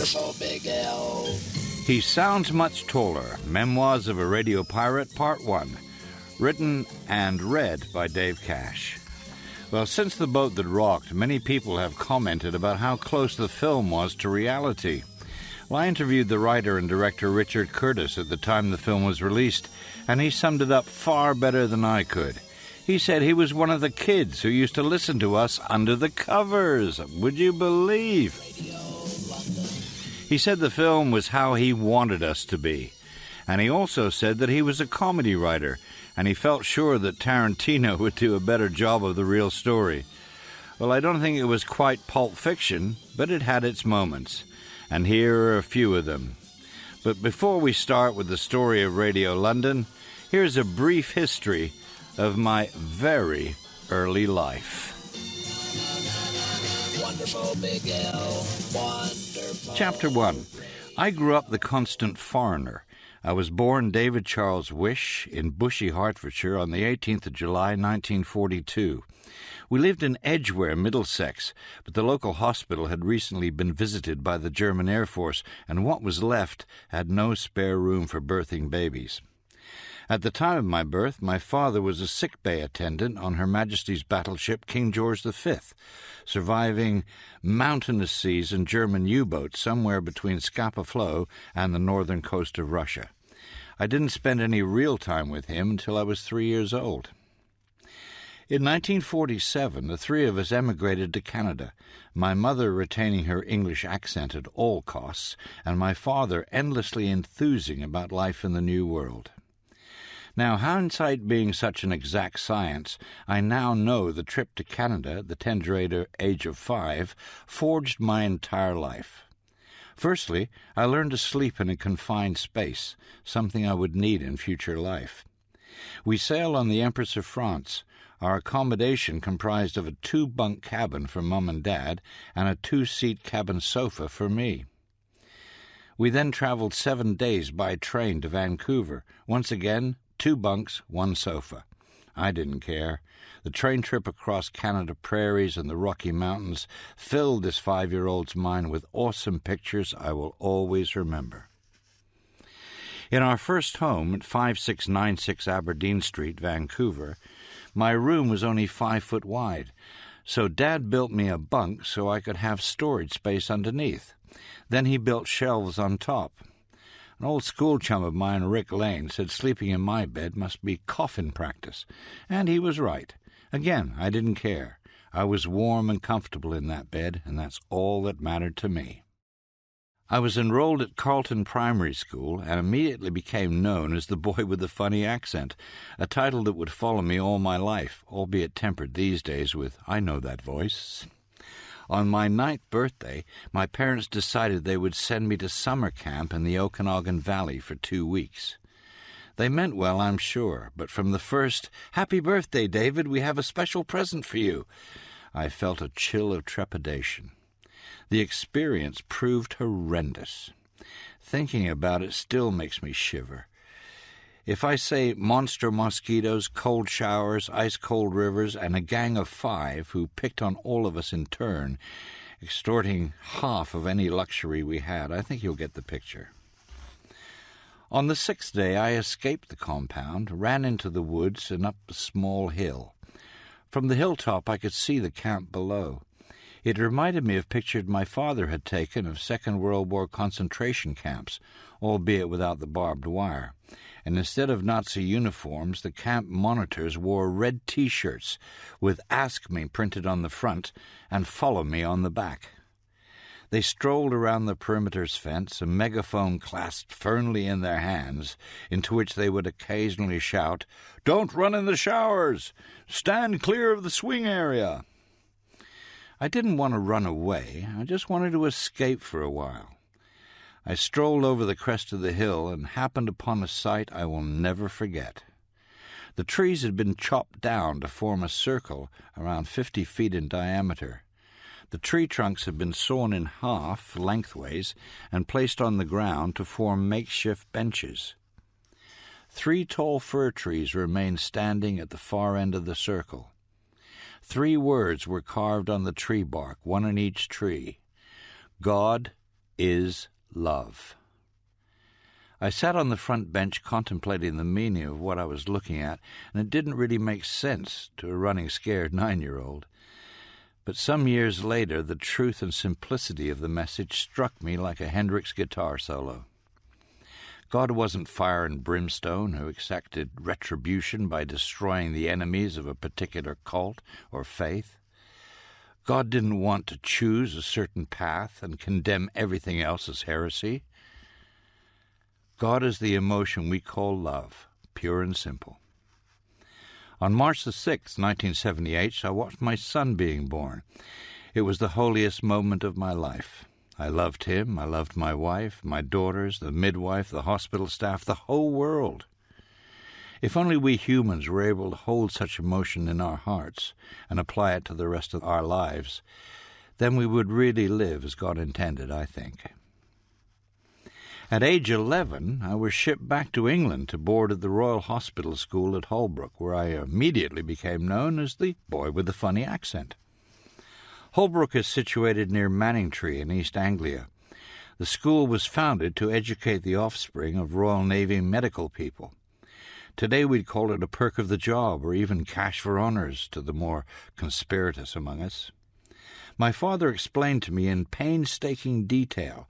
Wonderful Big L. He Sounds Much Taller, Memoirs of a Radio Pirate, Part 1. Written and read by Dave Cash. Well, since The Boat That Rocked, many people have commented about how close the film was to reality. Well, I interviewed the writer and director Richard Curtis at the time the film was released, and he summed it up far better than I could. He said he was one of the kids who used to listen to us under the covers. Would you believe? He said the film was how he wanted us to be. And he also said that he was a comedy writer, and he felt sure that Tarantino would do a better job of the real story. Well, I don't think it was quite Pulp Fiction, but it had its moments. And here are a few of them. But before we start with the story of Radio London, here's a brief history of my very early life. Wonderful Big L. Wonderful. Chapter 1. I grew up the constant foreigner. I was born David Charles Wish in Bushey, Hertfordshire on the 18th of July, 1942. We lived in Edgware, Middlesex, but the local hospital had recently been visited by the German Air Force, and what was left had no spare room for birthing babies. At the time of my birth, my father was a sick bay attendant on Her Majesty's battleship King George V, surviving mountainous seas and German U-boats somewhere between Scapa Flow and the northern coast of Russia. I didn't spend any real time with him until I was 3 years old. In 1947, the three of us emigrated to Canada, my mother retaining her English accent at all costs, and my father endlessly enthusing about life in the New World. Now, hindsight being such an exact science, I now know the trip to Canada at the tender age of 5 forged my entire life. Firstly, I learned to sleep in a confined space, something I would need in future life. We sailed on the Empress of France. Our accommodation comprised of a 2-bunk cabin for Mum and Dad and a 2-seat cabin sofa for me. We then traveled 7 days by train to Vancouver. Once again, 2 bunks, 1 sofa. I didn't care. The train trip across Canada prairies and the Rocky Mountains filled this 5-year-old's mind with awesome pictures I will always remember. In our first home at 5696 Aberdeen Street, Vancouver, my room was only 5 foot wide, so Dad built me a bunk so I could have storage space underneath. Then he built shelves on top. An old school chum of mine, Rick Lane, said sleeping in my bed must be coffin practice, and he was right. Again, I didn't care. I was warm and comfortable in that bed, and that's all that mattered to me. I was enrolled at Carlton Primary School and immediately became known as the boy with the funny accent, a title that would follow me all my life, albeit tempered these days with, I know that voice. On my 9th birthday, my parents decided they would send me to summer camp in the Okanagan Valley for 2 weeks. They meant well, I'm sure, but from the first, "Happy birthday, David, we have a special present for you," I felt a chill of trepidation. The experience proved horrendous. Thinking about it still makes me shiver. If I say monster mosquitoes, cold showers, ice-cold rivers, and a gang of 5 who picked on all of us in turn, extorting half of any luxury we had, I think you'll get the picture. On the 6th day, I escaped the compound, ran into the woods and up a small hill. From the hilltop, I could see the camp below. It reminded me of pictures my father had taken of Second World War concentration camps, albeit without the barbed wire. And instead of Nazi uniforms, the camp monitors wore red T-shirts with "Ask Me" printed on the front and "Follow Me" on the back. They strolled around the perimeter's fence, a megaphone clasped firmly in their hands, into which they would occasionally shout, "Don't run in the showers! Stand clear of the swing area!" I didn't want to run away. I just wanted to escape for a while. I strolled over the crest of the hill and happened upon a sight I will never forget. The trees had been chopped down to form a circle around 50 feet in diameter. The tree trunks had been sawn in half lengthways and placed on the ground to form makeshift benches. 3 tall fir trees remained standing at the far end of the circle. 3 words were carved on the tree bark, one in each tree: God, is love. I sat on the front bench contemplating the meaning of what I was looking at, and it didn't really make sense to a running scared 9-year-old. But some years later, the truth and simplicity of the message struck me like a Hendrix guitar solo. God wasn't fire and brimstone who exacted retribution by destroying the enemies of a particular cult or faith. God didn't want to choose a certain path and condemn everything else as heresy. God is the emotion we call love, pure and simple. On March the 6th, 1978, I watched my son being born. It was the holiest moment of my life. I loved him, I loved my wife, my daughters, the midwife, the hospital staff, the whole world. If only we humans were able to hold such emotion in our hearts and apply it to the rest of our lives, then we would really live as God intended, I think. At age 11, I was shipped back to England to board at the Royal Hospital School at Holbrook, where I immediately became known as the boy with the funny accent. Holbrook is situated near Manningtree in East Anglia. The school was founded to educate the offspring of Royal Navy medical people. Today we'd call it a perk of the job or even cash for honours to the more conspiratous among us. My father explained to me in painstaking detail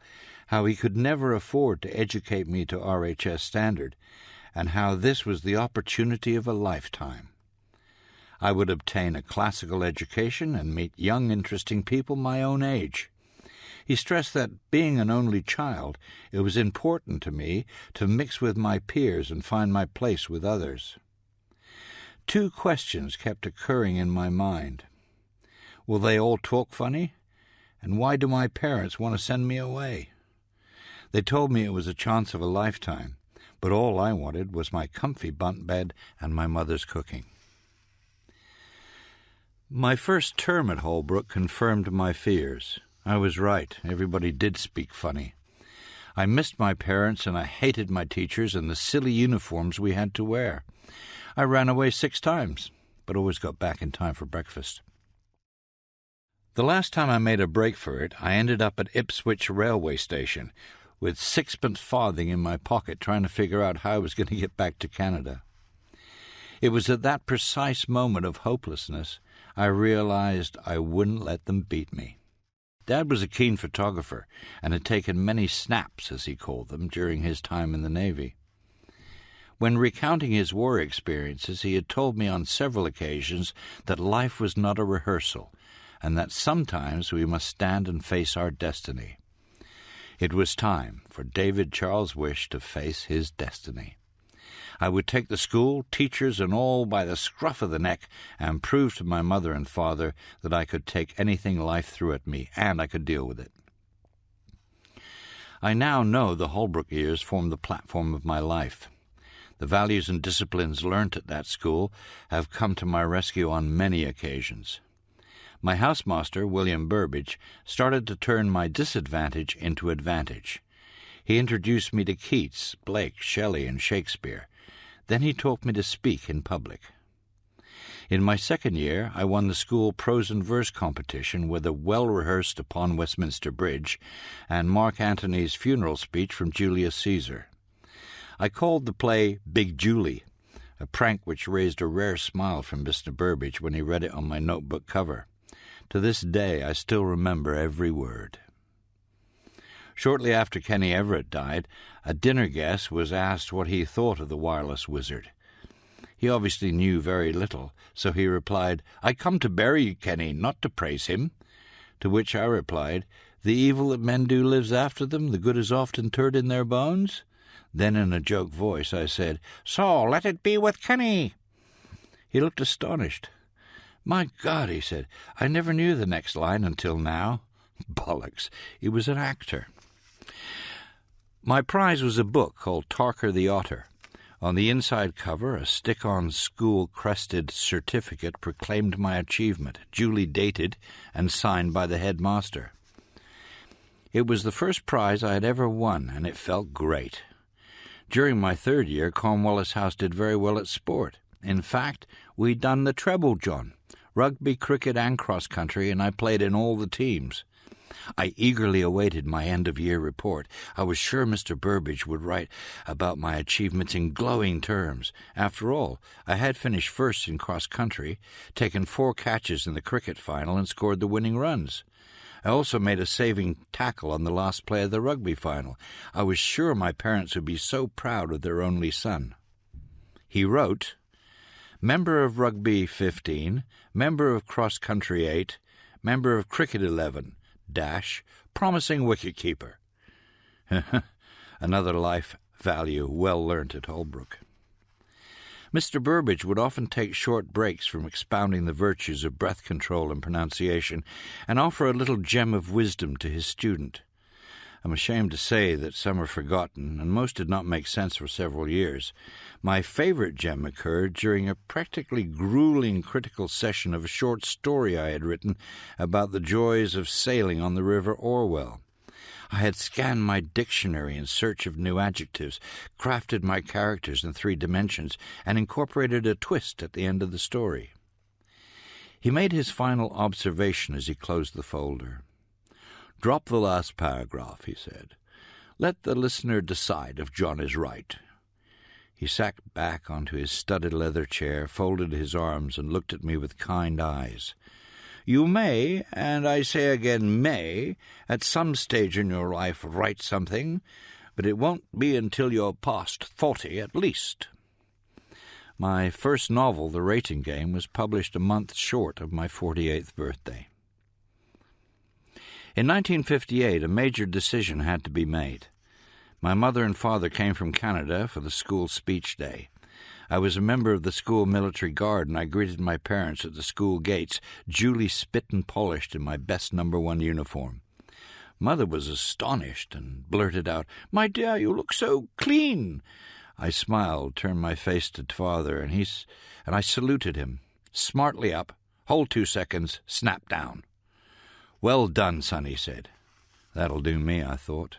how he could never afford to educate me to RHS standard and how this was the opportunity of a lifetime. I would obtain a classical education and meet young, interesting people my own age. He stressed that, being an only child, it was important to me to mix with my peers and find my place with others. 2 questions kept occurring in my mind. Will they all talk funny? And why do my parents want to send me away? They told me it was a chance of a lifetime, but all I wanted was my comfy bunk bed and my mother's cooking. My first term at Holbrook confirmed my fears. I was right. Everybody did speak funny. I missed my parents and I hated my teachers and the silly uniforms we had to wear. I ran away 6 times, but always got back in time for breakfast. The last time I made a break for it, I ended up at Ipswich railway station with 6 farthing in my pocket trying to figure out how I was going to get back to Canada. It was at that precise moment of hopelessness I realized I wouldn't let them beat me. Dad was a keen photographer and had taken many snaps, as he called them, during his time in the Navy. When recounting his war experiences, he had told me on several occasions that life was not a rehearsal and that sometimes we must stand and face our destiny. It was time for David Charles Wish to face his destiny. I would take the school, teachers, and all by the scruff of the neck and prove to my mother and father that I could take anything life threw at me, and I could deal with it. I now know the Holbrook years formed the platform of my life. The values and disciplines learnt at that school have come to my rescue on many occasions. My housemaster, William Burbage, started to turn my disadvantage into advantage. He introduced me to Keats, Blake, Shelley, and Shakespeare. Then he taught me to speak in public. In my 2nd year, I won the school prose and verse competition with a well-rehearsed Upon Westminster Bridge and Mark Antony's funeral speech from Julius Caesar. I called the play Big Julie, a prank which raised a rare smile from Mr. Burbage when he read it on my notebook cover. To this day, I still remember every word. Shortly after Kenny Everett died, a dinner guest was asked what he thought of the wireless wizard. He obviously knew very little, so he replied, "I come to bury Kenny, not to praise him." To which I replied, "The evil that men do lives after them, the good is often interred in their bones." Then in a joke voice I said, "So let it be with Kenny." He looked astonished. "My God," he said, "I never knew the next line until now." Bollocks, he was an actor. My prize was a book called Tarker the Otter. On the inside cover, a stick-on school-crested certificate proclaimed my achievement, duly dated and signed by the headmaster. It was the first prize I had ever won, and it felt great. During my 3rd year, Cornwallis House did very well at sport. In fact, we'd done the treble, John. Rugby, cricket, and cross-country, and I played in all the teams. I eagerly awaited my end-of-year report. I was sure Mr. Burbage would write about my achievements in glowing terms. After all, I had finished first in cross-country, taken 4 catches in the cricket final, and scored the winning runs. I also made a saving tackle on the last play of the rugby final. I was sure my parents would be so proud of their only son. He wrote, "Member of Rugby 15, member of Cross Country 8, member of Cricket 11, promising wicket-keeper." Another life value well learnt at Holbrook. Mr. Burbage would often take short breaks from expounding the virtues of breath control and pronunciation and offer a little gem of wisdom to his student. I'm ashamed to say that some are forgotten, and most did not make sense for several years. My favorite gem occurred during a practically grueling critical session of a short story I had written about the joys of sailing on the River Orwell. I had scanned my dictionary in search of new adjectives, crafted my characters in 3 dimensions, and incorporated a twist at the end of the story. He made his final observation as he closed the folder. "Drop the last paragraph," he said. "Let the listener decide if John is right." He sat back onto his studded leather chair, folded his arms, and looked at me with kind eyes. "You may, and I say again may, at some stage in your life write something, but it won't be until you're past 40 at least." My first novel, The Rating Game, was published a month short of my 48th birthday. In 1958, a major decision had to be made. My mother and father came from Canada for the school speech day. I was a member of the school military guard, and I greeted my parents at the school gates, duly spit and polished in my best No. 1 uniform. Mother was astonished and blurted out, "My dear, you look so clean." I smiled, turned my face to father, and I saluted him. "Smartly up, hold 2 seconds, snap down." "Well done, son," he said. That'll do me, I thought.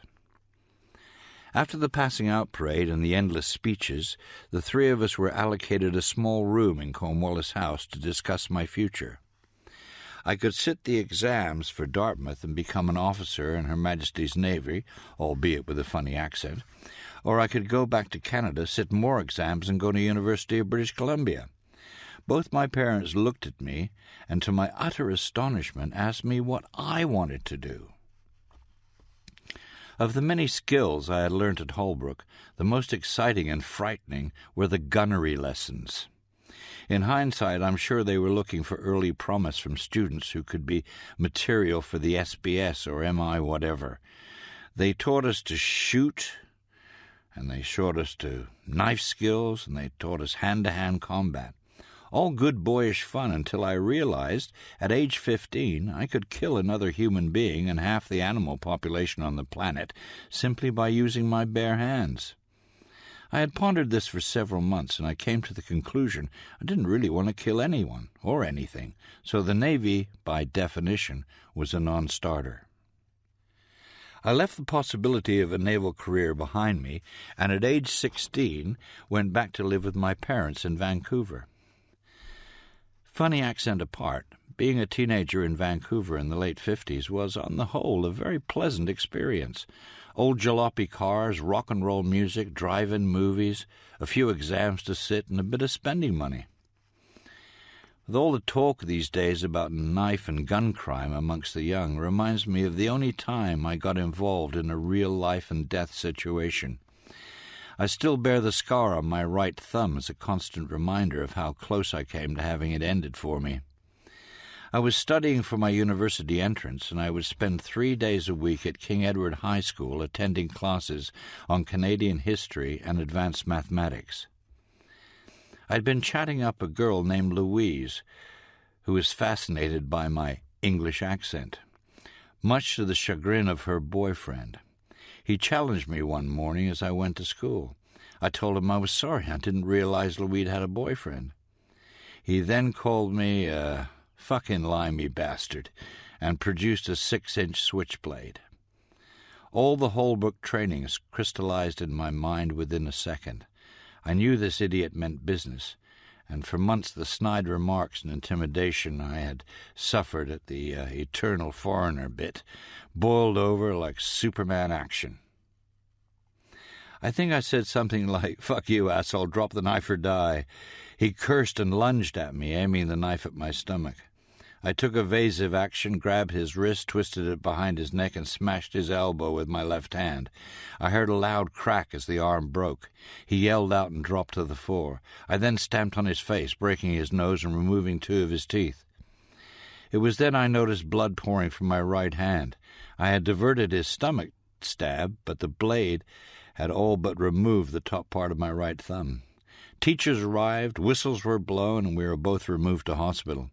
After the passing out parade and the endless speeches, the 3 of us were allocated a small room in Cornwallis House to discuss my future. I could sit the exams for Dartmouth and become an officer in Her Majesty's Navy, albeit with a funny accent, or I could go back to Canada, sit more exams, and go to University of British Columbia. Both my parents looked at me and, to my utter astonishment, asked me what I wanted to do. Of the many skills I had learnt at Holbrook, the most exciting and frightening were the gunnery lessons. In hindsight, I'm sure they were looking for early promise from students who could be material for the SBS or MI whatever. They taught us to shoot, and they showed us to knife skills, and they taught us hand-to-hand combat. All good boyish fun until I realized, at age 15, I could kill another human being and half the animal population on the planet simply by using my bare hands. I had pondered this for several months, and I came to the conclusion I didn't really want to kill anyone or anything, so the Navy, by definition, was a non-starter. I left the possibility of a naval career behind me, and at age 16 went back to live with my parents in Vancouver. Funny accent apart, being a teenager in Vancouver in the late 50s was, on the whole, a very pleasant experience. Old jalopy cars, rock and roll music, drive-in movies, a few exams to sit, and a bit of spending money. With all the talk these days about knife and gun crime amongst the young, reminds me of the only time I got involved in a real life-and-death situation. I still bear the scar on my right thumb as a constant reminder of how close I came to having it ended for me. I was studying for my university entrance, and I would spend 3 days a week at King Edward High School attending classes on Canadian history and advanced mathematics. I'd been chatting up a girl named Louise, who was fascinated by my English accent, much to the chagrin of her boyfriend. He challenged me one morning as I went to school. I told him I was sorry. I didn't realize Louise had a boyfriend. He then called me a fucking limey bastard and produced a 6-inch switchblade. All the Holbrook training crystallized in my mind within a second. I knew this idiot meant business, and for months the snide remarks and intimidation I had suffered at the eternal foreigner bit boiled over like Superman action. I think I said something like, "Fuck you, asshole, drop the knife or die." He cursed and lunged at me, aiming the knife at my stomach. I took evasive action, grabbed his wrist, twisted it behind his neck, and smashed his elbow with my left hand. I heard a loud crack as the arm broke. He yelled out and dropped to the floor. I then stamped on his face, breaking his nose and removing 2 of his teeth. It was then I noticed blood pouring from my right hand. I had diverted his stomach stab, but the blade had all but removed the top part of my right thumb. Teachers arrived, whistles were blown, and we were both removed to hospital.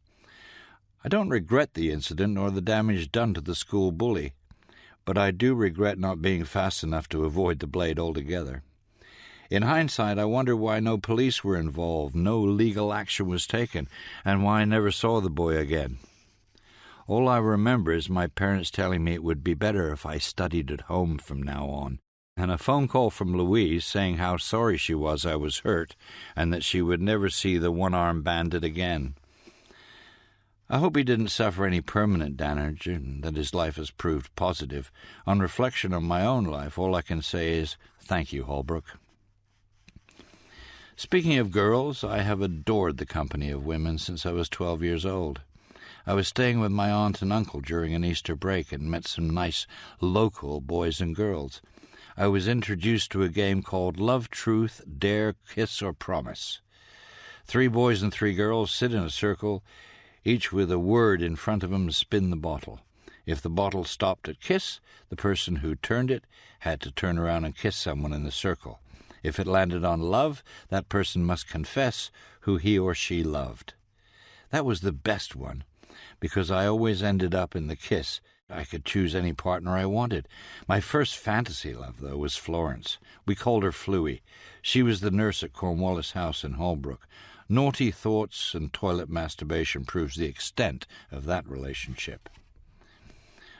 I don't regret the incident nor the damage done to the school bully, but I do regret not being fast enough to avoid the blade altogether. In hindsight, I wonder why no police were involved, no legal action was taken, and why I never saw the boy again. All I remember is my parents telling me it would be better if I studied at home from now on, and a phone call from Louise saying how sorry she was I was hurt and that she would never see the one-armed bandit again. I hope he didn't suffer any permanent damage and that his life has proved positive. On reflection on my own life, all I can say is, thank you, Holbrook. Speaking of girls, I have adored the company of women since I was 12 years old. I was staying with my aunt and uncle during an Easter break and met some nice local boys and girls. I was introduced to a game called Love, Truth, Dare, Kiss, or Promise. 3 boys and 3 girls sit in a circle, each with a word in front of them to spin the bottle. If the bottle stopped at kiss, the person who turned it had to turn around and kiss someone in the circle. If it landed on love, that person must confess who he or she loved. That was the best one, because I always ended up in the kiss. I could choose any partner I wanted. My first fantasy love, though, was Florence. We called her Fluey. She was the nurse at Cornwallis House in Holbrook. Naughty thoughts and toilet masturbation proves the extent of that relationship.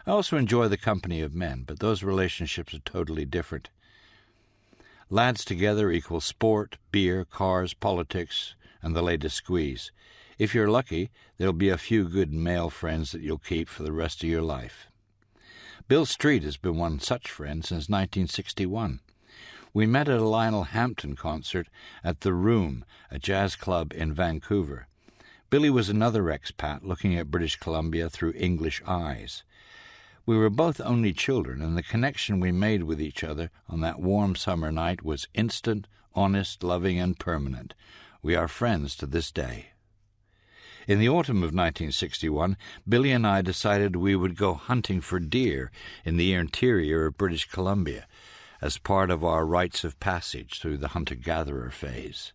I also enjoy the company of men, but those relationships are totally different. Lads together equals sport, beer, cars, politics, and the latest squeeze. If you're lucky, there'll be a few good male friends that you'll keep for the rest of your life. Bill Street has been one such friend since 1961. We met at a Lionel Hampton concert at The Room, a jazz club in Vancouver. Billy was another expat looking at British Columbia through English eyes. We were both only children, and the connection we made with each other on that warm summer night was instant, honest, loving, and permanent. We are friends to this day. In the autumn of 1961, Billy and I decided we would go hunting for deer in the interior of British Columbia as part of our rites of passage through the hunter-gatherer phase.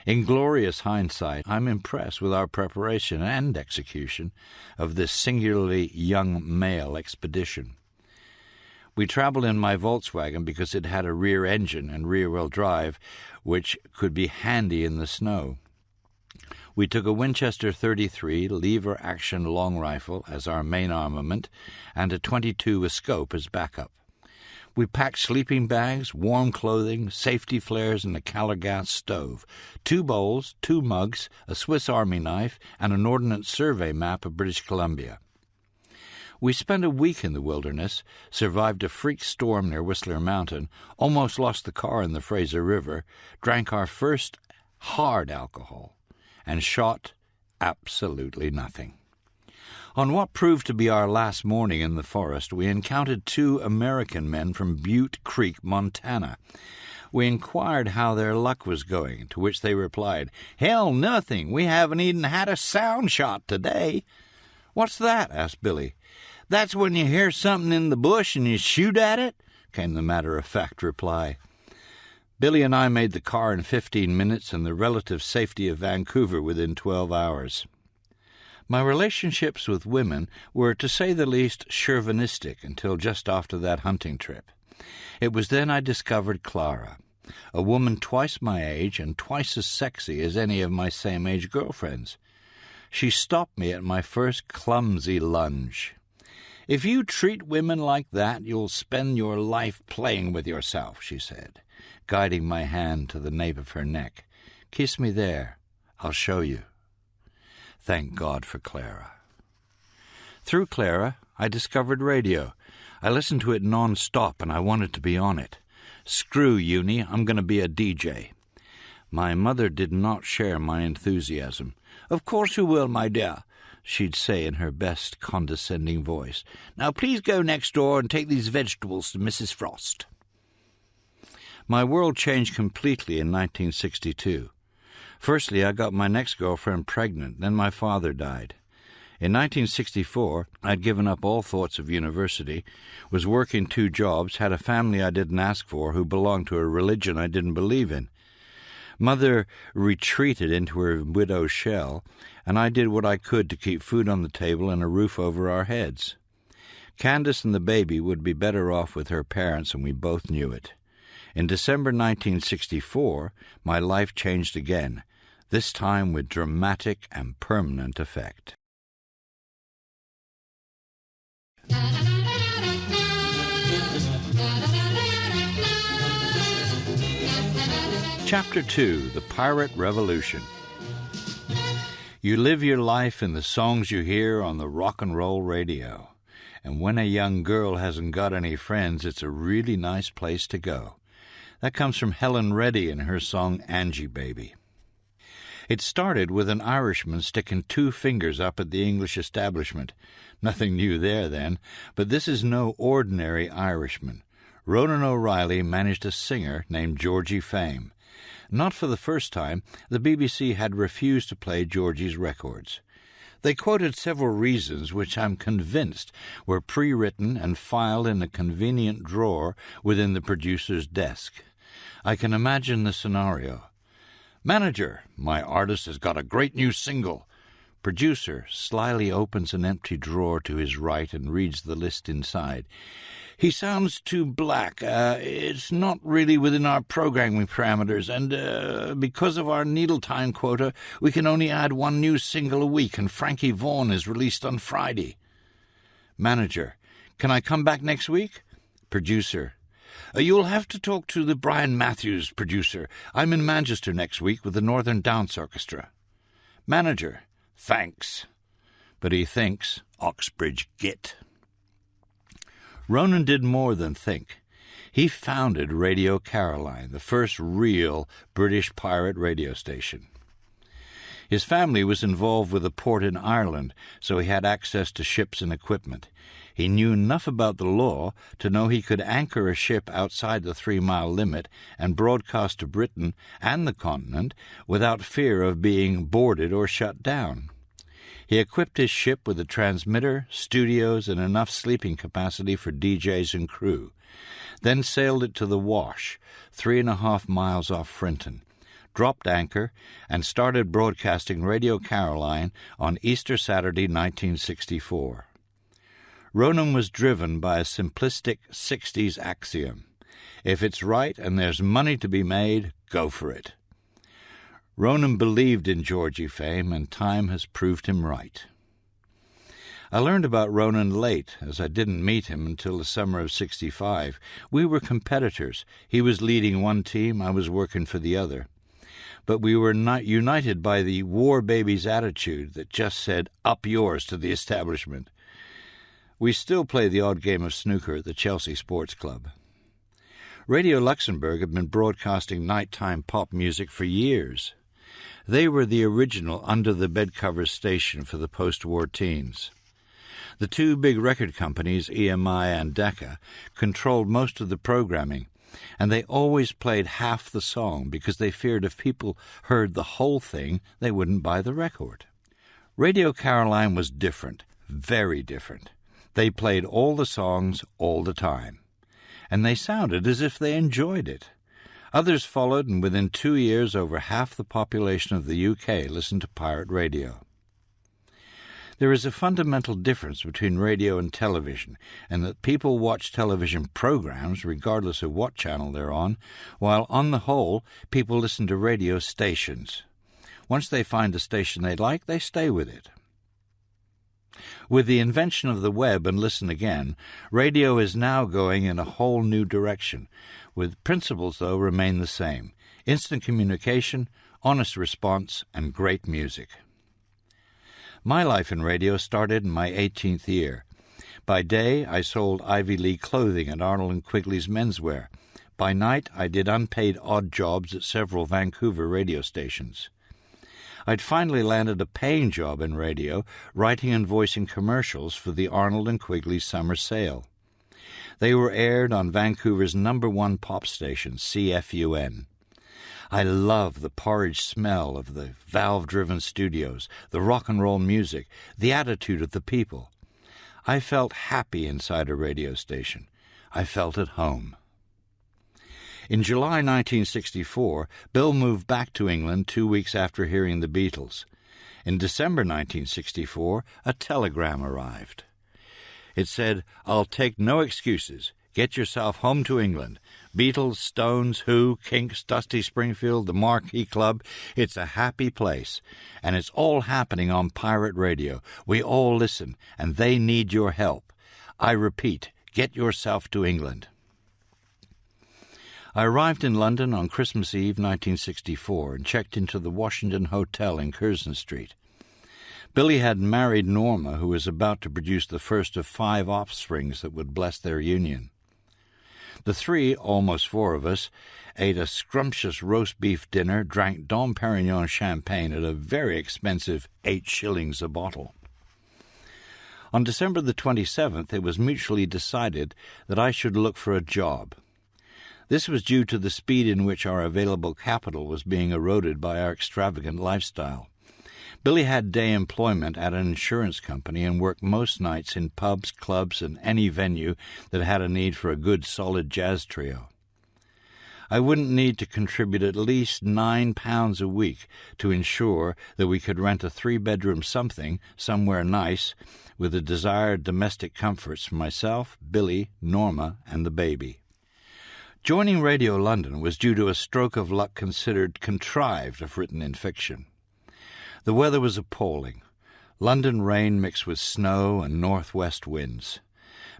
In glorious hindsight, I'm impressed with our preparation and execution of this singularly young male expedition. We traveled in my Volkswagen because it had a rear engine and rear-wheel drive, which could be handy in the snow. We took a Winchester .33 lever-action long rifle as our main armament and a .22 with scope as backup. We packed sleeping bags, warm clothing, safety flares, and a Calor gas stove, 2 bowls, 2 mugs, a Swiss Army knife, and an Ordnance Survey map of British Columbia. We spent a week in the wilderness, survived a freak storm near Whistler Mountain, almost lost the car in the Fraser River, drank our first hard alcohol, and shot absolutely nothing. On what proved to be our last morning in the forest, we encountered 2 American men from Butte Creek, Montana. We inquired how their luck was going, to which they replied, "Hell, nothing. We haven't even had a sound shot today." "What's that?" asked Billy. "That's when you hear something in the bush and you shoot at it," came the matter-of-fact reply. Billy and I made the car in 15 minutes and the relative safety of Vancouver within 12 hours. My relationships with women were, to say the least, chauvinistic until just after that hunting trip. It was then I discovered Clara, a woman twice my age and twice as sexy as any of my same-age girlfriends. She stopped me at my first clumsy lunge. "If you treat women like that, you'll spend your life playing with yourself," she said, guiding my hand to the nape of her neck. "Kiss me there." I'll show you. Thank God for Clara. Through Clara, I discovered radio. I listened to it non-stop, and I wanted to be on it. Screw uni, I'm going to be a DJ. My mother did not share my enthusiasm. Of course you will, my dear, she'd say in her best condescending voice. Now please go next door and take these vegetables to Mrs. Frost. My world changed completely in 1962. Firstly, I got my next girlfriend pregnant, then my father died. In 1964, I'd given up all thoughts of university, was working 2 jobs, had a family I didn't ask for who belonged to a religion I didn't believe in. Mother retreated into her widow's shell, and I did what I could to keep food on the table and a roof over our heads. Candace and the baby would be better off with her parents, and we both knew it. In December 1964, my life changed again, this time with dramatic and permanent effect. Chapter 2, The Pirate Revolution. You live your life in the songs you hear on the rock and roll radio. And when a young girl hasn't got any friends, it's a really nice place to go. That comes from Helen Reddy in her song Angie Baby. It started with an Irishman sticking 2 fingers up at the English establishment. Nothing new there then, but this is no ordinary Irishman. Ronan O'Reilly managed a singer named Georgie Fame. Not for the first time, the BBC had refused to play Georgie's records. They quoted several reasons which I'm convinced were pre-written and filed in a convenient drawer within the producer's desk. I can imagine the scenario. Manager, my artist has got a great new single. Producer slyly opens an empty drawer to his right and reads the list inside. He sounds too black. It's not really within our programming parameters, and because of our needle time quota, we can only add 1 new single a week, and Frankie Vaughan is released on Friday. Manager, can I come back next week? Producer, you'll have to talk to the Brian Matthews producer. I'm in Manchester next week with the Northern Dance Orchestra. Manager, thanks. But he thinks, Oxbridge git. Ronan did more than think. He founded Radio Caroline, the first real British pirate radio station. His family was involved with a port in Ireland, so he had access to ships and equipment. He knew enough about the law to know he could anchor a ship outside the 3-mile limit and broadcast to Britain and the continent without fear of being boarded or shut down. He equipped his ship with a transmitter, studios, and enough sleeping capacity for DJs and crew, then sailed it to the Wash, 3.5 miles off Frinton, dropped anchor, and started broadcasting Radio Caroline on Easter Saturday 1964. Ronan was driven by a simplistic 60s axiom. If it's right and there's money to be made, go for it. Ronan believed in Georgie Fame, and time has proved him right. I learned about Ronan late, as I didn't meet him until the summer of '65. We were competitors. He was leading one team, I was working for the other. But we were not united by the war babies attitude that just said, up yours to the establishment. We still play the odd game of snooker at the Chelsea Sports Club. Radio Luxembourg had been broadcasting nighttime pop music for years. They were the original under-the-bed-covers station for the post-war teens. The 2 big record companies, EMI and Decca, controlled most of the programming, and they always played half the song because they feared if people heard the whole thing, they wouldn't buy the record. Radio Caroline was different, very different. They played all the songs all the time, and they sounded as if they enjoyed it. Others followed, and within 2 years, over half the population of the UK listened to pirate radio. There is a fundamental difference between radio and television, and that people watch television programs regardless of what channel they're on, while on the whole, people listen to radio stations. Once they find a station they like, they stay with it. With the invention of the web and Listen Again, radio is now going in a whole new direction, with principles, though, remain the same. Instant communication, honest response, and great music. My life in radio started in my 18th year. By day, I sold Ivy League clothing at Arnold & Quigley's menswear. By night, I did unpaid odd jobs at several Vancouver radio stations. I'd finally landed a paying job in radio, writing and voicing commercials for the Arnold & Quigley summer sale. They were aired on Vancouver's #1 pop station, CFUN. I love the porridge smell of the valve-driven studios, the rock and roll music, the attitude of the people. I felt happy inside a radio station. I felt at home. In July 1964, Bill moved back to England 2 weeks after hearing the Beatles. In December 1964, a telegram arrived. It said, "I'll take no excuses. Get yourself home to England. Beatles, Stones, Who, Kinks, Dusty Springfield, the Marquee Club. It's a happy place. And it's all happening on pirate radio. We all listen, and they need your help. I repeat, get yourself to England." I arrived in London on Christmas Eve 1964 and checked into the Washington Hotel in Curzon Street. Billy had married Norma, who was about to produce the first of 5 offsprings that would bless their union. The 3, almost 4 of us, ate a scrumptious roast beef dinner, drank Dom Perignon champagne at a very expensive 8 shillings a bottle. On December the 27th, it was mutually decided that I should look for a job. This was due to the speed in which our available capital was being eroded by our extravagant lifestyle. Billy had day employment at an insurance company and worked most nights in pubs, clubs, and any venue that had a need for a good, solid jazz trio. I wouldn't need to contribute at least £9 a week to ensure that we could rent a 3-bedroom something somewhere nice with the desired domestic comforts for myself, Billy, Norma, and the baby. Joining Radio London was due to a stroke of luck considered contrived if written in fiction. The weather was appalling. London rain mixed with snow and northwest winds.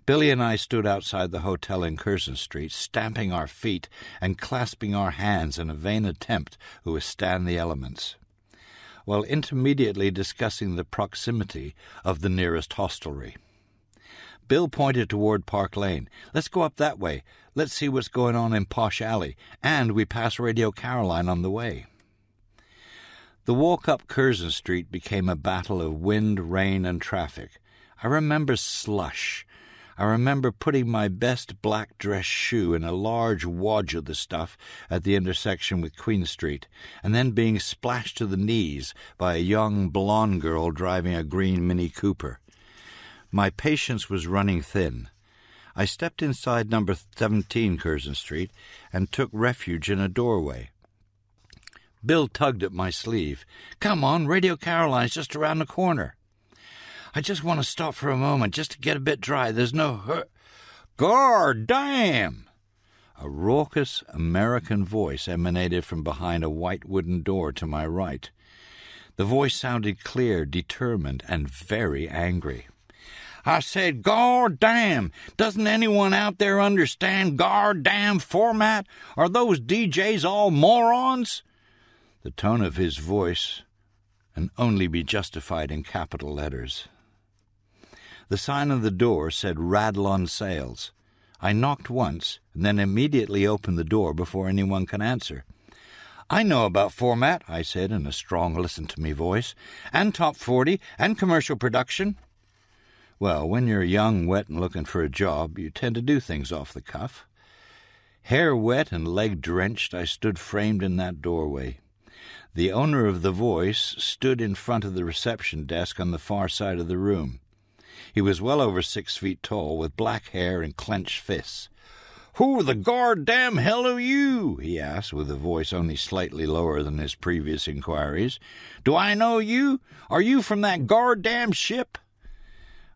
Billy and I stood outside the hotel in Curzon Street, stamping our feet and clasping our hands in a vain attempt to withstand the elements, while intermediately discussing the proximity of the nearest hostelry. Bill pointed toward Park Lane. "Let's go up that way. Let's see what's going on in Posh Alley. And we pass Radio Caroline on the way." The walk up Curzon Street became a battle of wind, rain, and traffic. I remember slush. I remember putting my best black dress shoe in a large wadge of the stuff at the intersection with Queen Street, and then being splashed to the knees by a young blonde girl driving a green Mini Cooper. My patience was running thin. I stepped inside number 17 Curzon Street and took refuge in a doorway. Bill tugged at my sleeve. "Come on, Radio Caroline's just around the corner." "I just want to stop for a moment, just to get a bit dry. There's no Gord damn!" A raucous American voice emanated from behind a white wooden door to my right. The voice sounded clear, determined, and very angry. "I said, Gord damn! Doesn't anyone out there understand Gord damn format? Are those DJs all morons?" The tone of his voice can only be justified in capital letters. The sign on the door said Radlon Sales. I knocked once, and then immediately opened the door before anyone could answer. "I know about format," I said in a strong listen-to-me voice, "and top 40, and commercial production." Well, when you're young, wet, and looking for a job, you tend to do things off the cuff. Hair wet and leg drenched, I stood framed in that doorway. The owner of the voice stood in front of the reception desk on the far side of the room. He was well over 6 feet tall, with black hair and clenched fists. "Who the goddamn hell are you?" he asked, with a voice only slightly lower than his previous inquiries. "Do I know you? Are you from that goddamn ship?"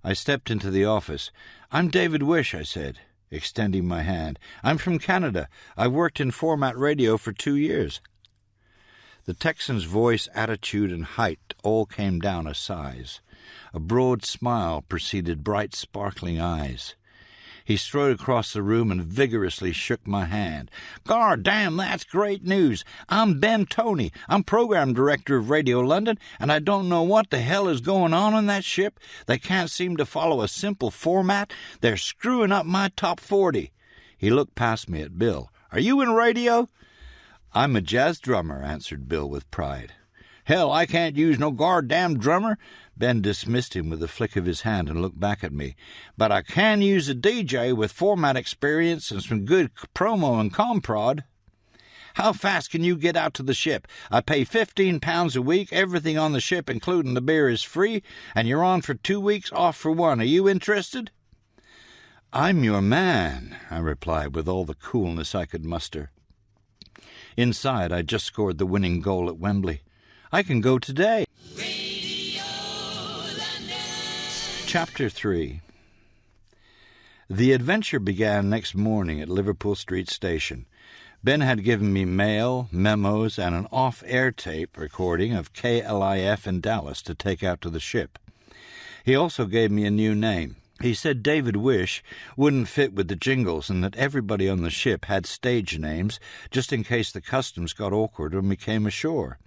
I stepped into the office. "I'm David Wish," I said, extending my hand. "I'm from Canada. I've worked in format radio for 2 years. The Texan's voice, attitude, and height all came down a size. A broad smile preceded bright, sparkling eyes. He strode across the room and vigorously shook my hand. "God damn, that's great news. I'm Ben Toney. I'm program director of Radio London, and I don't know what the hell is going on that ship. They can't seem to follow a simple format. They're screwing up my top 40. He looked past me at Bill. "Are you in radio?" "I'm a jazz drummer," answered Bill with pride. "Hell, I can't use no goddamn drummer." Ben dismissed him with a flick of his hand and looked back at me. "But I can use a DJ with format experience and some good promo and comprod." "How fast can you get out to the ship? I pay £15 a week, everything on the ship, including the beer, is free, and you're on for 2 weeks, off for 1. Are you interested?" "I'm your man," I replied with all the coolness I could muster. Inside, I just scored the winning goal at Wembley. I can go today. Chapter 3. The adventure began next morning at Liverpool Street Station. Ben had given me mail, memos, and an off-air tape recording of KLIF in Dallas to take out to the ship. He also gave me a new name. He said David Wish wouldn't fit with the jingles and that everybody on the ship had stage names just in case the customs got awkward when we came ashore.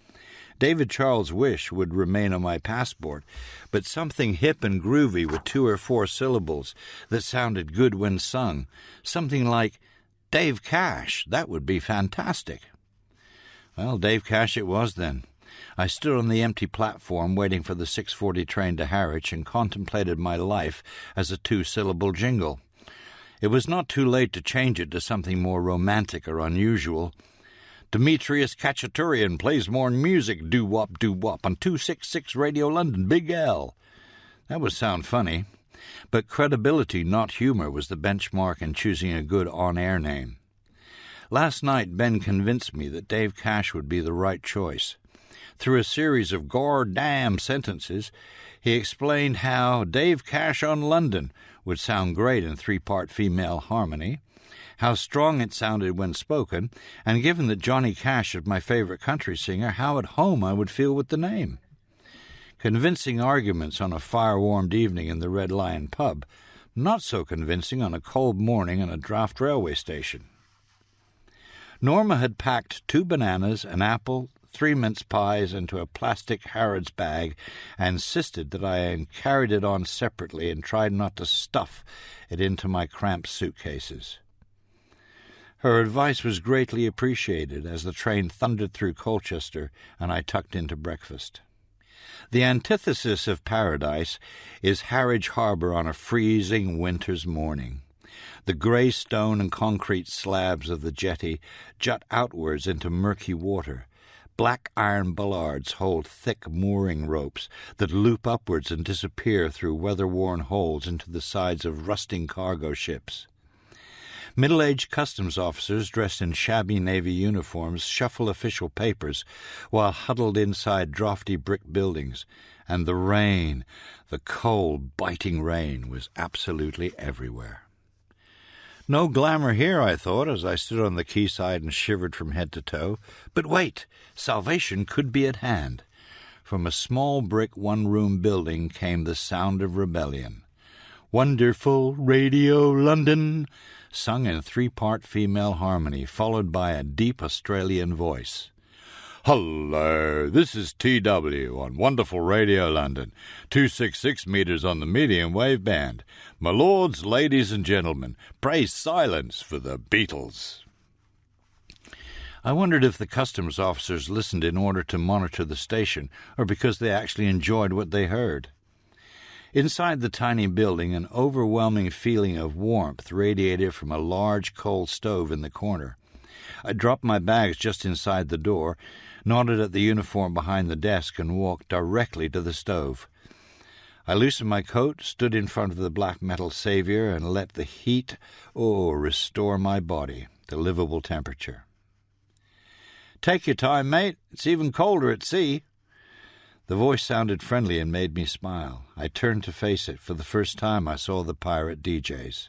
David Charles Wish would remain on my passport, but something hip and groovy with 2 or 4 syllables that sounded good when sung. Something like Dave Cash. That would be fantastic. Well, Dave Cash it was then. I stood on the empty platform waiting for the 6:40 train to Harwich and contemplated my life as a 2-syllable jingle. It was not too late to change it to something more romantic or unusual. Demetrius Kachaturian plays more music, doo-wop, on 266 Radio London, Big L. That would sound funny, but credibility, not humor, was the benchmark in choosing a good on-air name. Last night, Ben convinced me that Dave Cash would be the right choice. Through a series of goddamn sentences, he explained how Dave Cash on London would sound great in 3-part female harmony, how strong it sounded when spoken, and given that Johnny Cash is my favorite country singer, how at home I would feel with the name. Convincing arguments on a fire-warmed evening in the Red Lion pub, not so convincing on a cold morning in a draft railway station. Norma had packed 2 bananas, an apple, 3 mince pies into a plastic Harrods bag and insisted that I carried it on separately and tried not to stuff it into my cramped suitcases. Her advice was greatly appreciated as the train thundered through Colchester and I tucked into breakfast. The antithesis of paradise is Harwich Harbour on a freezing winter's morning. The grey stone and concrete slabs of the jetty jut outwards into murky water. Black iron bullards hold thick mooring ropes that loop upwards and disappear through weather-worn holes into the sides of rusting cargo ships. Middle-aged customs officers dressed in shabby navy uniforms shuffle official papers while huddled inside draughty brick buildings, and the rain, the cold, biting rain, was absolutely everywhere. No glamour here, I thought, as I stood on the quayside and shivered from head to toe. But wait, salvation could be at hand. From a small brick one-room building came the sound of rebellion. "Wonderful Radio London," sung in 3-part female harmony, followed by a deep Australian voice. "Hello, this is TW on Wonderful Radio London, 266 metres on the medium wave band. My lords, ladies and gentlemen, pray silence for the Beatles." I wondered if the customs officers listened in order to monitor the station, or because they actually enjoyed what they heard. Inside the tiny building, an overwhelming feeling of warmth radiated from a large coal stove in the corner. I dropped my bags just inside the door, nodded at the uniform behind the desk, and walked directly to the stove. I loosened my coat, stood in front of the black metal savior, and let the heat, restore my body to livable temperature. "Take your time, mate. It's even colder at sea." The voice sounded friendly and made me smile. I turned to face it. For the first time I saw the pirate DJs.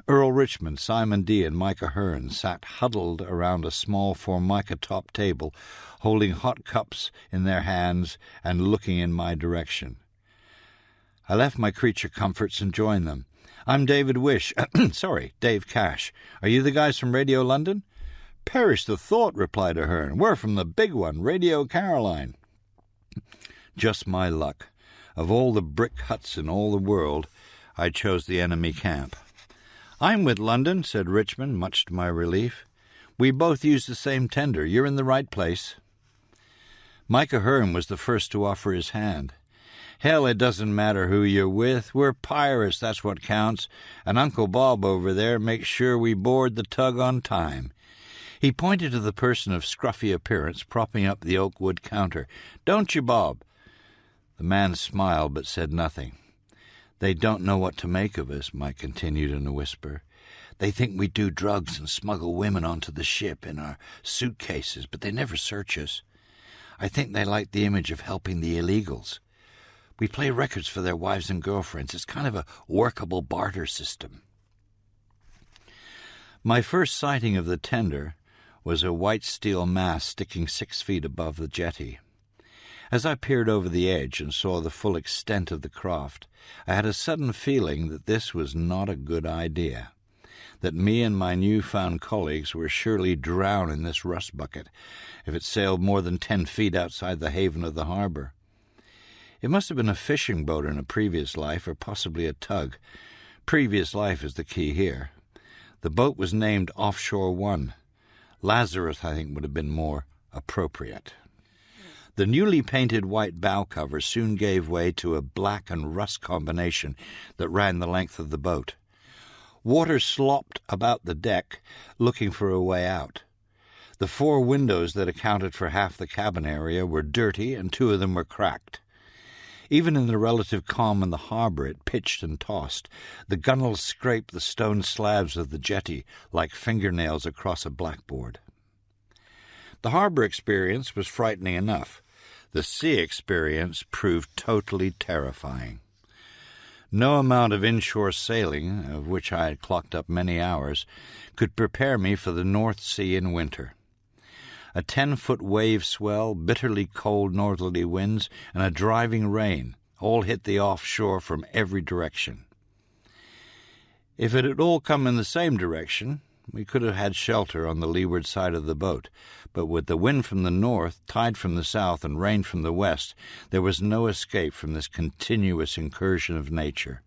Earl Richmond, Simon D. and Micah Hearn sat huddled around a small formica-top table, holding hot cups in their hands and looking in my direction. I left my creature comforts and joined them. I'm David Wish. Sorry, Dave Cash. Are you the guys from Radio London? Perish the thought, replied Ahern. We're from the big one, Radio Caroline. Just my luck. Of all the brick huts in all the world, I chose the enemy camp. I'm with London, said Richmond, much to my relief. We both use the same tender. You're in the right place. Mike Ahern was the first to offer his hand. Hell, it doesn't matter who you're with. We're pirates, that's what counts. And Uncle Bob over there makes sure we board the tug on time. He pointed to the person of scruffy appearance propping up the oak wood counter. Don't you, Bob? The man smiled but said nothing. They don't know what to make of us, Mike continued in a whisper. They think we do drugs and smuggle women onto the ship in our suitcases, but they never search us. I think they like the image of helping the illegals. We play records for their wives and girlfriends. It's kind of a workable barter system. My first sighting of the tender was a white steel mast sticking 6 feet above the jetty. As I peered over the edge and saw the full extent of the craft, I had a sudden feeling that this was not a good idea, that me and my newfound colleagues were surely drowned in this rust bucket if it sailed more than 10 feet outside the haven of the harbor. It must have been a fishing boat in a previous life, or possibly a tug. Previous life is the key here. The boat was named Offshore One. Lazarus, I think, would have been more appropriate. The newly painted white bow cover soon gave way to a black and rust combination that ran the length of the boat. Water slopped about the deck, looking for a way out. The 4 windows that accounted for half the cabin area were dirty, and 2 of them were cracked. Even in the relative calm in the harbor, it pitched and tossed. The gunwales scraped the stone slabs of the jetty like fingernails across a blackboard. The harbor experience was frightening enough. The sea experience proved totally terrifying. No amount of inshore sailing, of which I had clocked up many hours, could prepare me for the North Sea in winter. A 10-foot wave swell, bitterly cold northerly winds, and a driving rain all hit the offshore from every direction. If it had all come in the same direction, we could have had shelter on the leeward side of the boat, but with the wind from the north, tide from the south, and rain from the west, there was no escape from this continuous incursion of nature.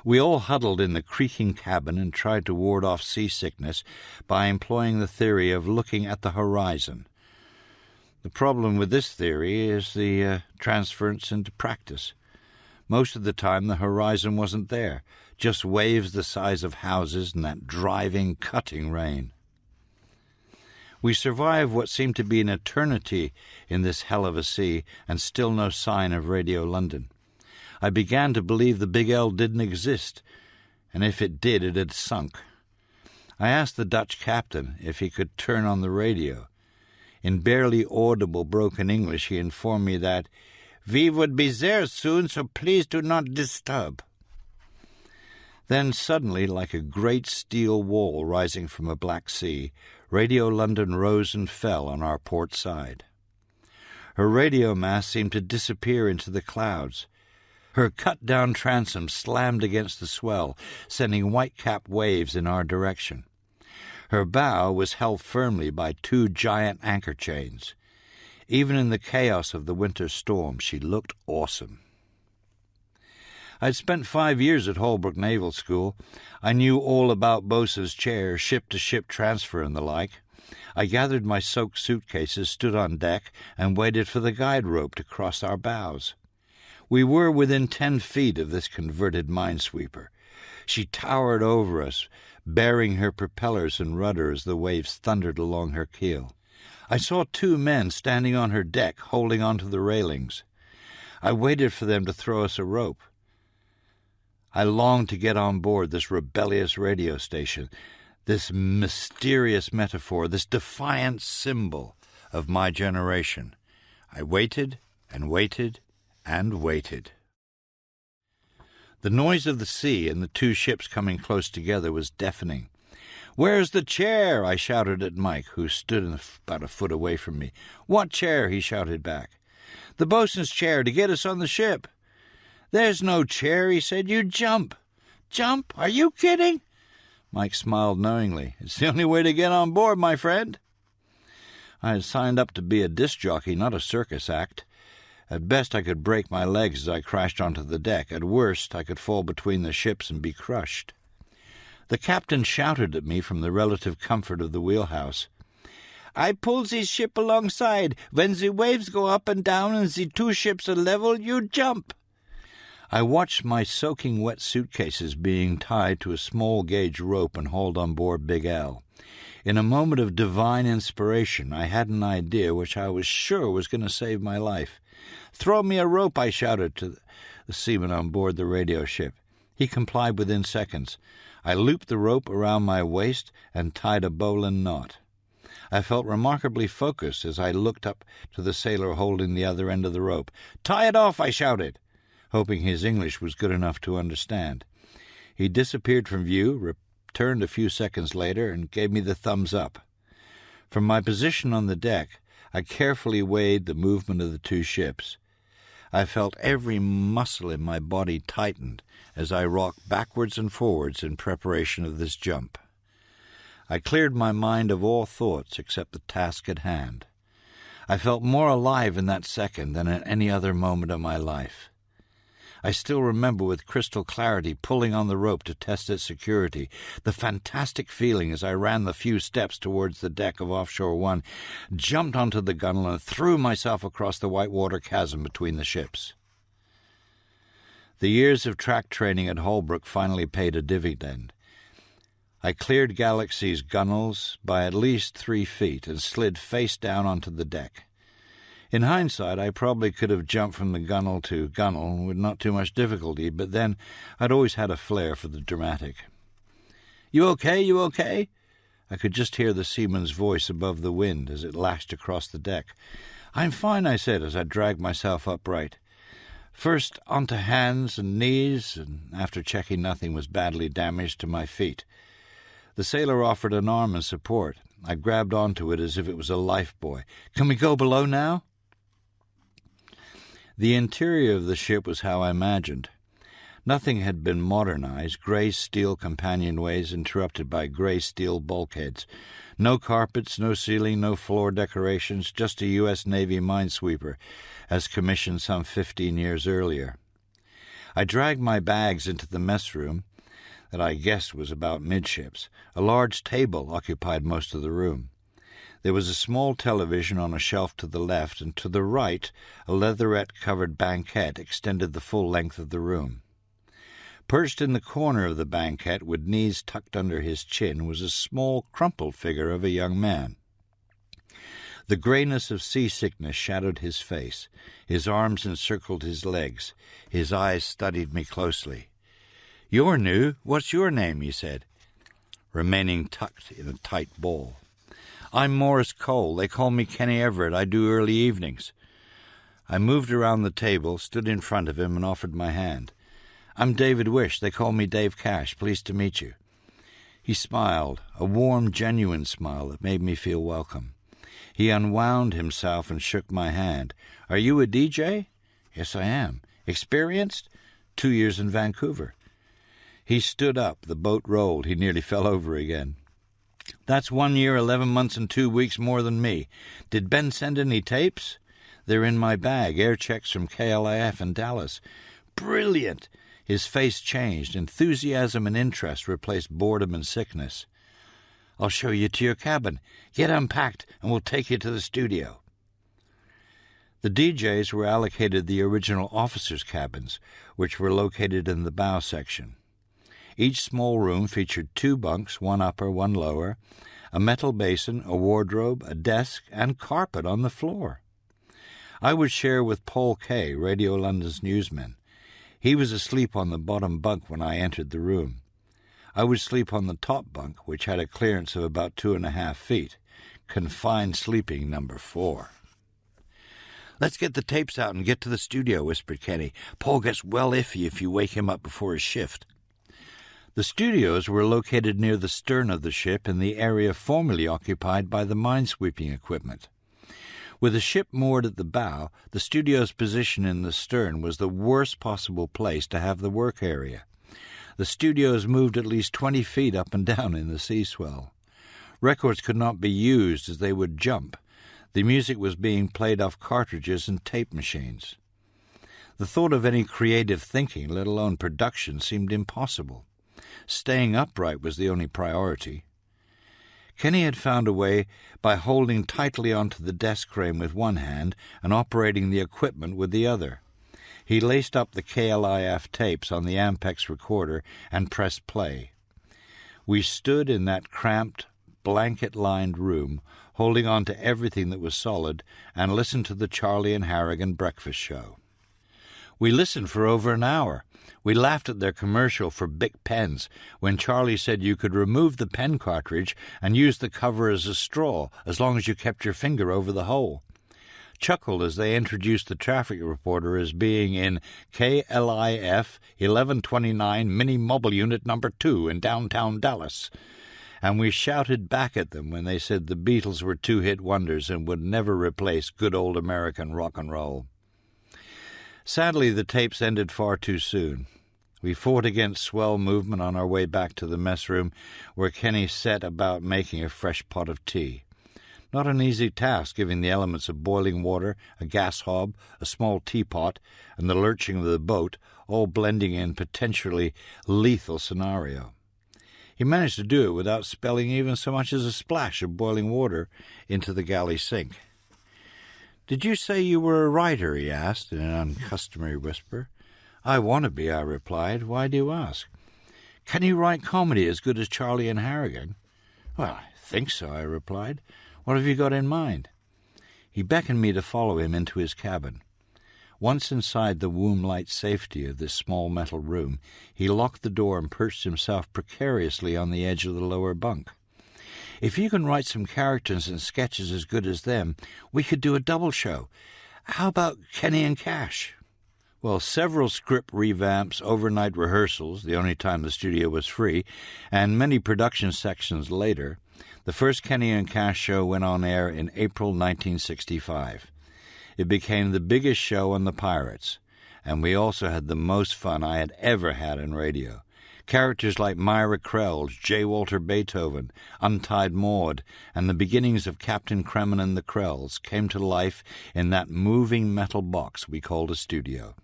We all huddled in the creaking cabin and tried to ward off seasickness by employing the theory of looking at the horizon. The problem with this theory is the transference into practice. Most of the time the horizon wasn't there, just waves the size of houses and that driving, cutting rain. We survived what seemed to be an eternity in this hell of a sea, and still no sign of Radio London. I began to believe the Big L didn't exist, and if it did, it had sunk. I asked the Dutch captain if he could turn on the radio. In barely audible broken English, he informed me that "We would be there soon, so please do not disturb." Then suddenly, like a great steel wall rising from a black sea, Radio London rose and fell on our port side. Her radio mast seemed to disappear into the clouds. Her cut-down transom slammed against the swell, sending white-capped waves in our direction. Her bow was held firmly by 2 giant anchor chains. Even in the chaos of the winter storm, she looked awesome. I'd spent 5 years at Holbrook Naval School. I knew all about bosun's chair, ship-to-ship transfer and the like. I gathered my soaked suitcases, stood on deck, and waited for the guide rope to cross our bows. We were within 10 feet of this converted minesweeper. She towered over us, bearing her propellers and rudder as the waves thundered along her keel. I saw 2 men standing on her deck, holding onto the railings. I waited for them to throw us a rope. I longed to get on board this rebellious radio station, this mysterious metaphor, this defiant symbol of my generation. I waited and waited and waited. The noise of the sea and the 2 ships coming close together was deafening. "Where's the chair?" I shouted at Mike, who stood about a foot away from me. "What chair?" he shouted back. "The bosun's chair to get us on the ship." "There's no chair," he said. "You jump." Jump? Are you kidding?" Mike smiled knowingly. "It's the only way to get on board, my friend." I had signed up to be a disc jockey, not a circus act. At best, I could break my legs as I crashed onto the deck. At worst, I could fall between the ships and be crushed. The captain shouted at me from the relative comfort of the wheelhouse. "I pull the ship alongside. When the waves go up and down and the two ships are level, you jump." I watched my soaking wet suitcases being tied to a small-gauge rope and hauled on board Big Al. In a moment of divine inspiration, I had an idea which I was sure was going to save my life. "Throw me a rope," I shouted to the seaman on board the radio ship. He complied within seconds. I looped the rope around my waist and tied a bowline knot. I felt remarkably focused as I looked up to the sailor holding the other end of the rope. "Tie it off," I shouted, hoping his English was good enough to understand. He disappeared from view, returned a few seconds later, and gave me the thumbs up. From my position on the deck, I carefully weighed the movement of the two ships. I felt every muscle in my body tightened as I rocked backwards and forwards in preparation of this jump. I cleared my mind of all thoughts except the task at hand. I felt more alive in that second than at any other moment of my life. I still remember with crystal clarity pulling on the rope to test its security, the fantastic feeling as I ran the few steps towards the deck of Offshore One, jumped onto the gunwale and threw myself across the whitewater chasm between the ships. The years of track training at Holbrook finally paid a dividend. I cleared Galaxy's gunwales by at least 3 feet and slid face down onto the deck. In hindsight, I probably could have jumped from the gunwale to gunwale with not too much difficulty, but then I'd always had a flair for the dramatic. "You okay? You okay?" I could just hear the seaman's voice above the wind as it lashed across the deck. "I'm fine," I said as I dragged myself upright. First onto hands and knees, and after checking nothing was badly damaged to my feet. The sailor offered an arm and support. I grabbed onto it as if it was a lifebuoy. "Can we go below now?" The interior of the ship was how I imagined. Nothing had been modernized, gray steel companionways interrupted by gray steel bulkheads. No carpets, no ceiling, no floor decorations, just a U.S. Navy minesweeper, as commissioned some 15 years earlier. I dragged my bags into the mess room, that I guessed was about midships. A large table occupied most of the room. There was a small television on a shelf to the left, and to the right a leatherette-covered banquette extended the full length of the room. Perched in the corner of the banquette, with knees tucked under his chin, was a small, crumpled figure of a young man. The grayness of seasickness shadowed his face. His arms encircled his legs. His eyes studied me closely. "You're new. What's your name?" he said, remaining tucked in a tight ball. "I'm Morris Cole. They call me Kenny Everett. I do early evenings." I moved around the table, stood in front of him, and offered my hand. "I'm David Wish. They call me Dave Cash. Pleased to meet you." He smiled, a warm, genuine smile that made me feel welcome. He unwound himself and shook my hand. "Are you a DJ?" "Yes, I am." "Experienced?" 2 years in Vancouver." He stood up. The boat rolled. He nearly fell over again. "That's 1 year, 11 months, and 2 weeks more than me. Did Ben send any tapes?" "They're in my bag. Air checks from KLIF in Dallas." "Brilliant!" His face changed. Enthusiasm and interest replaced boredom and sickness. "I'll show you to your cabin. Get unpacked, and we'll take you to the studio." The DJs were allocated the original officers' cabins, which were located in the bow section. Each small room featured 2 bunks, 1 upper, 1 lower, a metal basin, a wardrobe, a desk, and carpet on the floor. I would share with Paul Kay, Radio London's newsman. He was asleep on the bottom bunk when I entered the room. I would sleep on the top bunk, which had a clearance of about 2.5 feet, confined sleeping number 4. "Let's get the tapes out and get to the studio," whispered Kenny. "Paul gets well iffy if you wake him up before his shift." The studios were located near the stern of the ship in the area formerly occupied by the minesweeping equipment. With the ship moored at the bow, the studio's position in the stern was the worst possible place to have the work area. The studios moved at least 20 feet up and down in the sea swell. Records could not be used as they would jump. The music was being played off cartridges and tape machines. The thought of any creative thinking, let alone production, seemed impossible. Staying upright was the only priority. Kenny had found a way by holding tightly onto the desk frame with one hand and operating the equipment with the other. He laced up the KLIF tapes on the Ampex recorder and pressed play. We stood in that cramped, blanket-lined room, holding on to everything that was solid, and listened to the Charlie and Harrigan breakfast show. We listened for over an hour. We laughed at their commercial for Bic pens when Charlie said you could remove the pen cartridge and use the cover as a straw as long as you kept your finger over the hole. Chuckled as they introduced the traffic reporter as being in KLIF 1129 Mini Mobile Unit No. 2 in downtown Dallas. And we shouted back at them when they said the Beatles were two-hit wonders and would never replace good old American rock and roll. Sadly, the tapes ended far too soon. We fought against swell movement on our way back to the mess room, where Kenny set about making a fresh pot of tea. Not an easy task, given the elements of boiling water, a gas hob, a small teapot, and the lurching of the boat, all blending in potentially lethal scenario. He managed to do it without spilling even so much as a splash of boiling water into the galley sink. "Did you say you were a writer?" he asked in an uncustomary whisper. "I want to be," I replied. "Why do you ask?" "Can you write comedy as good as Charlie and Harrigan?" "Well, I think so," I replied. "What have you got in mind?" He beckoned me to follow him into his cabin. Once inside the womb-light safety of this small metal room, he locked the door and perched himself precariously on the edge of the lower bunk. "If you can write some characters and sketches as good as them, we could do a double show. How about Kenny and Cash?" Well, several script revamps, overnight rehearsals, the only time the studio was free, and many production sections later, the first Kenny and Cash show went on air in April 1965. It became the biggest show on the Pirates, and we also had the most fun I had ever had in radio. Characters like Myra Krells, J. Walter Beethoven, Untied Maud, and the beginnings of Captain Kremen and the Krells came to life in that moving metal box we called a studio.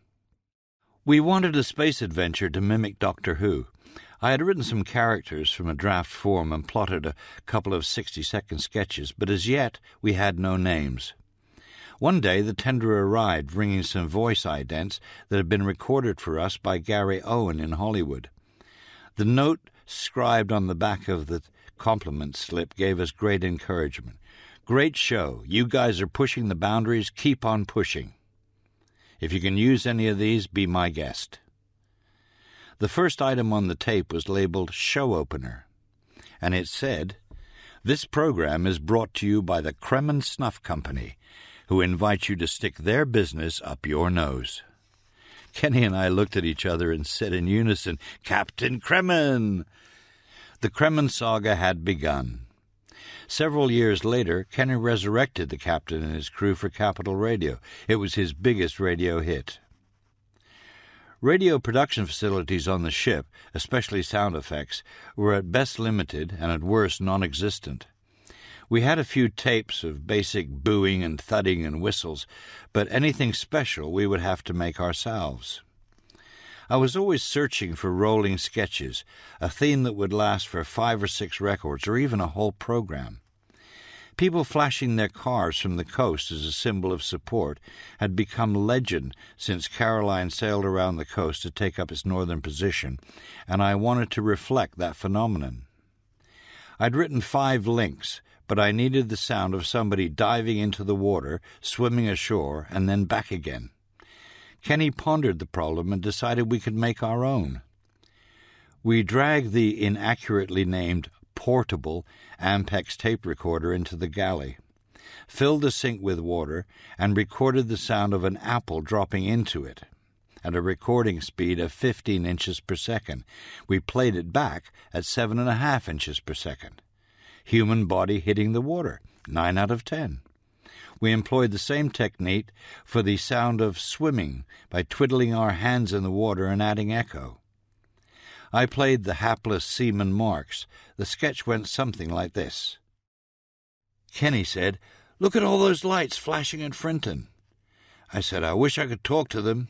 We wanted a space adventure to mimic Doctor Who. I had written some characters from a draft form and plotted a couple of 60-second sketches, but as yet we had no names. One day the tender arrived, bringing some voice idents that had been recorded for us by Gary Owen in Hollywood. The note scribed on the back of the compliment slip gave us great encouragement. "Great show. You guys are pushing the boundaries. Keep on pushing. If you can use any of these, be my guest." The first item on the tape was labeled Show Opener, and it said, "This program is brought to you by the Kremen Snuff Company, who invite you to stick their business up your nose." Kenny and I looked at each other and said in unison, "Captain Kremen!" The Kremen saga had begun. Several years later, Kenny resurrected the captain and his crew for Capital Radio. It was his biggest radio hit. Radio production facilities on the ship, especially sound effects, were at best limited and at worst non-existent. We had a few tapes of basic booing and thudding and whistles, but anything special we would have to make ourselves. I was always searching for rolling sketches, a theme that would last for 5 or 6 records or even a whole program. People flashing their cars from the coast as a symbol of support had become legend since Caroline sailed around the coast to take up its northern position, and I wanted to reflect that phenomenon. I'd written 5 links, but I needed the sound of somebody diving into the water, swimming ashore, and then back again. Kenny pondered the problem and decided we could make our own. We dragged the inaccurately named portable Ampex tape recorder into the galley, filled the sink with water, and recorded the sound of an apple dropping into it. At a recording speed of 15 inches per second, we played it back at 7.5 inches per second. Human body hitting the water, 9 out of 10. We employed the same technique for the sound of swimming by twiddling our hands in the water and adding echo. I played the hapless seaman Marks. The sketch went something like this. Kenny said, "Look at all those lights flashing in Frinton." I said, "I wish I could talk to them."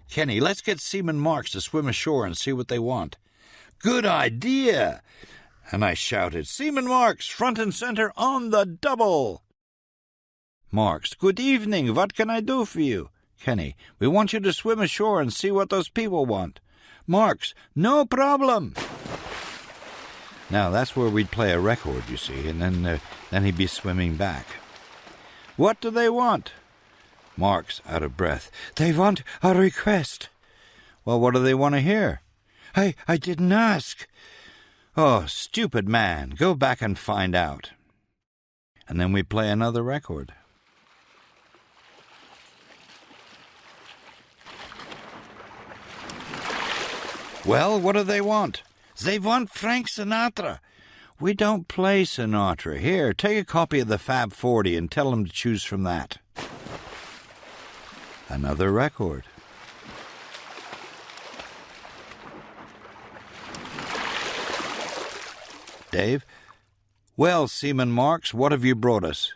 "Kenny, let's get Seaman Marks to swim ashore and see what they want." "Good idea!" And I shouted, "Seaman Marks, front and centre on the double!" Marks, "Good evening, what can I do for you?" Kenny, "We want you to swim ashore and see what those people want." Marks, "No problem." Now, that's where we'd play a record, you see, and then he'd be swimming back. "What do they want?" Marks, out of breath, "They want a request." "Well, what do they want to hear?" I didn't ask." "Oh, stupid man, go back and find out." And then we'd play another record. "Well, what do they want?" "They want Frank Sinatra." "We don't play Sinatra. Here, take a copy of the Fab 40 and tell them to choose from that." Another record. Dave, "Well, Seaman Marks, what have you brought us?"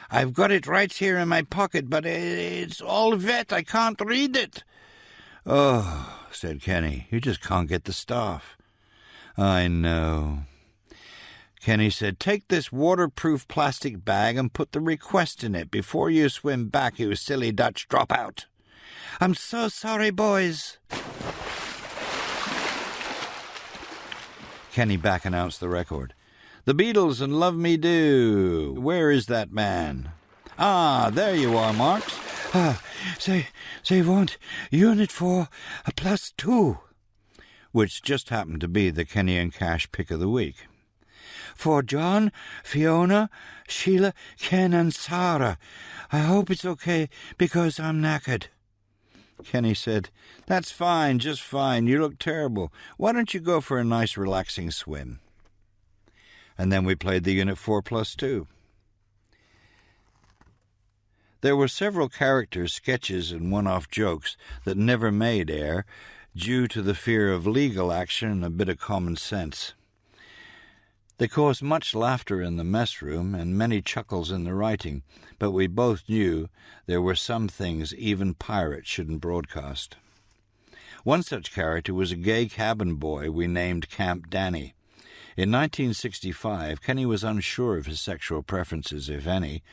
"I've got it right here in my pocket, but it's all wet. I can't read it." "Oh," said Kenny, "you just can't get the stuff." "I know." Kenny said, "Take this waterproof plastic bag and put the request in it before you swim back, you silly Dutch dropout." "I'm so sorry, boys." Kenny back announced the record. "The Beatles and Love Me Do. Where is that man?" "Ah, there you are, Marks." They want Unit 4 +2. Which just happened to be the Kenny and Cash pick of the week. "For John, Fiona, Sheila, Ken and Sarah. I hope it's okay because I'm knackered." Kenny said, "That's fine, just fine. You look terrible. Why don't you go for a nice relaxing swim?" And then we played the Unit 4 +2. There were several characters, sketches, and one-off jokes that never made air due to the fear of legal action and a bit of common sense. They caused much laughter in the mess room and many chuckles in the writing, but we both knew there were some things even pirates shouldn't broadcast. One such character was a gay cabin boy we named Camp Danny. In 1965, Kenny was unsure of his sexual preferences, if any,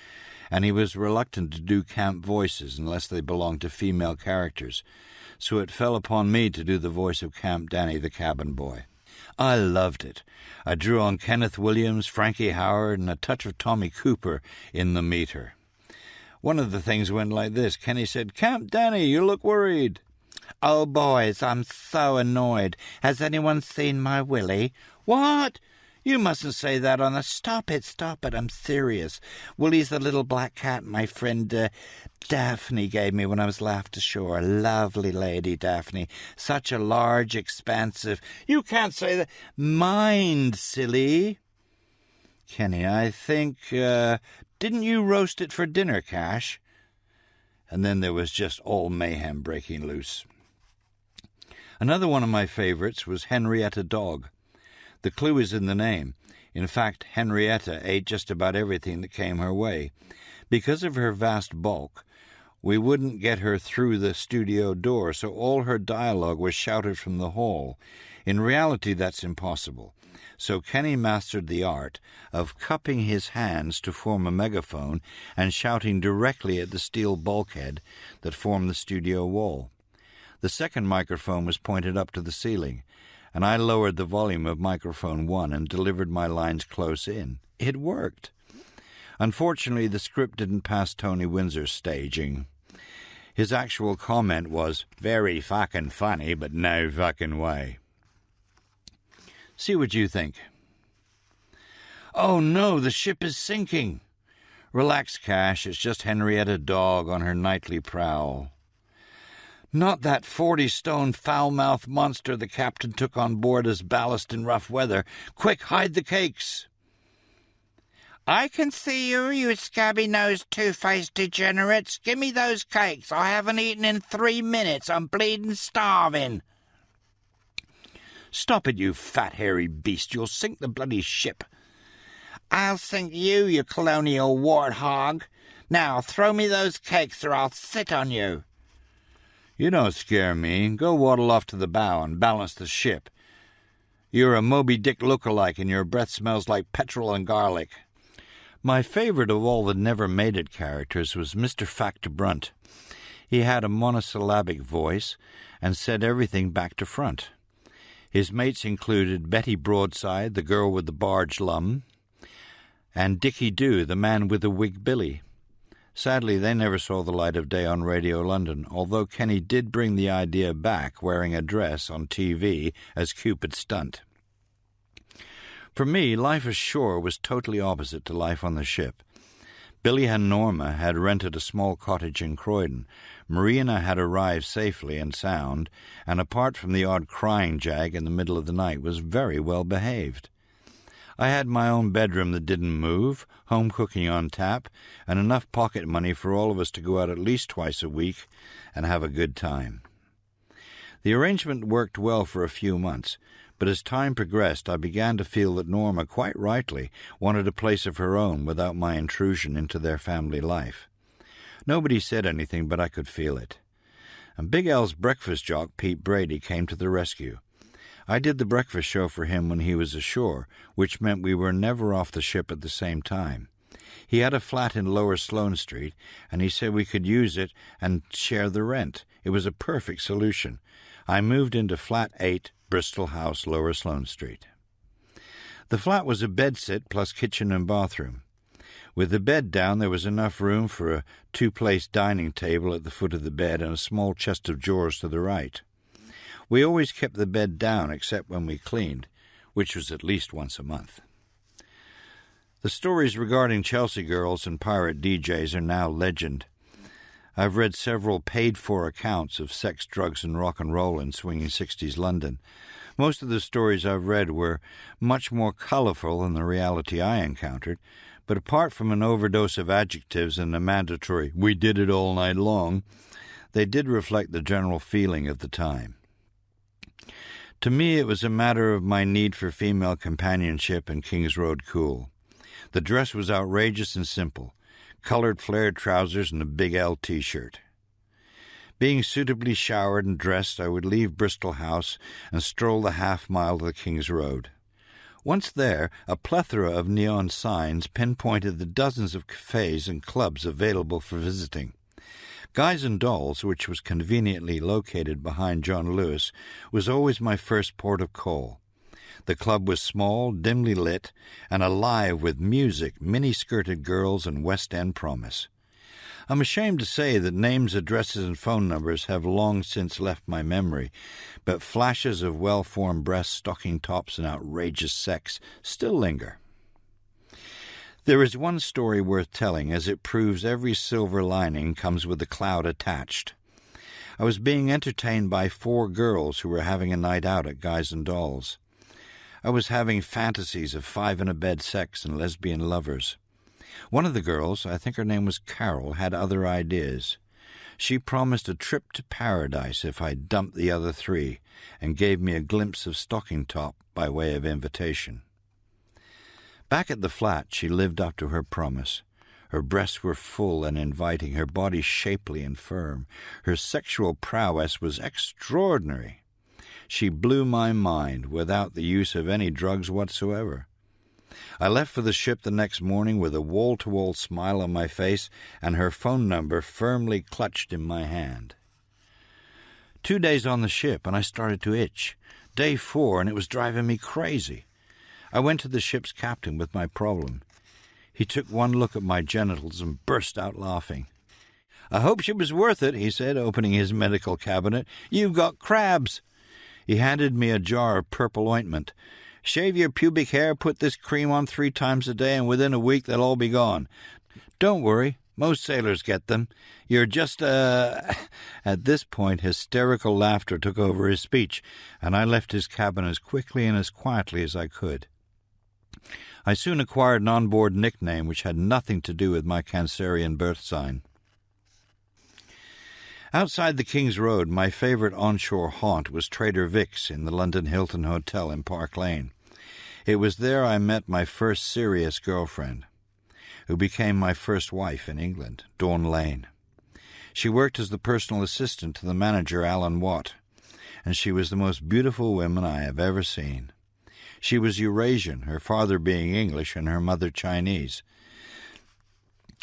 and he was reluctant to do camp voices unless they belonged to female characters, so it fell upon me to do the voice of Camp Danny, the cabin boy. I loved it. I drew on Kenneth Williams, Frankie Howard, and a touch of Tommy Cooper in the meter. One of the things went like this. Kenny said, "Camp Danny, you look worried." "Oh, boys, I'm so annoyed. Has anyone seen my Willie?" "What? You mustn't say that on the—" Stop it, I'm serious. Willie's the little black cat my friend Daphne gave me when I was left ashore. Lovely lady, Daphne. Such a large, expansive— You can't say that. Mind, silly. Kenny, I think, didn't you roast it for dinner, Cash? And then there was just all mayhem breaking loose. Another one of my favorites was Henrietta Dog. The clue is in the name. In fact, Henrietta ate just about everything that came her way. Because of her vast bulk, we wouldn't get her through the studio door, so all her dialogue was shouted from the hall. In reality, that's impossible. So Kenny mastered the art of cupping his hands to form a megaphone and shouting directly at the steel bulkhead that formed the studio wall. The second microphone was pointed up to the ceiling, and I lowered the volume of microphone 1 and delivered my lines close in. It worked. Unfortunately, the script didn't pass Tony Windsor's staging. His actual comment was, "Very fucking funny, but no fucking way." See what you think. "Oh no, the ship is sinking." "Relax, Cash, it's just Henrietta Dog on her nightly prowl." "Not that 40-stone foul-mouthed monster the captain took on board as ballast in rough weather. Quick, hide the cakes." "I can see you, you scabby-nosed, two-faced degenerates. Give me those cakes. I haven't eaten in 3 minutes. I'm bleeding starving." "Stop it, you fat, hairy beast. You'll sink the bloody ship." "I'll sink you, you colonial warthog. Now throw me those cakes or I'll sit on you." "You don't scare me. Go waddle off to the bow and balance the ship. You're a Moby Dick lookalike and your breath smells like petrol and garlic." My favourite of all the never-made-it characters was Mr. Factor Brunt. He had a monosyllabic voice and said everything back to front. His mates included Betty Broadside, the girl with the barge lum, and Dickie Doo, the man with the wig billy. Sadly, they never saw the light of day on Radio London, although Kenny did bring the idea back wearing a dress on TV as Cupid's stunt. For me, life ashore was totally opposite to life on the ship. Billy and Norma had rented a small cottage in Croydon. Marina had arrived safely and sound, and apart from the odd crying jag in the middle of the night, was very well behaved. I had my own bedroom that didn't move, home cooking on tap, and enough pocket money for all of us to go out at least twice a week and have a good time. The arrangement worked well for a few months, but as time progressed I began to feel that Norma, quite rightly, wanted a place of her own without my intrusion into their family life. Nobody said anything, but I could feel it. And Big L's breakfast jock, Pete Brady, came to the rescue. I did the breakfast show for him when he was ashore, which meant we were never off the ship at the same time. He had a flat in Lower Sloane Street, and he said we could use it and share the rent. It was a perfect solution. I moved into Flat 8, Bristol House, Lower Sloane Street. The flat was a bedsit plus kitchen and bathroom. With the bed down, there was enough room for a two-place dining table at the foot of the bed and a small chest of drawers to the right. We always kept the bed down except when we cleaned, which was at least once a month. The stories regarding Chelsea girls and pirate DJs are now legend. I've read several paid-for accounts of sex, drugs, and rock and roll in swinging 60s London. Most of the stories I've read were much more colourful than the reality I encountered, but apart from an overdose of adjectives and the mandatory "we did it all night long," they did reflect the general feeling of the time. To me, it was a matter of my need for female companionship and King's Road cool. The dress was outrageous and simple, coloured flared trousers and a Big L T-shirt. Being suitably showered and dressed, I would leave Bristol House and stroll the half-mile to the King's Road. Once there, a plethora of neon signs pinpointed the dozens of cafes and clubs available for visiting. Guys and Dolls, which was conveniently located behind John Lewis, was always my first port of call. The club was small, dimly lit, and alive with music, mini-skirted girls, and West End promise. I'm ashamed to say that names, addresses, and phone numbers have long since left my memory, but flashes of well-formed breasts, stocking tops, and outrageous sex still linger. There is one story worth telling, as it proves every silver lining comes with a cloud attached. I was being entertained by 4 girls who were having a night out at Guys and Dolls. I was having fantasies of 5-in-a-bed sex and lesbian lovers. One of the girls, I think her name was Carol, had other ideas. She promised a trip to paradise if I dumped the other 3, and gave me a glimpse of stocking top by way of invitation. Back at the flat, she lived up to her promise. Her breasts were full and inviting, her body shapely and firm. Her sexual prowess was extraordinary. She blew my mind without the use of any drugs whatsoever. I left for the ship the next morning with a wall-to-wall smile on my face and her phone number firmly clutched in my hand. 2 days on the ship, and I started to itch. Day 4, and it was driving me crazy. I went to the ship's captain with my problem. He took one look at my genitals and burst out laughing. "I hope she was worth it," he said, opening his medical cabinet. "You've got crabs." He handed me a jar of purple ointment. "Shave your pubic hair, put this cream on 3 times a day, and within a week they'll all be gone. Don't worry, most sailors get them. You're just At this point, hysterical laughter took over his speech, and I left his cabin as quickly and as quietly as I could. I soon acquired an onboard nickname which had nothing to do with my Cancerian birth sign. Outside the King's Road, my favourite onshore haunt was Trader Vic's in the London Hilton Hotel in Park Lane. It was there I met my first serious girlfriend, who became my first wife in England, Dawn Lane. She worked as the personal assistant to the manager, Alan Watt, and she was the most beautiful woman I have ever seen. She was Eurasian, her father being English and her mother Chinese.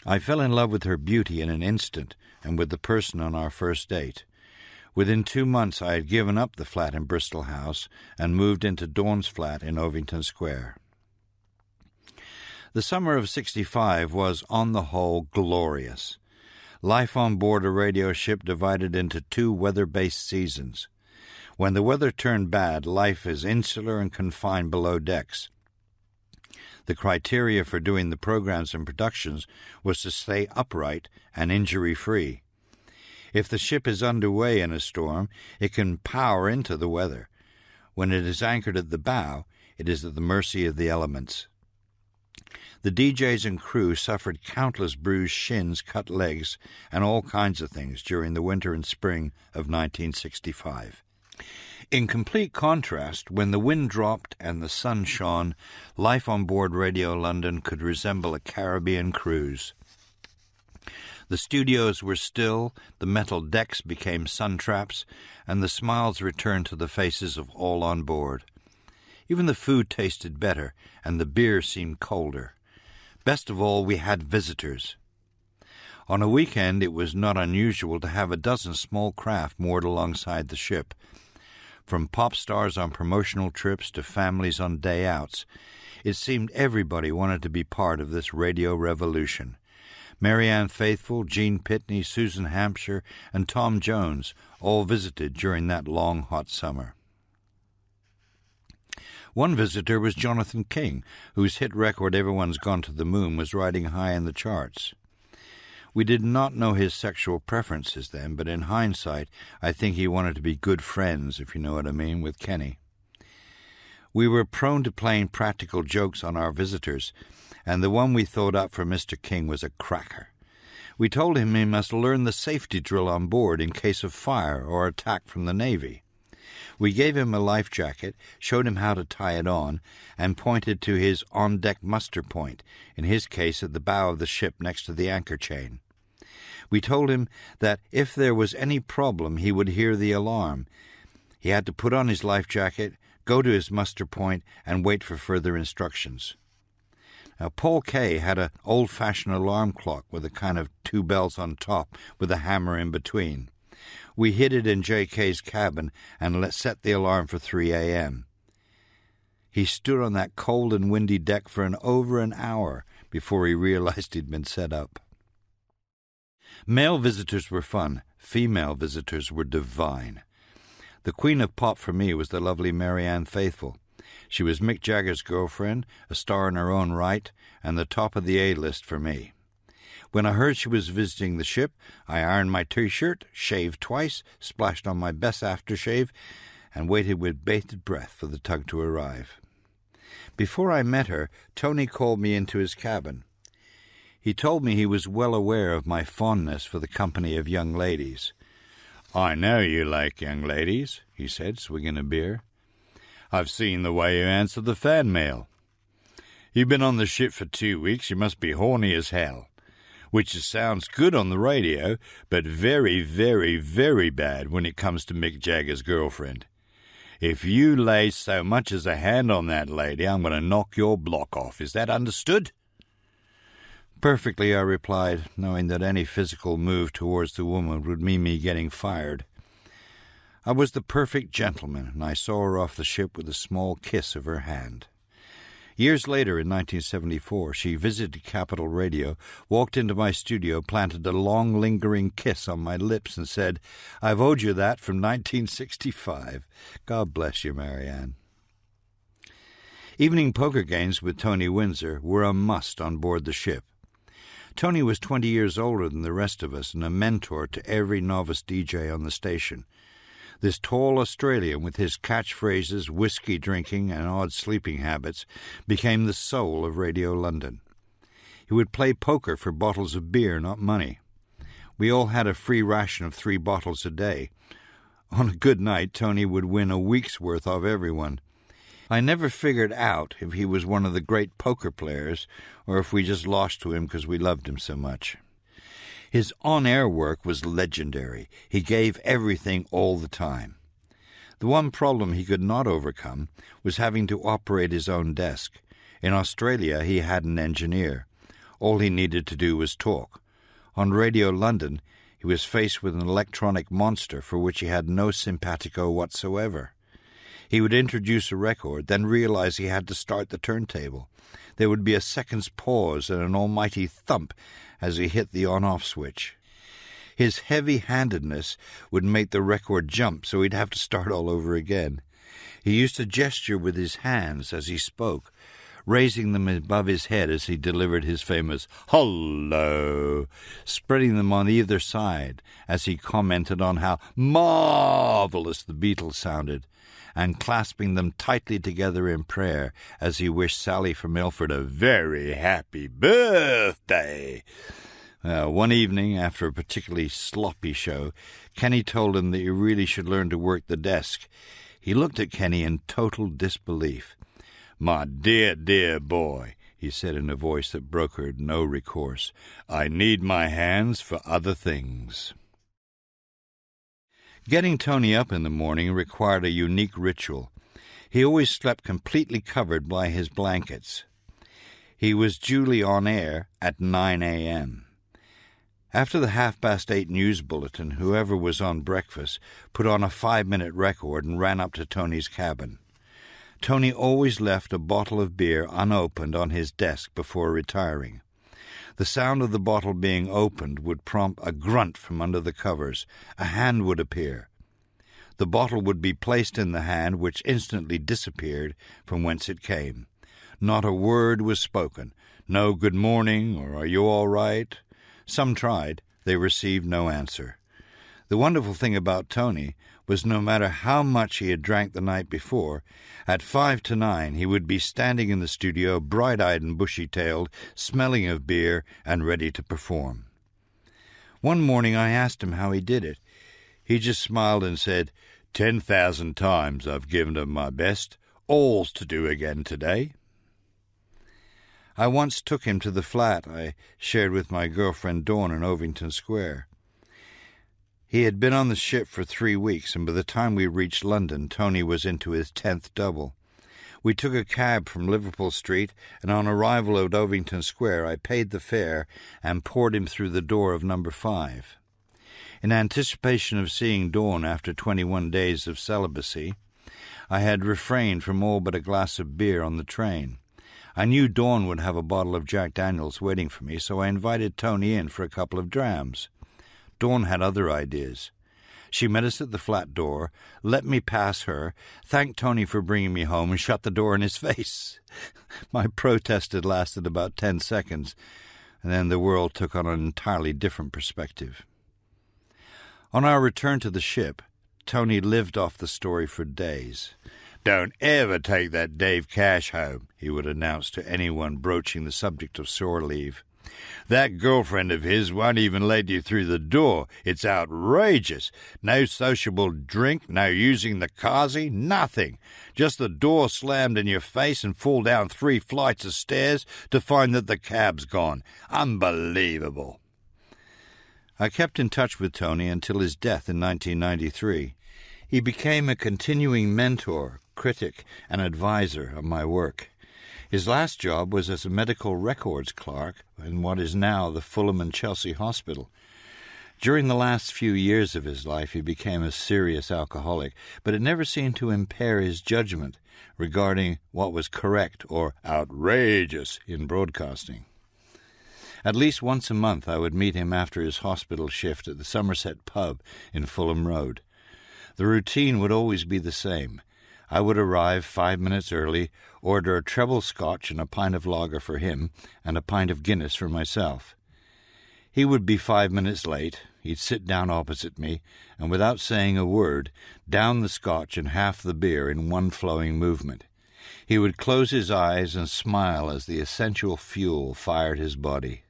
I fell in love with her beauty in an instant and with the person on our first date. Within 2 months I had given up the flat in Bristol House and moved into Dawn's flat in Ovington Square. The summer of '65 was, on the whole, glorious. Life on board a radio ship divided into 2 weather-based seasons. When the weather turned bad, life is insular and confined below decks. The criteria for doing the programs and productions was to stay upright and injury-free. If the ship is underway in a storm, it can power into the weather. When it is anchored at the bow, it is at the mercy of the elements. The DJs and crew suffered countless bruised shins, cut legs, and all kinds of things during the winter and spring of 1965. In complete contrast, when the wind dropped and the sun shone, life on board Radio London could resemble a Caribbean cruise. The studios were still, the metal decks became sun traps, and the smiles returned to the faces of all on board. Even the food tasted better, and the beer seemed colder. Best of all, we had visitors. On a weekend, it was not unusual to have a dozen small craft moored alongside the ship. From pop stars on promotional trips to families on day outs, it seemed everybody wanted to be part of this radio revolution. Marianne Faithfull, Gene Pitney, Susan Hampshire, and Tom Jones all visited during that long, hot summer. One visitor was Jonathan King, whose hit record Everyone's Gone to the Moon was riding high in the charts. We did not know his sexual preferences then, but in hindsight, I think he wanted to be good friends, if you know what I mean, with Kenny. We were prone to playing practical jokes on our visitors, and the one we thought up for Mr. King was a cracker. We told him he must learn the safety drill on board in case of fire or attack from the Navy. We gave him a life jacket, showed him how to tie it on, and pointed to his on-deck muster point, in his case at the bow of the ship next to the anchor chain. We told him that if there was any problem he would hear the alarm. He had to put on his life jacket, go to his muster point, and wait for further instructions. Now, Paul Kay had an old-fashioned alarm clock with a kind of 2 bells on top with a hammer in between. We hid it in J.K.'s cabin and set the alarm for 3 a.m. He stood on that cold and windy deck for over an hour before he realized he'd been set up. Male visitors were fun. Female visitors were divine. The queen of pop for me was the lovely Marianne Faithfull. She was Mick Jagger's girlfriend, a star in her own right, and the top of the A-list for me. When I heard she was visiting the ship, I ironed my T-shirt, shaved twice, splashed on my best aftershave, and waited with bated breath for the tug to arrive. Before I met her, Tony called me into his cabin. He told me he was well aware of my fondness for the company of young ladies. "I know you like young ladies," he said, swigging a beer. "I've seen the way you answer the fan mail. You've been on the ship for 2 weeks, you must be horny as hell. Which sounds good on the radio, but very, very, very bad when it comes to Mick Jagger's girlfriend. If you lay so much as a hand on that lady, I'm going to knock your block off. Is that understood?" "Perfectly," I replied, knowing that any physical move towards the woman would mean me getting fired. I was the perfect gentleman, and I saw her off the ship with a small kiss of her hand. Years later, in 1974, she visited Capital Radio, walked into my studio, planted a long, lingering kiss on my lips, and said, "I've owed you that from 1965. God bless you, Marianne." Evening poker games with Tony Windsor were a must on board the ship. Tony was 20 years older than the rest of us and a mentor to every novice DJ on the station. This tall Australian, with his catchphrases, whiskey drinking, and odd sleeping habits, became the soul of Radio London. He would play poker for bottles of beer, not money. We all had a free ration of 3 bottles a day. On a good night, Tony would win a week's worth off everyone. I never figured out if he was one of the great poker players or if we just lost to him because we loved him so much. His on-air work was legendary. He gave everything all the time. The one problem he could not overcome was having to operate his own desk. In Australia, he had an engineer. All he needed to do was talk. On Radio London, he was faced with an electronic monster for which he had no simpatico whatsoever. He would introduce a record, then realize he had to start the turntable. There would be a second's pause and an almighty thump as he hit the on-off switch. His heavy-handedness would make the record jump, so he'd have to start all over again. He used to gesture with his hands as he spoke, raising them above his head as he delivered his famous "hello," spreading them on either side as he commented on how marvelous the Beatles sounded, and clasping them tightly together in prayer as he wished Sally from Ilford a very happy birthday. One evening, after a particularly sloppy show, Kenny told him that he really should learn to work the desk. He looked at Kenny in total disbelief. "My dear, dear boy," he said in a voice that brokered no recourse, "I need my hands for other things." Getting Tony up in the morning required a unique ritual. He always slept completely covered by his blankets. He was duly on air at 9 a.m. After the 8:30 news bulletin, whoever was on breakfast put on a 5-minute record and ran up to Tony's cabin. Tony always left a bottle of beer unopened on his desk before retiring. The sound of the bottle being opened would prompt a grunt from under the covers. A hand would appear. The bottle would be placed in the hand, which instantly disappeared from whence it came. Not a word was spoken. No good morning, or are you all right? Some tried. They received no answer. The wonderful thing about Tony was no matter how much he had drank the night before, at 5 to 9 he would be standing in the studio, bright-eyed and bushy-tailed, smelling of beer and ready to perform. One morning I asked him how he did it. He just smiled and said, 10,000 times I've given it my best. All's to do again today." I once took him to the flat I shared with my girlfriend Dawn in Ovington Square. He had been on the ship for 3 weeks, and by the time we reached London, Tony was into his 10th double. We took a cab from Liverpool Street, and on arrival at Ovington Square, I paid the fare and poured him through the door of number 5. In anticipation of seeing Dawn after 21 days of celibacy, I had refrained from all but a glass of beer on the train. I knew Dawn would have a bottle of Jack Daniels waiting for me, so I invited Tony in for a couple of drams. Dawn had other ideas. She met us at the flat door, let me pass her, thanked Tony for bringing me home, and shut the door in his face. My protest had lasted about 10 seconds, and then the world took on an entirely different perspective. On our return to the ship, Tony lived off the story for days. "Don't ever take that Dave Cash home," he would announce to anyone broaching the subject of shore leave. "That girlfriend of his won't even let you through the door. It's outrageous. No sociable drink, no using the carsey, nothing. Just the door slammed in your face and fall down 3 flights of stairs to find that the cab's gone. Unbelievable." I kept in touch with Tony until his death in 1993. He became a continuing mentor, critic, and advisor of my work. His last job was as a medical records clerk in what is now the Fulham and Chelsea Hospital. During the last few years of his life, he became a serious alcoholic, but it never seemed to impair his judgment regarding what was correct or outrageous in broadcasting. At least once a month I would meet him after his hospital shift at the Somerset pub in Fulham Road. The routine would always be the same. I would arrive 5 minutes early, order a treble scotch and a pint of lager for him, and a pint of Guinness for myself. He would be 5 minutes late. He'd sit down opposite me, and without saying a word, down the scotch and half the beer in one flowing movement. He would close his eyes and smile as the essential fuel fired his body.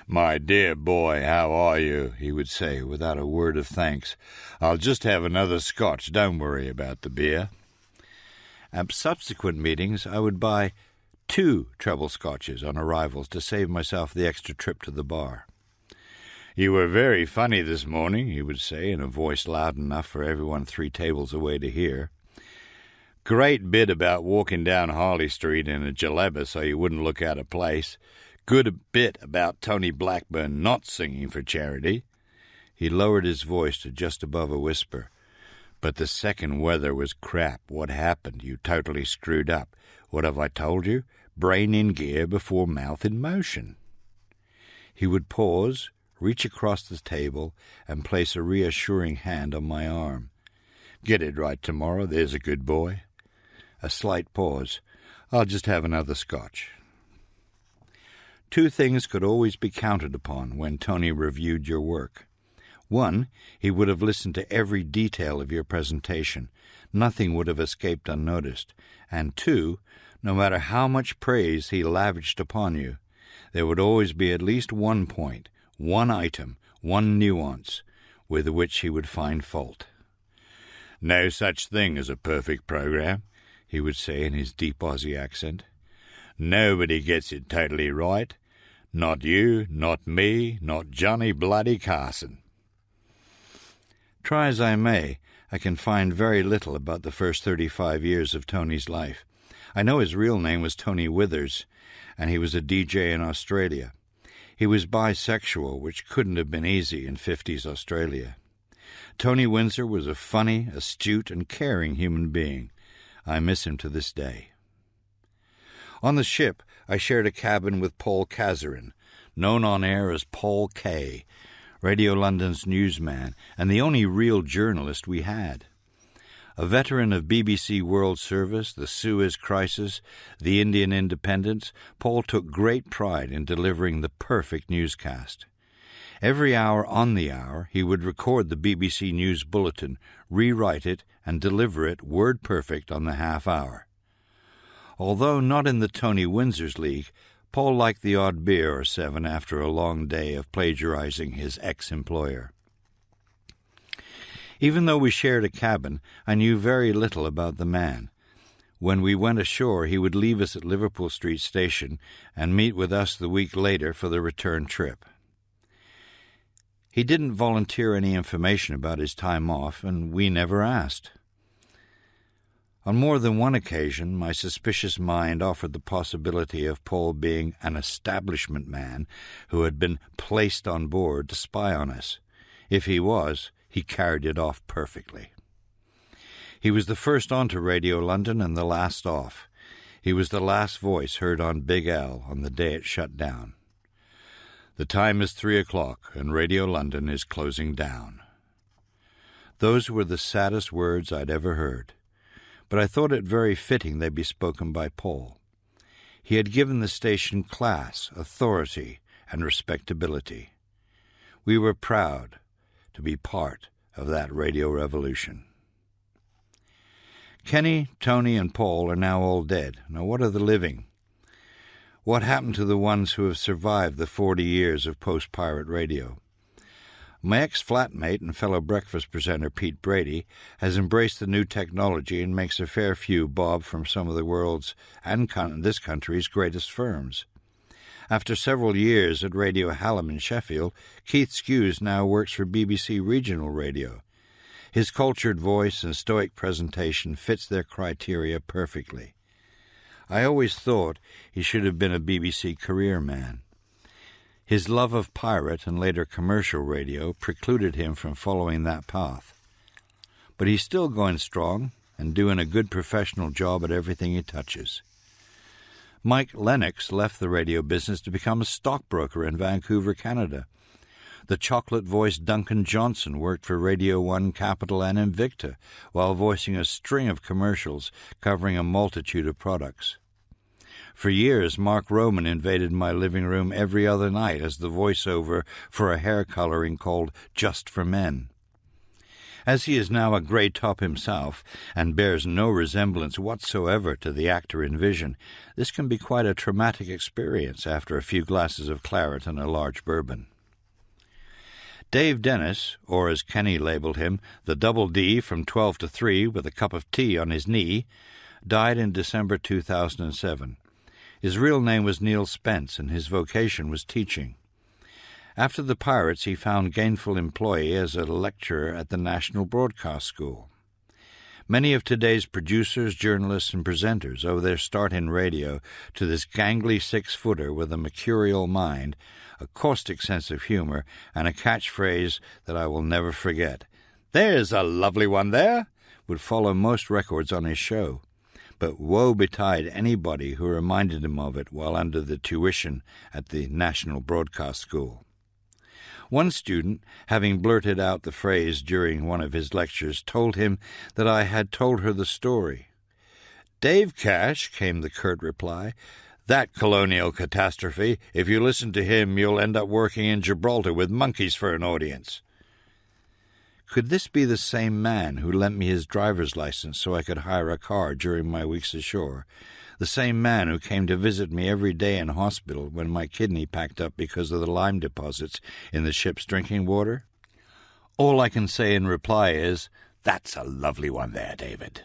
"My dear boy, how are you?" he would say, without a word of thanks. "I'll just have another Scotch. Don't worry about the beer." At subsequent meetings, I would buy 2 treble Scotches on arrivals to save myself the extra trip to the bar. "You were very funny this morning," he would say, in a voice loud enough for everyone 3 tables away to hear. "Great bit about walking down Harley Street in a jaleba so you wouldn't look out of place. Good bit about Tony Blackburn not singing for charity." He lowered his voice to just above a whisper. "But the second weather was crap. What happened? You totally screwed up. What have I told you? Brain in gear before mouth in motion." He would pause, reach across the table, and place a reassuring hand on my arm. "Get it right tomorrow, there's a good boy." A slight pause. "I'll just have another Scotch." 2 things could always be counted upon when Tony reviewed your work. 1, he would have listened to every detail of your presentation. Nothing would have escaped unnoticed. And 2, no matter how much praise he lavished upon you, there would always be at least one point, one item, one nuance, with which he would find fault. "No such thing as a perfect program," he would say in his deep Aussie accent. "Nobody gets it totally right. Not you, not me, not Johnny bloody Carson." Try as I may, I can find very little about the first 35 years of Tony's life. I know his real name was Tony Withers, and he was a DJ in Australia. He was bisexual, which couldn't have been easy in 50s Australia. Tony Windsor was a funny, astute, and caring human being. I miss him to this day. On the ship, I shared a cabin with Paul Cazarin, known on air as Paul K., Radio London's newsman, and the only real journalist we had. A veteran of BBC World Service, the Suez Crisis, the Indian Independence, Paul took great pride in delivering the perfect newscast. Every hour on the hour, he would record the BBC News Bulletin, rewrite it, and deliver it word perfect on the half hour. Although not in the Tony Windsor's league, Paul liked the odd beer or 7 after a long day of plagiarizing his ex-employer. Even though we shared a cabin, I knew very little about the man. When we went ashore, he would leave us at Liverpool Street Station and meet with us the week later for the return trip. He didn't volunteer any information about his time off, and we never asked. On more than one occasion, my suspicious mind offered the possibility of Paul being an establishment man who had been placed on board to spy on us. If he was, he carried it off perfectly. He was the first onto Radio London and the last off. He was the last voice heard on Big L on the day it shut down. "The time is 3 o'clock, and Radio London is closing down." Those were the saddest words I'd ever heard, but I thought it very fitting they be spoken by Paul. He had given the station class, authority, and respectability. We were proud to be part of that radio revolution. Kenny, Tony, and Paul are now all dead. Now what of the living? What happened to the ones who have survived the 40 years of post-pirate radio? My ex-flatmate and fellow breakfast presenter Pete Brady has embraced the new technology and makes a fair few bob from some of the world's and this country's greatest firms. After several years at Radio Hallam in Sheffield, Keith Skews now works for BBC Regional Radio. His cultured voice and stoic presentation fits their criteria perfectly. I always thought he should have been a BBC career man. His love of pirate and later commercial radio precluded him from following that path. But he's still going strong and doing a good professional job at everything he touches. Mike Lennox left the radio business to become a stockbroker in Vancouver, Canada. The chocolate-voiced Duncan Johnson worked for Radio 1, Capital, and Invicta, while voicing a string of commercials covering a multitude of products. For years, Mark Roman invaded my living room every other night as the voiceover for a hair coloring called Just for Men. As he is now a grey top himself and bears no resemblance whatsoever to the actor in Vision, this can be quite a traumatic experience after a few glasses of claret and a large bourbon. Dave Dennis, or as Kenny labelled him, the Double D from 12 to 3 with a cup of tea on his knee, died in December 2007. His real name was Neil Spence, and his vocation was teaching. After the Pirates, he found gainful employ as a lecturer at the National Broadcast School. Many of today's producers, journalists, and presenters owe their start in radio to this gangly six-footer with a mercurial mind, a caustic sense of humour, and a catchphrase that I will never forget. "There's a lovely one there," would follow most records on his show. But woe betide anybody who reminded him of it while under the tuition at the National Broadcast School. One student, having blurted out the phrase during one of his lectures, told him that I had told her the story. "Dave Cash," came the curt reply, "that colonial catastrophe, if you listen to him, you'll end up working in Gibraltar with monkeys for an audience." Could this be the same man who lent me his driver's license so I could hire a car during my weeks ashore? The same man who came to visit me every day in hospital when my kidney packed up because of the lime deposits in the ship's drinking water? All I can say in reply is, "That's a lovely one there, David."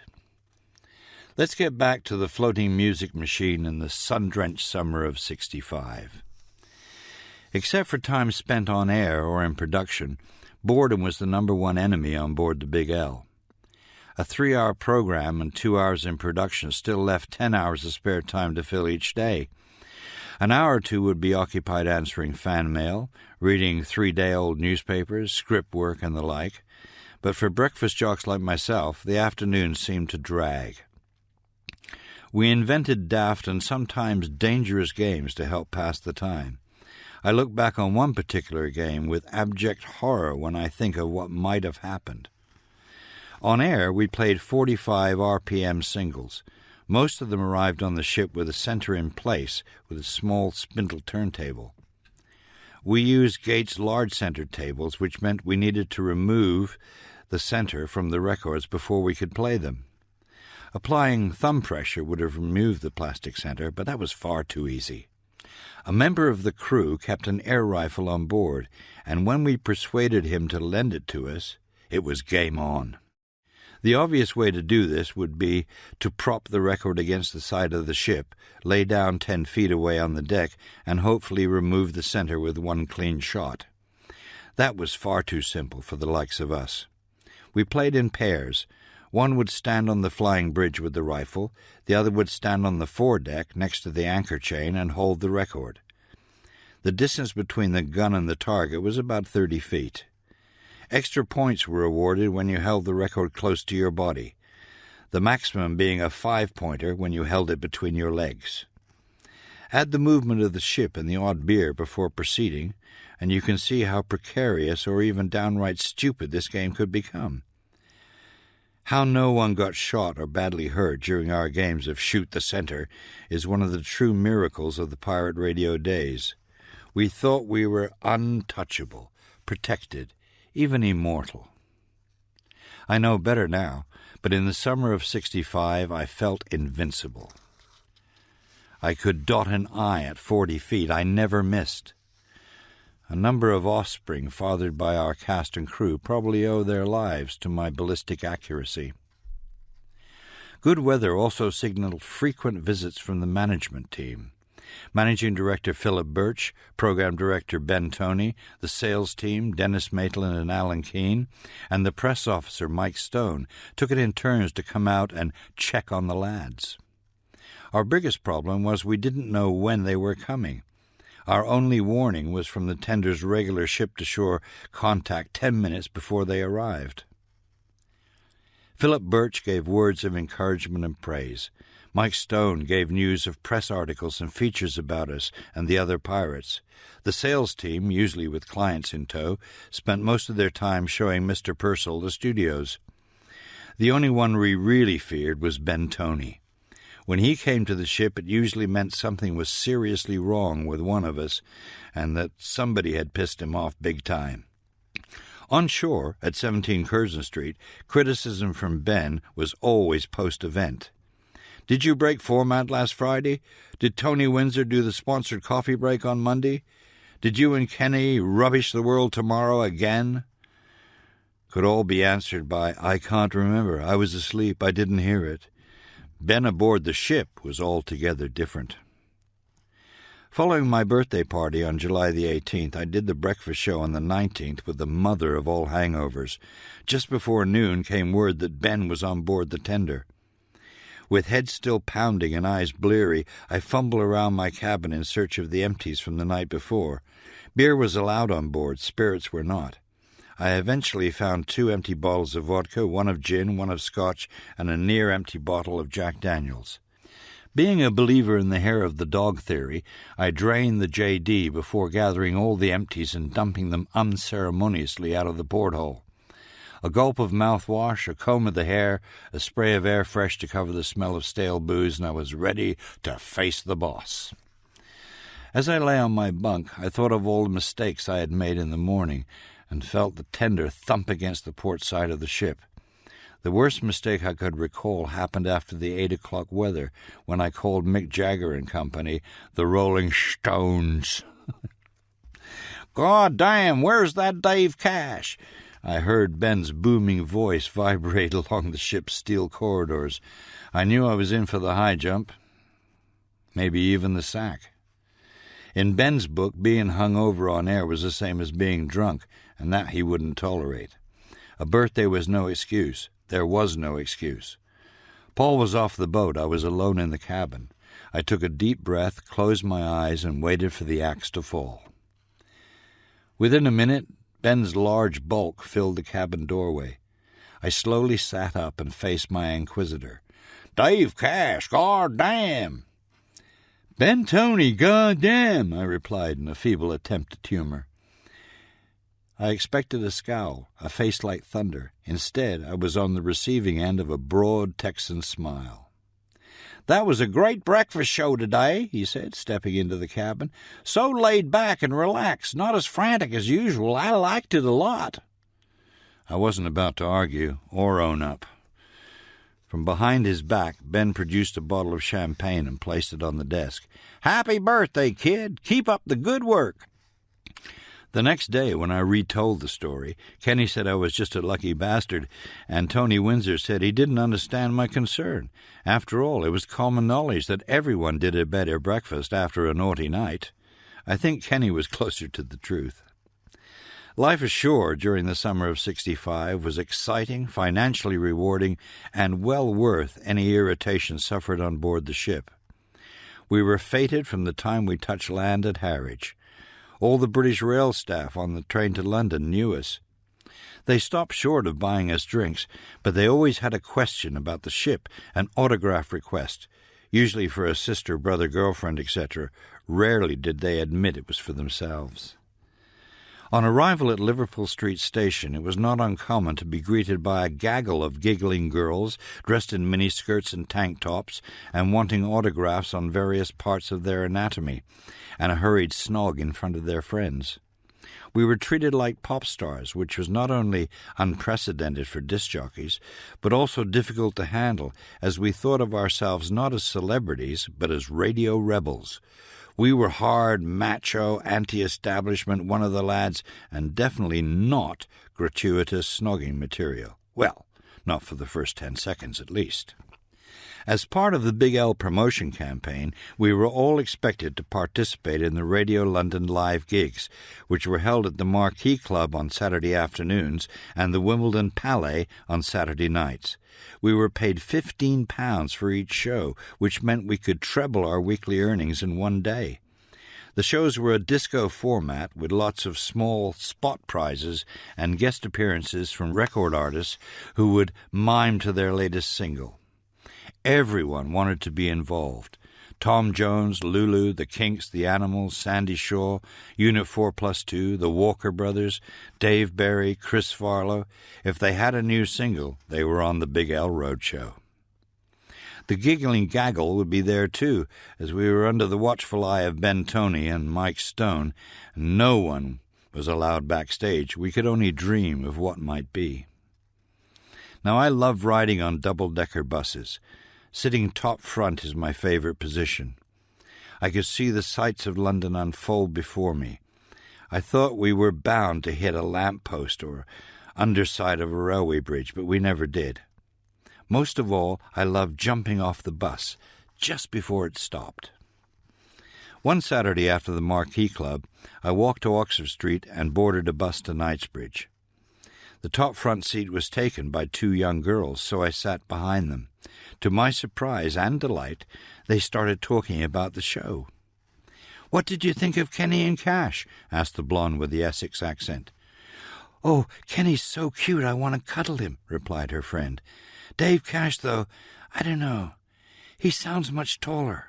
Let's get back to the floating music machine in the sun-drenched summer of '65. Except for time spent on air or in production, boredom was the number one enemy on board the Big L. A 3-hour program and 2 hours in production still left 10 hours of spare time to fill each day. An hour or two would be occupied answering fan mail, reading 3-day-old newspapers, script work, and the like. But for breakfast jocks like myself, the afternoons seemed to drag. We invented daft and sometimes dangerous games to help pass the time. I look back on one particular game with abject horror when I think of what might have happened. On air, we played 45 RPM singles. Most of them arrived on the ship with a center in place with a small spindle turntable. We used Gates' large center tables, which meant we needed to remove the center from the records before we could play them. Applying thumb pressure would have removed the plastic center, but that was far too easy. A member of the crew kept an air rifle on board, and when we persuaded him to lend it to us, it was game on. The obvious way to do this would be to prop the record against the side of the ship, lay down 10 feet away on the deck, and hopefully remove the center with one clean shot. That was far too simple for the likes of us. We played in pairs. One would stand on the flying bridge with the rifle, the other would stand on the foredeck next to the anchor chain and hold the record. The distance between the gun and the target was about 30 feet. Extra points were awarded when you held the record close to your body, the maximum being a 5-pointer when you held it between your legs. Add the movement of the ship and the odd beer before proceeding, and you can see how precarious or even downright stupid this game could become. How no one got shot or badly hurt during our games of Shoot the Center is one of the true miracles of the pirate radio days. We thought we were untouchable, protected, even immortal. I know better now, but in the summer of '65 I felt invincible. I could dot an I at 40 feet. I never missed. A number of offspring fathered by our cast and crew probably owe their lives to my ballistic accuracy. Good weather also signaled frequent visits from the management team. Managing Director Philip Birch, Program Director Ben Toney, the sales team, Dennis Maitland and Alan Keane, and the press officer, Mike Stone, took it in turns to come out and check on the lads. Our biggest problem was we didn't know when they were coming. Our only warning was from the tender's regular ship-to-shore contact 10 minutes before they arrived. Philip Birch gave words of encouragement and praise. Mike Stone gave news of press articles and features about us and the other pirates. The sales team, usually with clients in tow, spent most of their time showing Mr. Purcell the studios. The only one we really feared was Ben Toney. When he came to the ship, it usually meant something was seriously wrong with one of us and that somebody had pissed him off big time. On shore, at 17 Curzon Street, criticism from Ben was always post-event. Did you break format last Friday? Did Tony Windsor do the sponsored coffee break on Monday? Did you and Kenny rubbish the world tomorrow again? Could all be answered by, I can't remember, I was asleep, I didn't hear it. Ben aboard the ship was altogether different. Following my birthday party on July the 18th, I did the breakfast show on the 19th with the mother of all hangovers. Just before noon came word that Ben was on board the tender. With head still pounding and eyes bleary, I fumbled around my cabin in search of the empties from the night before. Beer was allowed on board, spirits were not. I eventually found 2 empty bottles of vodka, 1 of gin, 1 of scotch, and a near-empty bottle of Jack Daniels. Being a believer in the hair of the dog theory, I drained the J.D. before gathering all the empties and dumping them unceremoniously out of the porthole. A gulp of mouthwash, a comb of the hair, a spray of air fresh to cover the smell of stale booze, and I was ready to face the boss. As I lay on my bunk, I thought of all the mistakes I had made in the morning and felt the tender thump against the port side of the ship. The worst mistake I could recall happened after the 8 o'clock weather, when I called Mick Jagger and Company the Rolling Stones. God damn, where's that Dave Cash? I heard Ben's booming voice vibrate along the ship's steel corridors. I knew I was in for the high jump, maybe even the sack. In Ben's book, being hung over on air was the same as being drunk, and that he wouldn't tolerate. A birthday was no excuse. There was no excuse. Paul was off the boat. I was alone in the cabin. I took a deep breath, closed my eyes, and waited for the axe to fall. Within a minute, Ben's large bulk filled the cabin doorway. I slowly sat up and faced my inquisitor. Dave Cash, God damn! Ben Tony, God damn! I replied in a feeble attempt at humor. I expected a scowl, a face like thunder. Instead, I was on the receiving end of a broad Texan smile. That was a great breakfast show today, he said, stepping into the cabin. So laid back and relaxed, not as frantic as usual. I liked it a lot. I wasn't about to argue or own up. From behind his back, Ben produced a bottle of champagne and placed it on the desk. Happy birthday, kid. Keep up the good work. The next day, when I retold the story, Kenny said I was just a lucky bastard, and Tony Windsor said he didn't understand my concern. After all, it was common knowledge that everyone did a better breakfast after a naughty night. I think Kenny was closer to the truth. Life ashore during the summer of '65 was exciting, financially rewarding, and well worth any irritation suffered on board the ship. We were fated from the time we touched land at Harwich. All the British Rail staff on the train to London knew us. They stopped short of buying us drinks, but they always had a question about the ship, an autograph request, usually for a sister, brother, girlfriend, etc. Rarely did they admit it was for themselves. On arrival at Liverpool Street Station, it was not uncommon to be greeted by a gaggle of giggling girls dressed in miniskirts and tank tops and wanting autographs on various parts of their anatomy, and a hurried snog in front of their friends. We were treated like pop stars, which was not only unprecedented for disc jockeys, but also difficult to handle, as we thought of ourselves not as celebrities, but as radio rebels. We were hard, macho, anti-establishment, one of the lads, and definitely not gratuitous snogging material. Well, not for the first 10 seconds at least. As part of the Big L promotion campaign, we were all expected to participate in the Radio London live gigs, which were held at the Marquee Club on Saturday afternoons and the Wimbledon Palais on Saturday nights. We were paid £15 for each show, which meant we could treble our weekly earnings in one day. The shows were a disco format with lots of small spot prizes and guest appearances from record artists who would mime to their latest single. Everyone wanted to be involved. Tom Jones, Lulu, the Kinks, the Animals, Sandy Shaw, Unit 4+2, the Walker Brothers, Dave Berry, Chris Farlow. If they had a new single, they were on the Big L Roadshow. The giggling gaggle would be there too, as we were under the watchful eye of Ben Tony and Mike Stone. No one was allowed backstage, we could only dream of what might be. Now, I love riding on double-decker buses. Sitting top front is my favorite position. I could see the sights of London unfold before me. I thought we were bound to hit a lamp-post or underside of a railway bridge, but we never did. Most of all, I loved jumping off the bus just before it stopped. One Saturday after the Marquee Club, I walked to Oxford Street and boarded a bus to Knightsbridge. The top front seat was taken by two young girls, so I sat behind them. To my surprise and delight, they started talking about the show. "What did you think of Kenny and Cash?" asked the blonde with the Essex accent. "Oh, Kenny's so cute, I want to cuddle him," replied her friend. "Dave Cash, though, I don't know. He sounds much taller."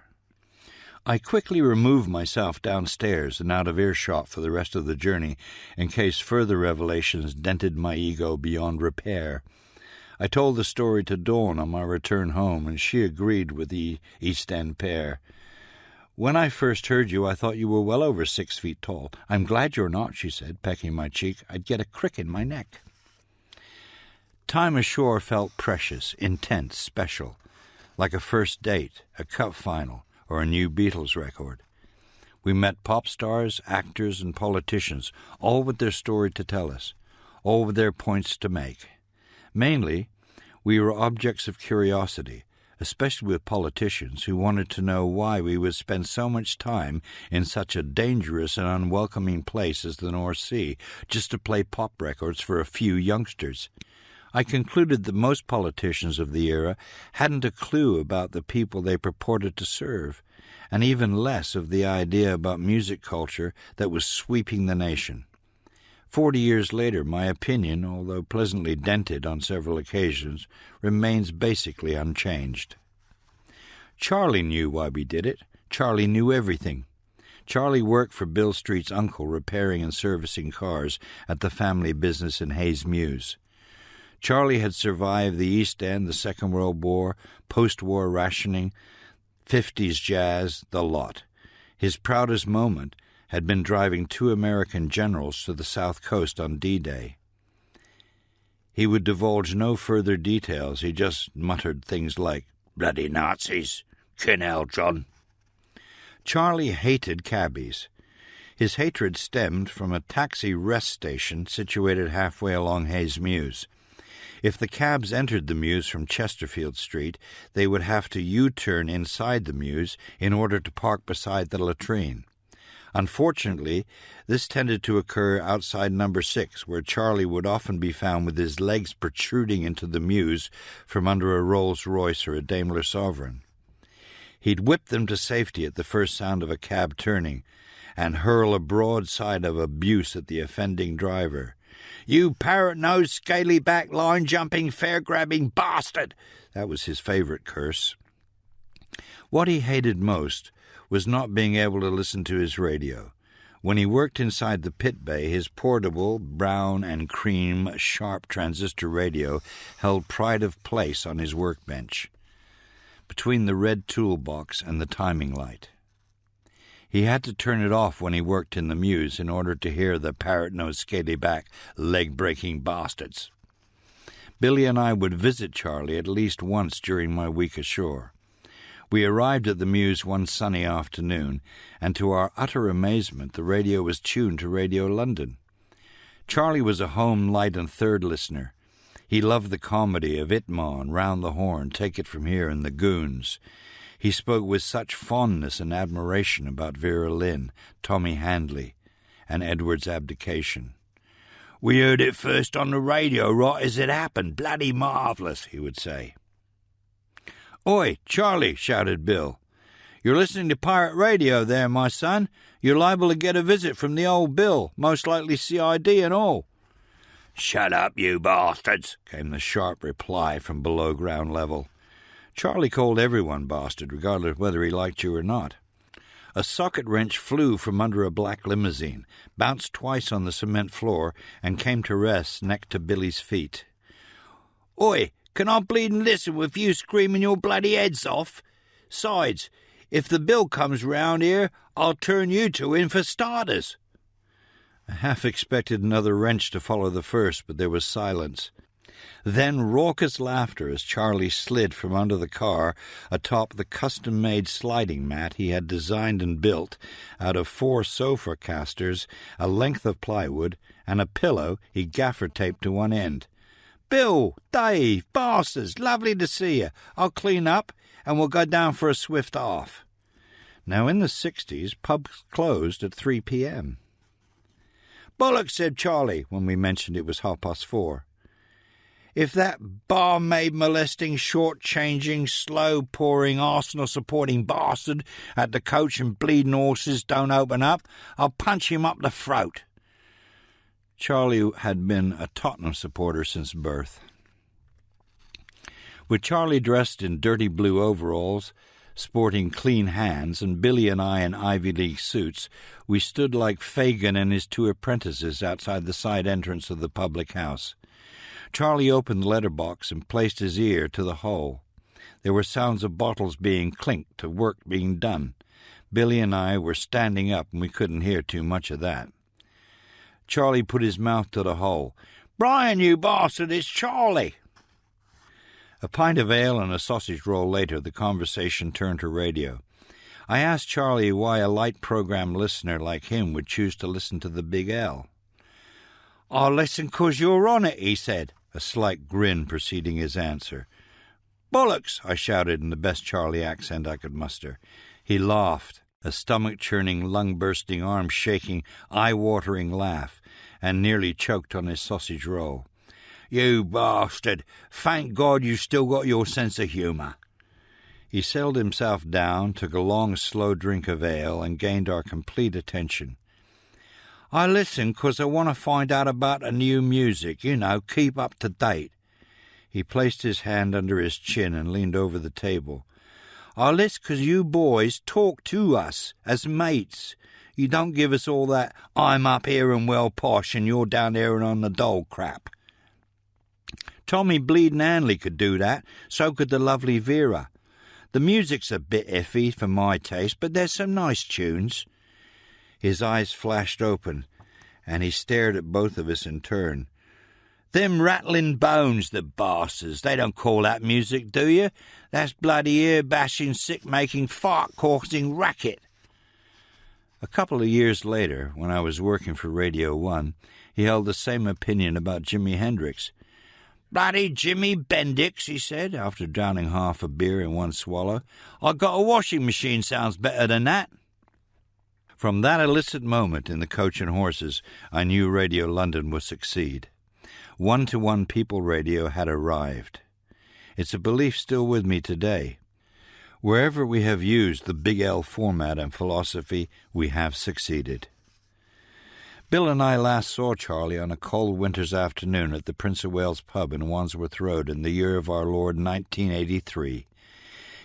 I quickly removed myself downstairs and out of earshot for the rest of the journey in case further revelations dented my ego beyond repair. I told the story to Dawn on my return home, and she agreed with the East End pair. "When I first heard you, I thought you were well over 6 feet tall. I'm glad you're not," she said, pecking my cheek. "I'd get a crick in my neck." Time ashore felt precious, intense, special, like a first date, a cup final, or a new Beatles record. We met pop stars, actors, and politicians, all with their story to tell us, all with their points to make. Mainly, we were objects of curiosity, especially with politicians who wanted to know why we would spend so much time in such a dangerous and unwelcoming place as the North Sea just to play pop records for a few youngsters. I concluded that most politicians of the era hadn't a clue about the people they purported to serve, and even less of the idea about music culture that was sweeping the nation. 40 years later, my opinion, although pleasantly dented on several occasions, remains basically unchanged. Charlie knew why we did it. Charlie knew everything. Charlie worked for Bill Street's uncle repairing and servicing cars at the family business in Hayes Mews. Charlie had survived the East End, the Second World War, post-war rationing, 50s jazz, the lot. His proudest moment had been driving 2 American generals to the South Coast on D-Day. He would divulge no further details. He just muttered things like, "Bloody Nazis! Kinnell, John!" Charlie hated cabbies. His hatred stemmed from a taxi rest station situated halfway along Hayes Mews. If the cabs entered the Mews from Chesterfield Street, they would have to U-turn inside the Mews in order to park beside the latrine. Unfortunately, this tended to occur outside number 6, where Charlie would often be found with his legs protruding into the Mews from under a Rolls-Royce or a Daimler Sovereign. He'd whip them to safety at the first sound of a cab turning and hurl a broadside of abuse at the offending driver. "You parrot-nosed, scaly-back, line-jumping, fare-grabbing bastard!" That was his favorite curse. What he hated most was not being able to listen to his radio. When he worked inside the pit bay, his portable, brown and cream, sharp transistor radio held pride of place on his workbench, between the red toolbox and the timing light. He had to turn it off when he worked in the Mews in order to hear the parrot-nosed, scaly-back, leg-breaking bastards. Billy and I would visit Charlie at least once during my week ashore. We arrived at the Mews one sunny afternoon, and to our utter amazement, the radio was tuned to Radio London. Charlie was a home light and third listener. He loved the comedy of Itmon, Round the Horn, Take It From Here, and The Goons. He spoke with such fondness and admiration about Vera Lynn, Tommy Handley, and Edward's abdication. "We heard it first on the radio right as it happened. Bloody marvellous," he would say. "Oi, Charlie," shouted Bill. "You're listening to pirate radio there, my son. You're liable to get a visit from the old Bill, most likely CID and all." "Shut up, you bastards," came the sharp reply from below ground level. Charlie called everyone bastard, regardless of whether he liked you or not. A socket wrench flew from under a black limousine, bounced twice on the cement floor, and came to rest next to Billy's feet. "Oi, can I bleedin' listen with you screaming your bloody heads off? Sides, if the bill comes round here, I'll turn you two in for starters." I half expected another wrench to follow the first, but there was silence. Then raucous laughter as Charlie slid from under the car atop the custom-made sliding mat he had designed and built out of 4 sofa casters, a length of plywood, and a pillow he gaffer-taped to one end. "Bill, Dave, bosses, lovely to see you. I'll clean up, and we'll go down for a swift off." Now, in the 60s, pubs closed at 3 p.m. "Bollocks," said Charlie, when we mentioned it was 4:30. "If that barmaid molesting, short-changing, slow-pouring, Arsenal-supporting bastard at the Coach and Bleeding Horses don't open up, I'll punch him up the throat." Charlie had been a Tottenham supporter since birth. With Charlie dressed in dirty blue overalls, sporting clean hands, and Billy and I in Ivy League suits, we stood like Fagin and his 2 apprentices outside the side entrance of the public house. Charlie opened the letterbox and placed his ear to the hole. There were sounds of bottles being clinked, of work being done. Billy and I were standing up, and we couldn't hear too much of that. Charlie put his mouth to the hole. "Brian, you bastard, it's Charlie!" A pint of ale and a sausage roll later, the conversation turned to radio. I asked Charlie why a light program listener like him would choose to listen to the Big L. "I listen 'cause you're on it," he said, a slight grin preceding his answer. "Bollocks," I shouted in the best Charlie accent I could muster. He laughed, a stomach-churning, lung-bursting, arm-shaking, eye-watering laugh, and nearly choked on his sausage roll. "You bastard! Thank God you still got your sense of humour." He settled himself down, took a long, slow drink of ale, and gained our complete attention. "I listen 'cause I want to find out about the new music, keep up to date." He placed his hand under his chin and leaned over the table. "I listen 'cause you boys talk to us as mates. You don't give us all that I'm up here and well posh and you're down there and on the dole crap. Tommy Bleeding Hanley could do that, so could the lovely Vera. The music's a bit iffy for my taste, but there's some nice tunes." His eyes flashed open, and he stared at both of us in turn. "Them rattling bones, the bastards, they don't call that music, do you? That's bloody ear-bashing, sick-making, fart-causing racket." A couple of years later, when I was working for Radio 1, he held the same opinion about Jimi Hendrix. "Bloody Jimmy Bendix," he said, after drowning half a beer in one swallow. "I got a washing machine sounds better than that." From that illicit moment in the Coach and Horses, I knew Radio London would succeed. One-to-one people radio had arrived. It's a belief still with me today. Wherever we have used the Big L format and philosophy, we have succeeded. Bill and I last saw Charlie on a cold winter's afternoon at the Prince of Wales pub in Wandsworth Road in the year of our Lord 1983.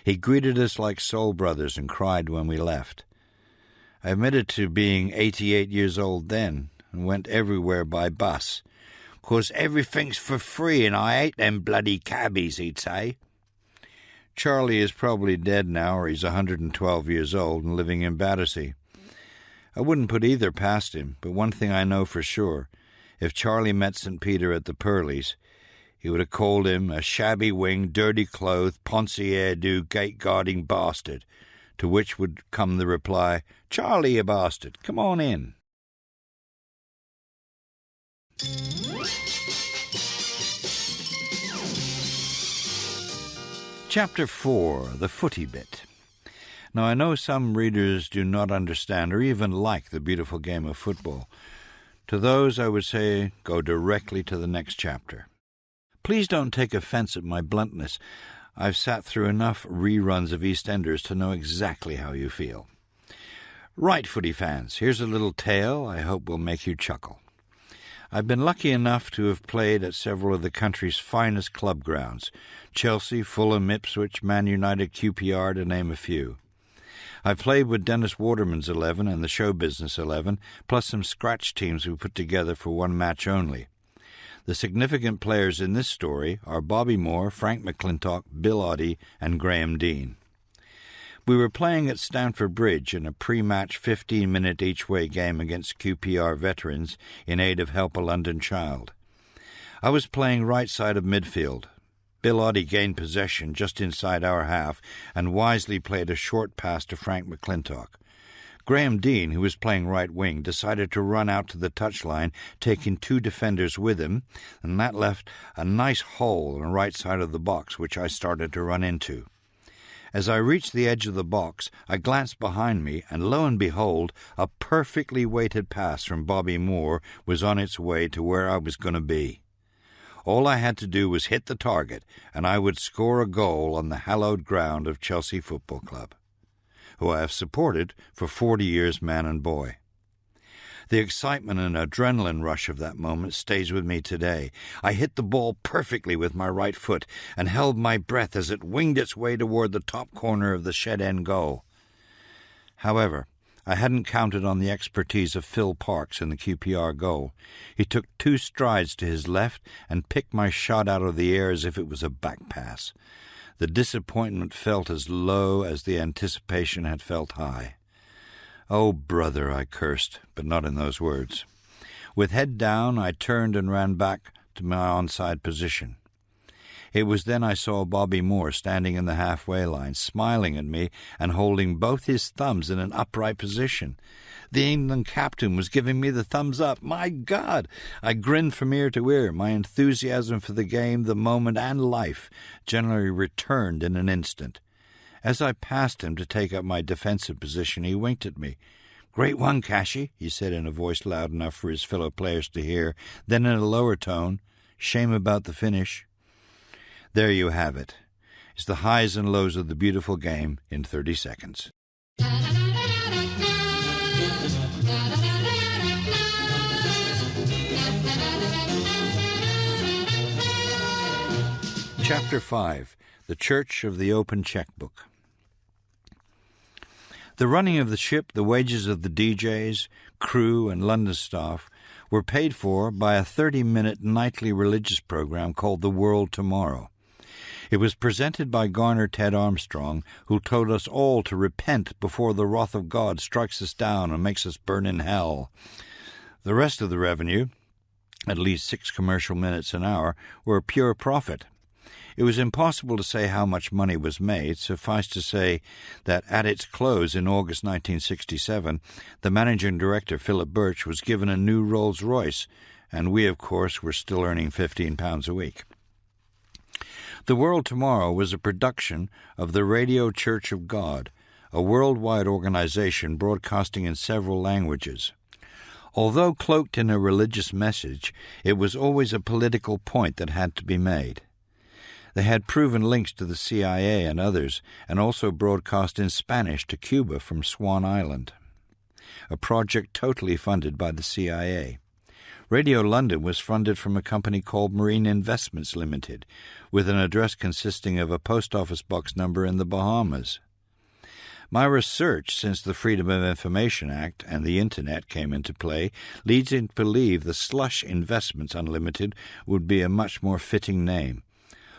He greeted us like soul brothers and cried when we left. I admitted to being 88 years old then and went everywhere by bus. "'Cause everything's for free and I hate them bloody cabbies," he'd say. Charlie is probably dead now, or he's 112 years old and living in Battersea. I wouldn't put either past him, but one thing I know for sure. If Charlie met St. Peter at the Pearlies, he would have called him a shabby-winged, dirty-clothed, poncy-hairdo, gate-guarding bastard, to which would come the reply, "Charlie, you bastard, come on in." Chapter 4, The Footy Bit. Now, I know some readers do not understand or even like the beautiful game of football. To those, I would say, go directly to the next chapter. Please don't take offense at my bluntness. I've sat through enough reruns of EastEnders to know exactly how you feel. Right, footy fans, here's a little tale I hope will make you chuckle. I've been lucky enough to have played at several of the country's finest club grounds, Chelsea, Fulham, Ipswich, Man United, QPR, to name a few. I've played with Dennis Waterman's 11 and the Show Business 11, plus some scratch teams we put together for one match only. The significant players in this story are Bobby Moore, Frank McClintock, Bill Oddie, and Graham Dean. We were playing at Stamford Bridge in a pre-match 15-minute each-way game against QPR veterans in aid of Help a London Child. I was playing right side of midfield. Bill Oddie gained possession just inside our half and wisely played a short pass to Frank McClintock. Graham Dean, who was playing right wing, decided to run out to the touchline, taking 2 defenders with him, and that left a nice hole on the right side of the box, which I started to run into. As I reached the edge of the box, I glanced behind me, and lo and behold, a perfectly weighted pass from Bobby Moore was on its way to where I was going to be. All I had to do was hit the target, and I would score a goal on the hallowed ground of Chelsea Football Club, who I have supported for 40 years, man and boy. The excitement and adrenaline rush of that moment stays with me today. I hit the ball perfectly with my right foot and held my breath as it winged its way toward the top corner of the shed-end goal. However, I hadn't counted on the expertise of Phil Parkes in the QPR goal. He took 2 strides to his left and picked my shot out of the air as if it was a back pass. The disappointment felt as low as the anticipation had felt high. "Oh, brother," I cursed, but not in those words. With head down, I turned and ran back to my onside position. It was then I saw Bobby Moore standing in the halfway line, smiling at me and holding both his thumbs in an upright position. The England captain was giving me the thumbs up. My God! I grinned from ear to ear. My enthusiasm for the game, the moment, and life generally returned in an instant. As I passed him to take up my defensive position, he winked at me. "Great one, Cashy," he said in a voice loud enough for his fellow players to hear. Then in a lower tone, "Shame about the finish." There you have it. It's the highs and lows of the beautiful game in 30 seconds. Chapter 5. The Church of the Open Checkbook. The running of the ship, the wages of the DJs, crew, and London staff were paid for by a 30-minute nightly religious program called The World Tomorrow. It was presented by Garner Ted Armstrong, who told us all to repent before the wrath of God strikes us down and makes us burn in hell. The rest of the revenue, at least 6 commercial minutes an hour, were pure profit. It was impossible to say how much money was made. Suffice to say that at its close in August 1967, the managing director, Philip Birch, was given a new Rolls-Royce, and we, of course, were still earning £15 a week. The World Tomorrow was a production of the Radio Church of God, a worldwide organization broadcasting in several languages. Although cloaked in a religious message, it was always a political point that had to be made. They had proven links to the CIA and others, and also broadcast in Spanish to Cuba from Swan Island, a project totally funded by the CIA. Radio London was funded from a company called Marine Investments Limited, with an address consisting of a post office box number in the Bahamas. My research since the Freedom of Information Act and the Internet came into play leads me to believe the Slush Investments Unlimited would be a much more fitting name,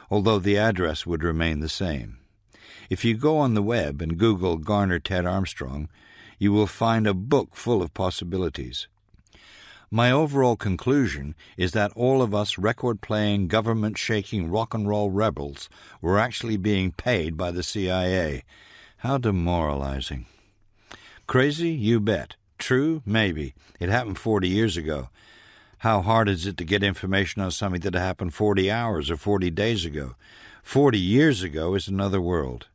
although the address would remain the same. If you go on the web and Google Garner Ted Armstrong, you will find a book full of possibilities. My overall conclusion is that all of us record-playing, government-shaking rock and roll rebels were actually being paid by the CIA. How demoralizing. Crazy? You bet. True? Maybe. It happened 40 years ago. How hard is it to get information on something that happened 40 hours or 40 days ago? 40 years ago is another world.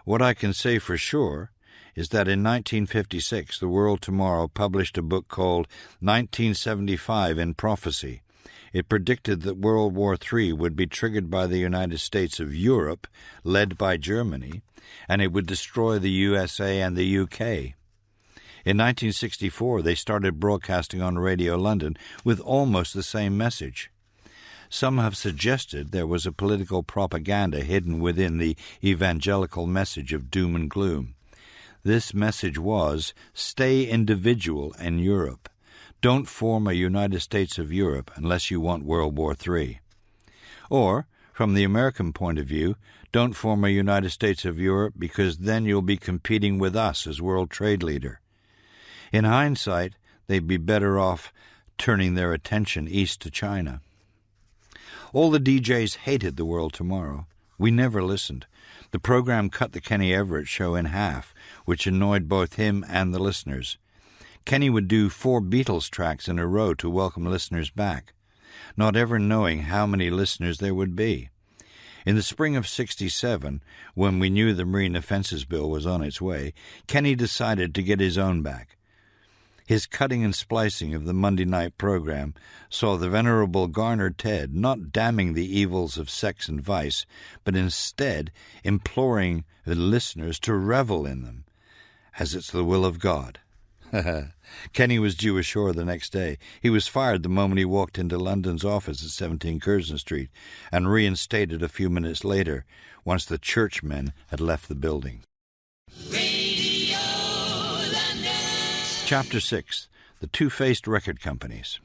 What I can say for sure is that in 1956, The World Tomorrow published a book called 1975 in Prophecy. It predicted that World War III would be triggered by the United States of Europe, led by Germany, and it would destroy the USA and the UK. In 1964, they started broadcasting on Radio London with almost the same message. Some have suggested there was a political propaganda hidden within the evangelical message of doom and gloom. This message was, stay individual in Europe. Don't form a United States of Europe unless you want World War III. Or, From the American point of view, don't form a United States of Europe because then you'll be competing with us as world trade leader. In hindsight, they'd be better off turning their attention east to China. All the DJs hated The World Tomorrow. We never listened. The program cut the Kenny Everett show in half, which annoyed both him and the listeners. Kenny would do 4 Beatles tracks in a row to welcome listeners back, not ever knowing how many listeners there would be. In the spring of '67, when we knew the Marine Offences Bill was on its way, Kenny decided to get his own back. His cutting and splicing of the Monday night program saw the venerable Garner Ted not damning the evils of sex and vice, but instead imploring the listeners to revel in them, as it's the will of God. Kenny was due ashore the next day. He was fired the moment he walked into London's office at 17 Curzon Street, and reinstated a few minutes later, once the churchmen had left the building. Radio London. Chapter 6. The Two-Faced Record Companies.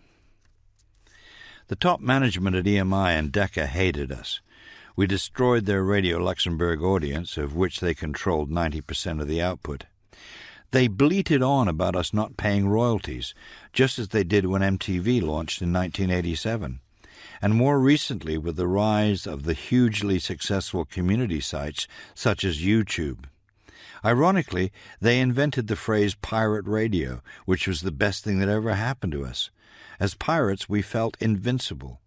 The top management at EMI and Decca hated us. We destroyed their Radio Luxembourg audience, of which they controlled 90% of the output. They bleated on about us not paying royalties, just as they did when MTV launched in 1987, and more recently with the rise of the hugely successful community sites such as YouTube. Ironically, they invented the phrase pirate radio, which was the best thing that ever happened to us. As pirates, we felt invincible.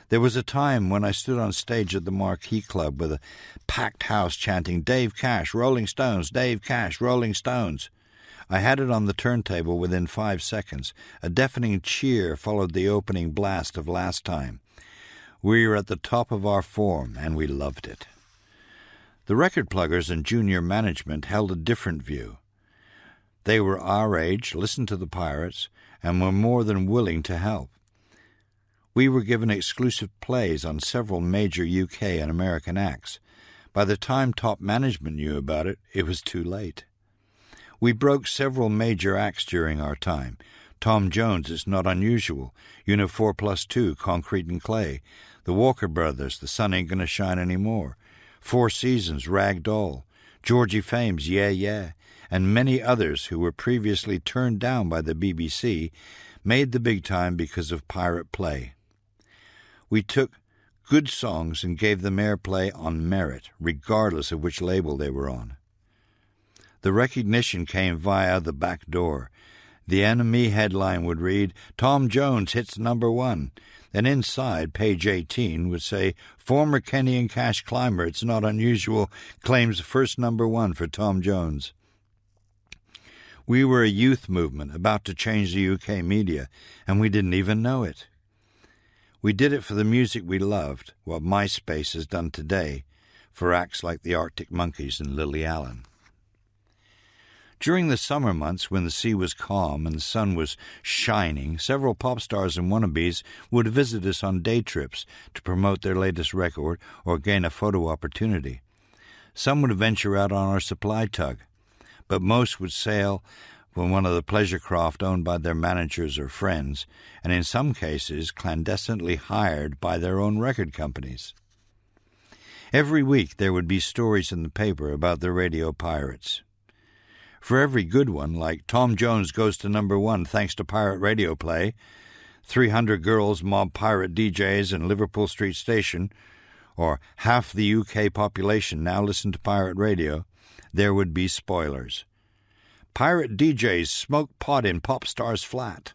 There was a time when I stood on stage at the Marquee Club with a packed house chanting, "Dave Cash, Rolling Stones, Dave Cash, Rolling Stones." I had it on the turntable within 5 seconds. A deafening cheer followed the opening blast of Last Time. We were at the top of our form, and we loved it. The record pluggers and junior management held a different view. They were our age, listened to the pirates, and were more than willing to help. We were given exclusive plays on several major UK and American acts. By the time top management knew about it, it was too late. We broke several major acts during our time. Tom Jones, It's Not Unusual, Unit 4+2, Concrete and Clay, the Walker Brothers, The Sun Ain't Gonna Shine Anymore, Four Seasons, Rag Doll, Georgie Fame's Yeah Yeah, and many others who were previously turned down by the BBC made the big time because of pirate play. We took good songs and gave them airplay on merit, regardless of which label they were on. The recognition came via the back door. The NME headline would read, "Tom Jones hits #1." And inside, page 18 would say, "Former Kenny and Cash climber, It's Not Unusual, claims first #1 for Tom Jones." We were a youth movement about to change the UK media, and we didn't even know it. We did it for the music we loved, what MySpace has done today for acts like the Arctic Monkeys and Lily Allen. During the summer months, when the sea was calm and the sun was shining, several pop stars and wannabes would visit us on day trips to promote their latest record or gain a photo opportunity. Some would venture out on our supply tug, but most would sail from one of the pleasure craft owned by their managers or friends, and in some cases clandestinely hired by their own record companies. Every week there would be stories in the paper about the radio pirates. For every good one, like Tom Jones goes to #1 thanks to pirate radio play, 300 girls mob pirate DJs in Liverpool Street Station, or half the UK population now listen to pirate radio, there would be spoilers. Pirate DJs smoke pot in pop stars' flat.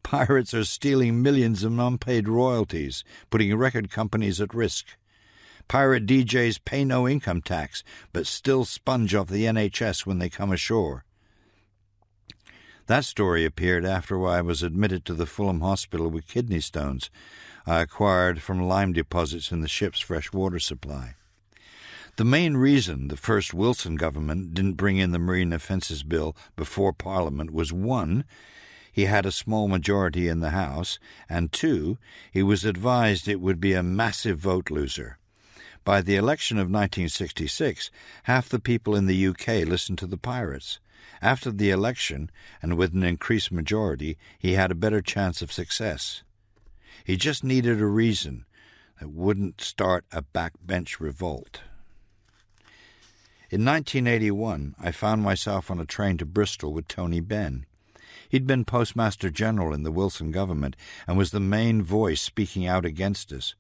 Pirates are stealing millions of unpaid royalties, putting record companies at risk. Pirate DJs pay no income tax, but still sponge off the NHS when they come ashore. That story appeared after I was admitted to the Fulham Hospital with kidney stones I acquired from lime deposits in the ship's fresh water supply. The main reason the first Wilson government didn't bring in the Marine Offences Bill before Parliament was 1, he had a small majority in the House, and 2, he was advised it would be a massive vote loser. By the election of 1966, half the people in the UK listened to the pirates. After the election, and with an increased majority, he had a better chance of success. He just needed a reason, that wouldn't start a backbench revolt. In 1981, I found myself on a train to Bristol with Tony Benn. He'd been Postmaster General in the Wilson government and was the main voice speaking out against us.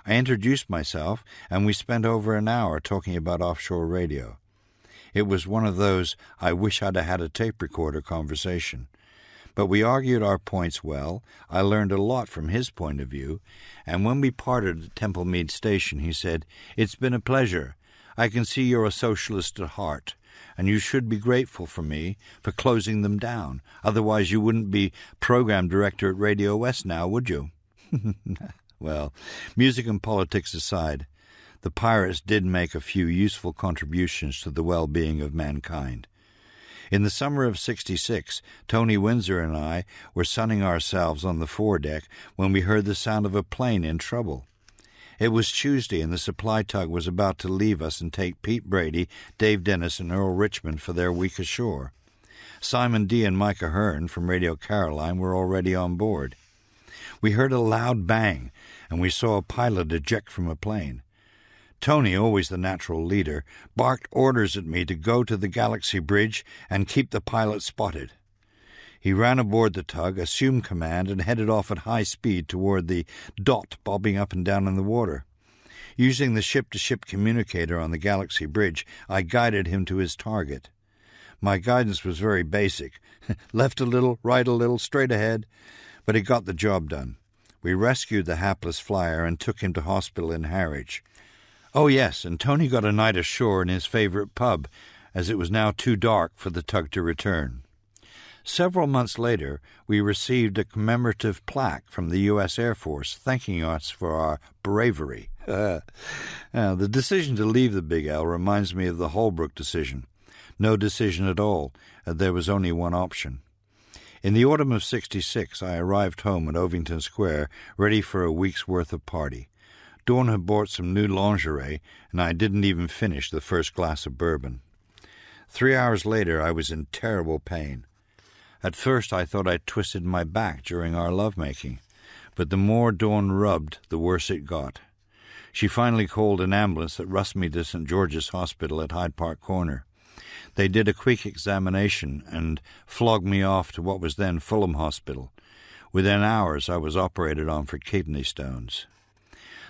I introduced myself, and we spent over an hour talking about offshore radio. It was one of those I wish I'd had a tape recorder conversation. But we argued our points well. I learned a lot from his point of view, and when we parted at Templemead Station, he said, "It's been a pleasure. I can see you're a socialist at heart, and you should be grateful for me for closing them down. Otherwise you wouldn't be program director at Radio West now, would you?" Well, music and politics aside, the Pirates did make a few useful contributions to the well-being of mankind. In the summer of '66, Tony Windsor and I were sunning ourselves on the foredeck when we heard the sound of a plane in trouble. It was Tuesday, and the supply tug was about to leave us and take Pete Brady, Dave Dennis, and Earl Richmond for their week ashore. Simon D. and Micah Hearn from Radio Caroline were already on board. We heard a loud bang, and we saw a pilot eject from a plane. Tony, always the natural leader, barked orders at me to go to the Galaxy Bridge and keep the pilot spotted. He ran aboard the tug, assumed command, and headed off at high speed toward the dot bobbing up and down in the water. Using the ship-to-ship communicator on the Galaxy Bridge, I guided him to his target. My guidance was very basic. Left a little, right a little, straight ahead. But it got the job done. We rescued the hapless flyer and took him to hospital in Harwich. Oh, yes, and Tony got a night ashore in his favourite pub, as it was now too dark for the tug to return. Several months later, we received a commemorative plaque from the U.S. Air Force thanking us for our bravery. The decision to leave the Big L reminds me of the Holbrook decision. No decision at all. There was only one option. In the autumn of '66, I arrived home at Ovington Square, ready for a week's worth of party. Dawn had bought some new lingerie, and I didn't even finish the first glass of bourbon. 3 hours later, I was in terrible pain. At first, I thought I'd twisted my back during our lovemaking, but the more Dawn rubbed, the worse it got. She finally called an ambulance that rushed me to St. George's Hospital at Hyde Park Corner. They did a quick examination and flogged me off to what was then Fulham Hospital. Within hours, I was operated on for kidney stones.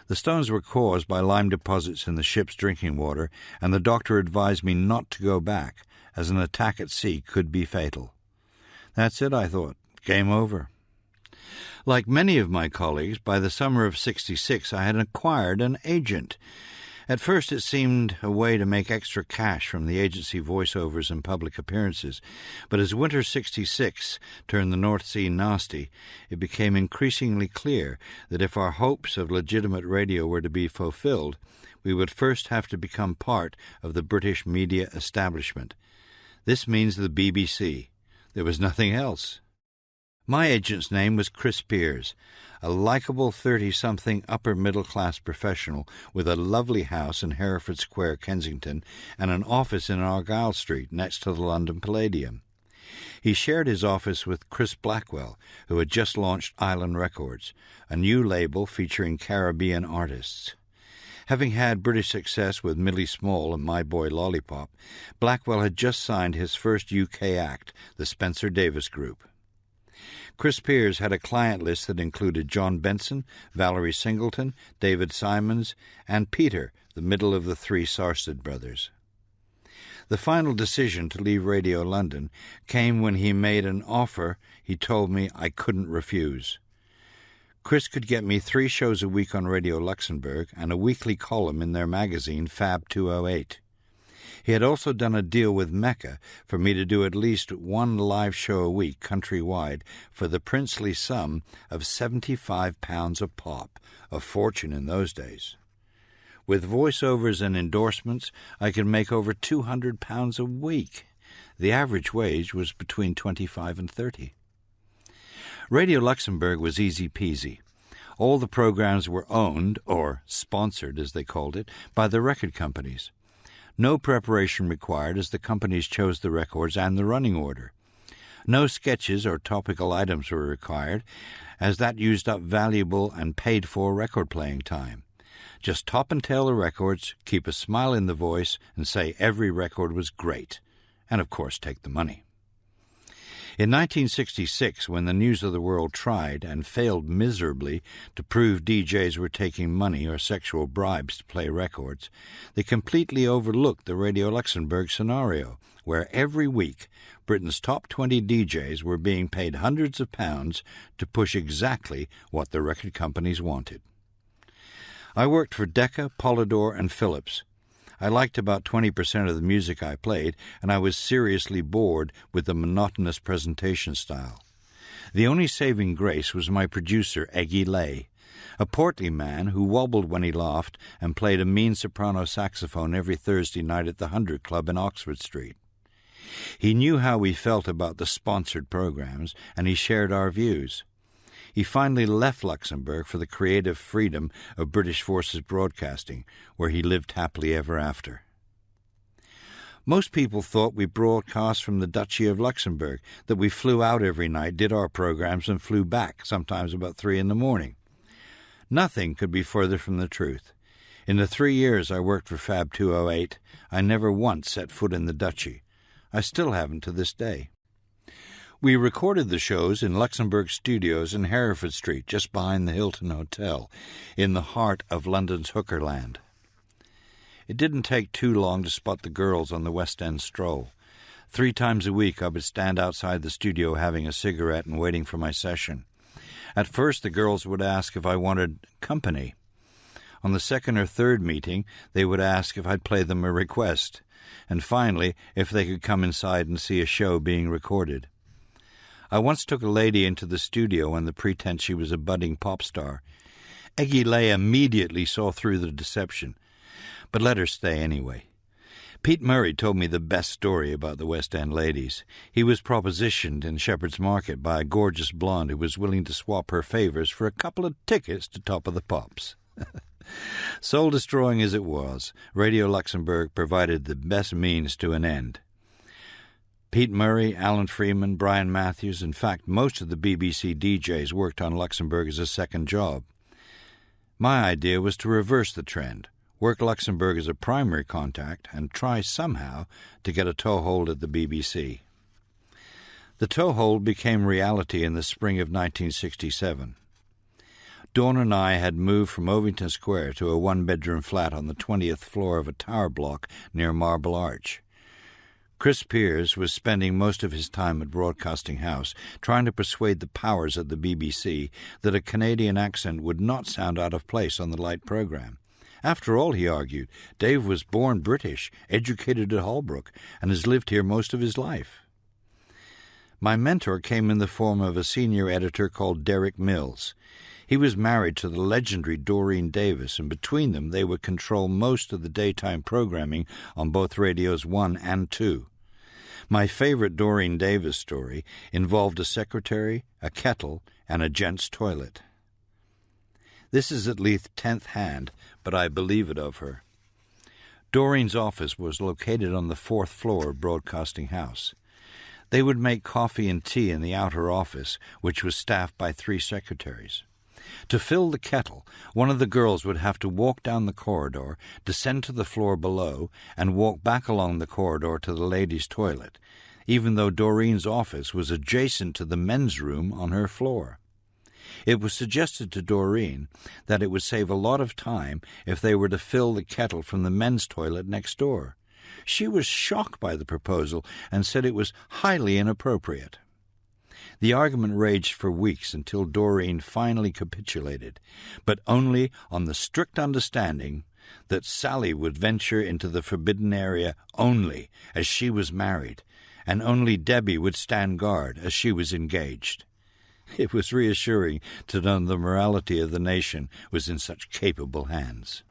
The stones were caused by lime deposits in the ship's drinking water, and the doctor advised me not to go back, as an attack at sea could be fatal. That's it, I thought. Game over. Like many of my colleagues, by the summer of '66 I had acquired an agent. At first it seemed a way to make extra cash from the agency voiceovers and public appearances, but as winter '66 turned the North Sea nasty, it became increasingly clear that if our hopes of legitimate radio were to be fulfilled, we would first have to become part of the British media establishment. This means the BBC. There was nothing else. My agent's name was Chris Peers, a likeable 30-something upper-middle-class professional with a lovely house in Hereford Square, Kensington, and an office in Argyle Street next to the London Palladium. He shared his office with Chris Blackwell, who had just launched Island Records, a new label featuring Caribbean artists. Having had British success with Millie Small and My Boy Lollipop, Blackwell had just signed his first UK act, the Spencer Davis Group. Chris Peers had a client list that included John Benson, Valerie Singleton, David Simons, and Peter, the middle of the three Sarsted brothers. The final decision to leave Radio London came when he made an offer he told me I couldn't refuse. Chris could get me 3 shows a week on Radio Luxembourg and a weekly column in their magazine, Fab 208. He had also done a deal with Mecca for me to do at least 1 live show a week countrywide for the princely sum of £75 a pop, a fortune in those days. With voiceovers and endorsements, I could make over £200 a week. The average wage was between 25 and 30. Radio Luxembourg was easy peasy. All the programs were owned, or sponsored as they called it, by the record companies. No preparation required as the companies chose the records and the running order. No sketches or topical items were required, as that used up valuable and paid-for record playing time. Just top and tail the records, keep a smile in the voice, and say every record was great. And, of course, take the money. In 1966, when the News of the World tried and failed miserably to prove DJs were taking money or sexual bribes to play records, they completely overlooked the Radio Luxembourg scenario, where every week Britain's top 20 DJs were being paid hundreds of pounds to push exactly what the record companies wanted. I worked for Decca, Polydor, and Philips. I liked about 20% of the music I played, and I was seriously bored with the monotonous presentation style. The only saving grace was my producer, Eggy Lay, a portly man who wobbled when he laughed and played a mean soprano saxophone every Thursday night at the 100 Club in Oxford Street. He knew how we felt about the sponsored programs, and he shared our views. He finally left Luxembourg for the creative freedom of British Forces Broadcasting, where he lived happily ever after. Most people thought we broadcast from the Duchy of Luxembourg, that we flew out every night, did our programs, and flew back, sometimes about 3 a.m. Nothing could be further from the truth. In the 3 years I worked for Fab 208, I never once set foot in the Duchy. I still haven't to this day. We recorded the shows in Luxembourg Studios in Hereford Street, just behind the Hilton Hotel, in the heart of London's hookerland. It didn't take too long to spot the girls on the West End stroll. 3 times a week I would stand outside the studio having a cigarette and waiting for my session. At first the girls would ask if I wanted company. On the second or third meeting they would ask if I'd play them a request, and finally if they could come inside and see a show being recorded. I once took a lady into the studio on the pretense she was a budding pop star. Eggy Lay immediately saw through the deception, but let her stay anyway. Pete Murray told me the best story about the West End ladies. He was propositioned in Shepherd's Market by a gorgeous blonde who was willing to swap her favours for a couple of tickets to Top of the Pops. Soul-destroying as it was, Radio Luxembourg provided the best means to an end. Pete Murray, Alan Freeman, Brian Matthews, in fact, most of the BBC DJs worked on Luxembourg as a second job. My idea was to reverse the trend, work Luxembourg as a primary contact, and try somehow to get a toehold at the BBC. The toehold became reality in the spring of 1967. Dawn and I had moved from Ovington Square to a one-bedroom flat on the 20th floor of a tower block near Marble Arch. Chris Pearce was spending most of his time at Broadcasting House, trying to persuade the powers at the BBC that a Canadian accent would not sound out of place on the light program. After all, he argued, Dave was born British, educated at Holbrook, and has lived here most of his life. My mentor came in the form of a senior editor called Derek Mills. He was married to the legendary Doreen Davis, and between them they would control most of the daytime programming on both radios 1 and 2. My favorite Doreen Davis story involved a secretary, a kettle, and a gent's toilet. This is at least 10th hand, but I believe it of her. Doreen's office was located on the 4th floor of Broadcasting House. They would make coffee and tea in the outer office, which was staffed by 3 secretaries. To fill the kettle, one of the girls would have to walk down the corridor, descend to the floor below, and walk back along the corridor to the ladies' toilet, even though Doreen's office was adjacent to the men's room on her floor. It was suggested to Doreen that it would save a lot of time if they were to fill the kettle from the men's toilet next door. She was shocked by the proposal and said it was highly inappropriate. The argument raged for weeks until Doreen finally capitulated, but only on the strict understanding that Sally would venture into the forbidden area only as she was married, and only Debbie would stand guard as she was engaged. It was reassuring to know the morality of the nation was in such capable hands.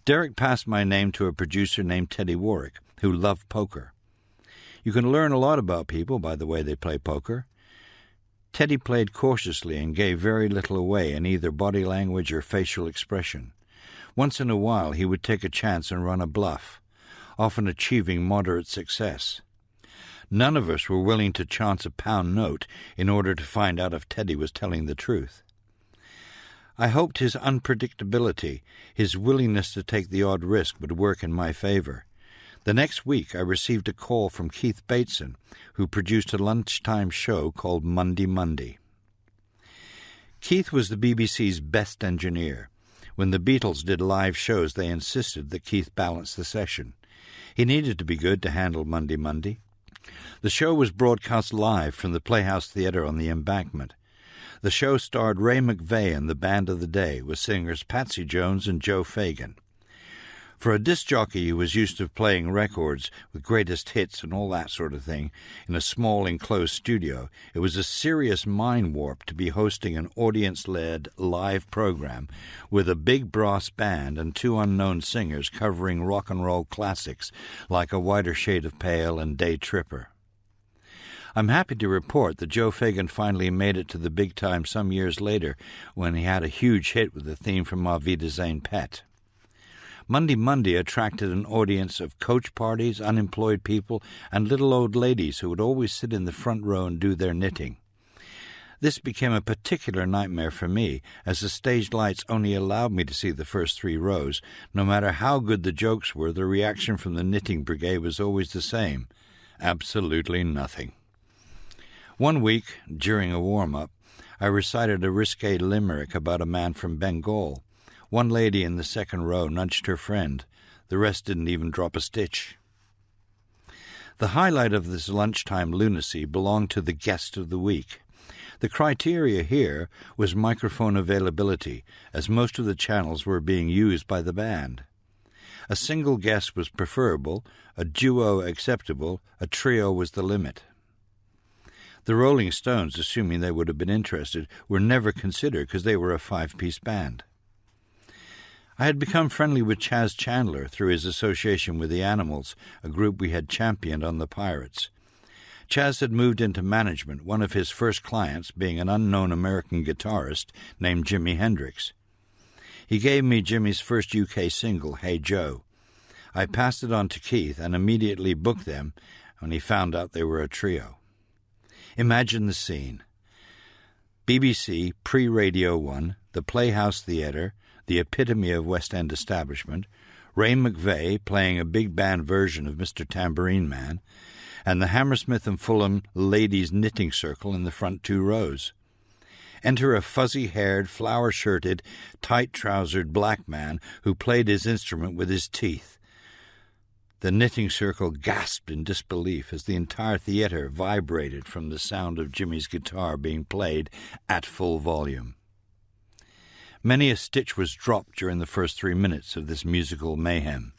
Derek passed my name to a producer named Teddy Warwick, who loved poker. You can learn a lot about people by the way they play poker. Teddy played cautiously and gave very little away in either body language or facial expression. Once in a while he would take a chance and run a bluff, often achieving moderate success. None of us were willing to chance a pound note in order to find out if Teddy was telling the truth. I hoped his unpredictability, his willingness to take the odd risk, would work in my favor. The next week I received a call from Keith Bateson, who produced a lunchtime show called Monday Monday. Keith was the BBC's best engineer. When the Beatles did live shows, they insisted that Keith balance the session. He needed to be good to handle Monday Monday. The show was broadcast live from the Playhouse Theatre on the Embankment. The show starred Ray McVey and the band of the day, with singers Patsy Jones and Joe Fagan. For a disc jockey who was used to playing records with greatest hits and all that sort of thing in a small enclosed studio, it was a serious mind warp to be hosting an audience-led live program with a big brass band and two unknown singers covering rock and roll classics like A Whiter Shade of Pale and Day Tripper. I'm happy to report that Joe Fagan finally made it to the big time some years later when he had a huge hit with the theme from Ma Vie de Zane Pet. Monday Monday attracted an audience of coach parties, unemployed people, and little old ladies who would always sit in the front row and do their knitting. This became a particular nightmare for me, as the stage lights only allowed me to see the first 3 rows. No matter how good the jokes were, the reaction from the knitting brigade was always the same. Absolutely nothing. One week, during a warm-up, I recited a risque limerick about a man from Bengal. One lady in the second row nudged her friend. The rest didn't even drop a stitch. The highlight of this lunchtime lunacy belonged to the guest of the week. The criteria here was microphone availability, as most of the channels were being used by the band. A single guest was preferable, a duo acceptable, a trio was the limit. The Rolling Stones, assuming they would have been interested, were never considered because they were a 5-piece band. I had become friendly with Chaz Chandler through his association with the Animals, a group we had championed on the Pirates. Chaz had moved into management, one of his first clients being an unknown American guitarist named Jimi Hendrix. He gave me Jimmy's first UK single, Hey Joe. I passed it on to Keith and immediately booked them when he found out they were a trio. Imagine the scene. BBC, pre-Radio 1, the Playhouse Theatre, the epitome of West End establishment, Ray McVey playing a big band version of Mr. Tambourine Man, and the Hammersmith and Fulham Ladies Knitting Circle in the front 2 rows. Enter a fuzzy-haired, flower-shirted, tight-trousered black man who played his instrument with his teeth. The knitting circle gasped in disbelief as the entire theatre vibrated from the sound of Jimmy's guitar being played at full volume. Many a stitch was dropped during the first 3 minutes of this musical mayhem.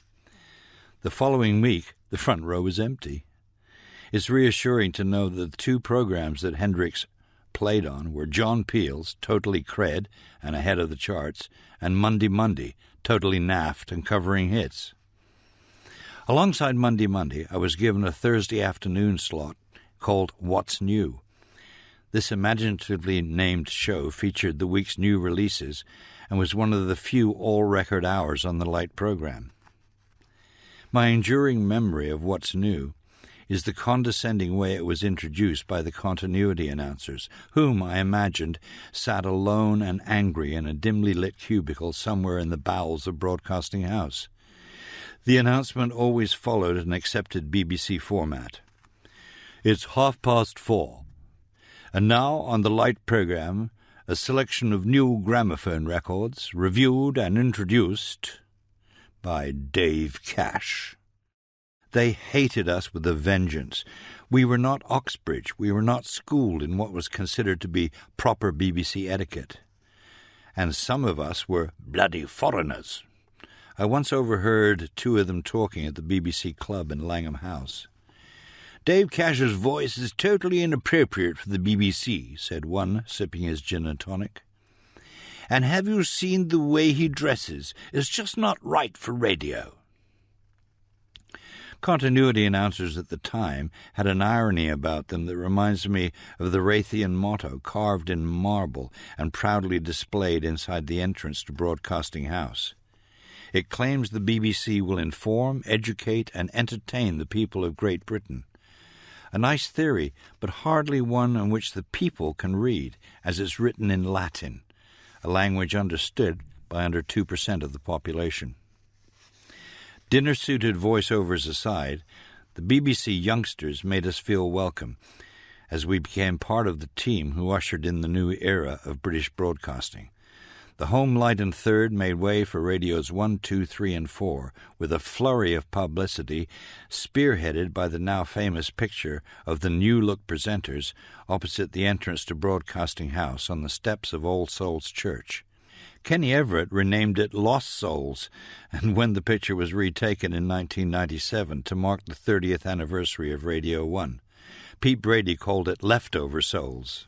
The following week, the front row was empty. It's reassuring to know that the 2 programs that Hendrix played on were John Peel's, totally cred and ahead of the charts, and Monday Monday, totally naffed and covering hits. Alongside Monday Monday, I was given a Thursday afternoon slot called What's New. This imaginatively named show featured the week's new releases and was one of the few all-record hours on the Light program. My enduring memory of What's New is the condescending way it was introduced by the continuity announcers, whom, I imagined, sat alone and angry in a dimly lit cubicle somewhere in the bowels of Broadcasting House. The announcement always followed an accepted BBC format. It's 4:30. And now, on the Light program, a selection of new gramophone records, reviewed and introduced by Dave Cash. They hated us with a vengeance. We were not Oxbridge. We were not schooled in what was considered to be proper BBC etiquette. And some of us were bloody foreigners. I once overheard 2 of them talking at the BBC Club in Langham House. Dave Cash's voice is totally inappropriate for the BBC, said one, sipping his gin and tonic. And have you seen the way he dresses? It's just not right for radio. Continuity announcers at the time had an irony about them that reminds me of the Raytheon motto carved in marble and proudly displayed inside the entrance to Broadcasting House. It claims the BBC will inform, educate, and entertain the people of Great Britain. A nice theory, but hardly one on which the people can read, as it's written in Latin. a language understood by under 2% of the population. Dinner-suited voiceovers aside, the BBC youngsters made us feel welcome as we became part of the team who ushered in the new era of British broadcasting. The Home Light and Third made way for radios 1, 2, 3, and 4, with a flurry of publicity spearheaded by the now famous picture of the new-look presenters opposite the entrance to Broadcasting House on the steps of All Souls Church. Kenny Everett renamed it Lost Souls, and when the picture was retaken in 1997 to mark the 30th anniversary of Radio 1, Pete Brady called it Leftover Souls.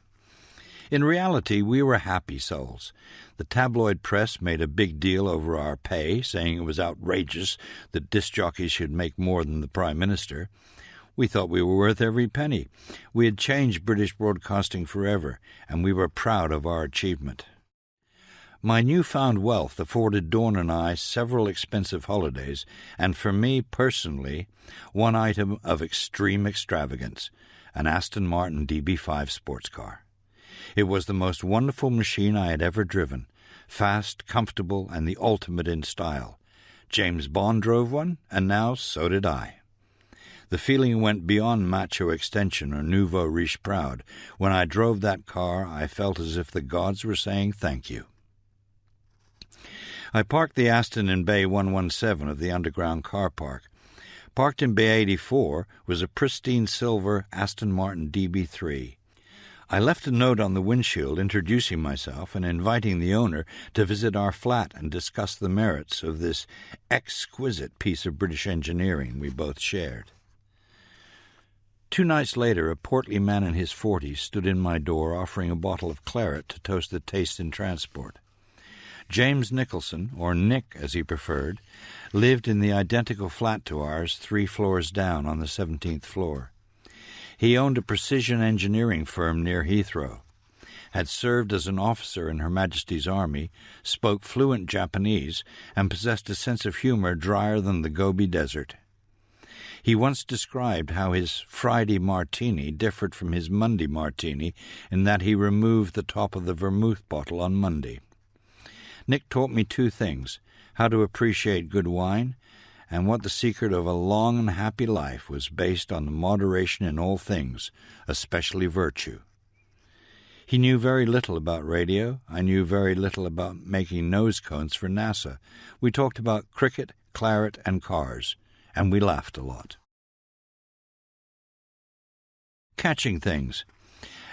In reality, we were happy souls. The tabloid press made a big deal over our pay, saying it was outrageous that disc jockeys should make more than the Prime Minister. We thought we were worth every penny. We had changed British broadcasting forever, and we were proud of our achievement. My newfound wealth afforded Dawn and I several expensive holidays, and for me personally, one item of extreme extravagance, an Aston Martin DB5 sports car. It was the most wonderful machine I had ever driven, fast, comfortable, and the ultimate in style. James Bond drove one, and now so did I. The feeling went beyond macho extension or nouveau riche proud. When I drove that car, I felt as if the gods were saying thank you. I parked the Aston in Bay 117 of the underground car park. Parked in Bay 84 was a pristine silver Aston Martin DB3. I left a note on the windshield introducing myself and inviting the owner to visit our flat and discuss the merits of this exquisite piece of British engineering we both shared. 2 nights later, a portly man in his 40s stood in my door offering a bottle of claret to toast the taste in transport. James Nicholson, or Nick as he preferred, lived in the identical flat to ours 3 floors down on the 17th floor. He owned a precision engineering firm near Heathrow, had served as an officer in Her Majesty's Army, spoke fluent Japanese, and possessed a sense of humor drier than the Gobi Desert. He once described how his Friday martini differed from his Monday martini in that he removed the top of the vermouth bottle on Monday. Nick taught me 2 things, how to appreciate good wine, and what the secret of a long and happy life was based on moderation in all things, especially virtue. He knew very little about radio. I knew very little about making nose cones for NASA. We talked about cricket, claret, and cars, and we laughed a lot. Catching things.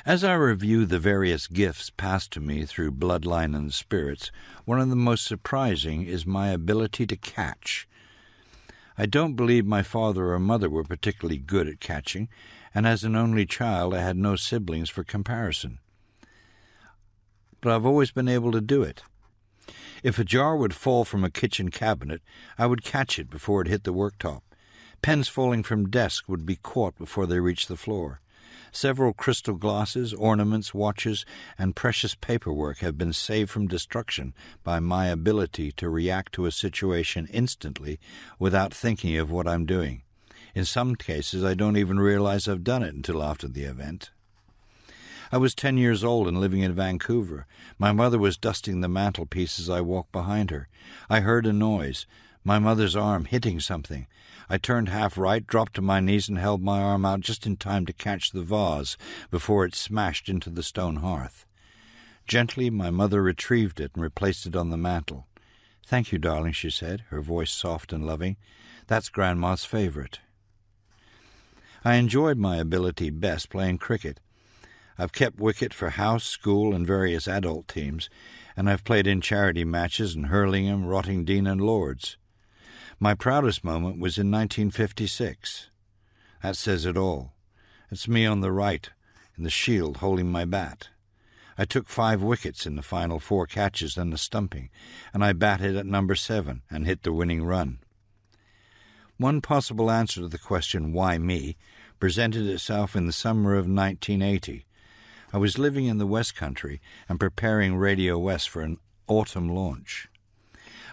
As I review the various gifts passed to me through bloodline and spirits, one of the most surprising is my ability to catch. I don't believe my father or mother were particularly good at catching, and as an only child I had no siblings for comparison. But I've always been able to do it. If a jar would fall from a kitchen cabinet, I would catch it before it hit the worktop. Pens falling from desks would be caught before they reached the floor. Several crystal glasses, ornaments, watches, and precious paperwork have been saved from destruction by my ability to react to a situation instantly without thinking of what I'm doing. In some cases, I don't even realize I've done it until after the event. I was 10 years old and living in Vancouver. My mother was dusting the mantelpiece as I walked behind her. I heard a noise, my mother's arm hitting something. I turned half right, dropped to my knees, and held my arm out just in time to catch the vase before it smashed into the stone hearth. Gently, my mother retrieved it and replaced it on the mantel. "Thank you, darling," she said, her voice soft and loving. "That's Grandma's favorite." I enjoyed my ability best playing cricket. I've kept wicket for house, school, and various adult teams, and I've played in charity matches in Hurlingham, Rottingdean, and Lords. My proudest moment was in 1956. That says it all. It's me on the right, in the shield, holding my bat. I took 5 wickets in the final 4 catches and the stumping, and I batted at number 7 and hit the winning run. One possible answer to the question, why me, presented itself in the summer of 1980. I was living in the West Country and preparing Radio West for an autumn launch.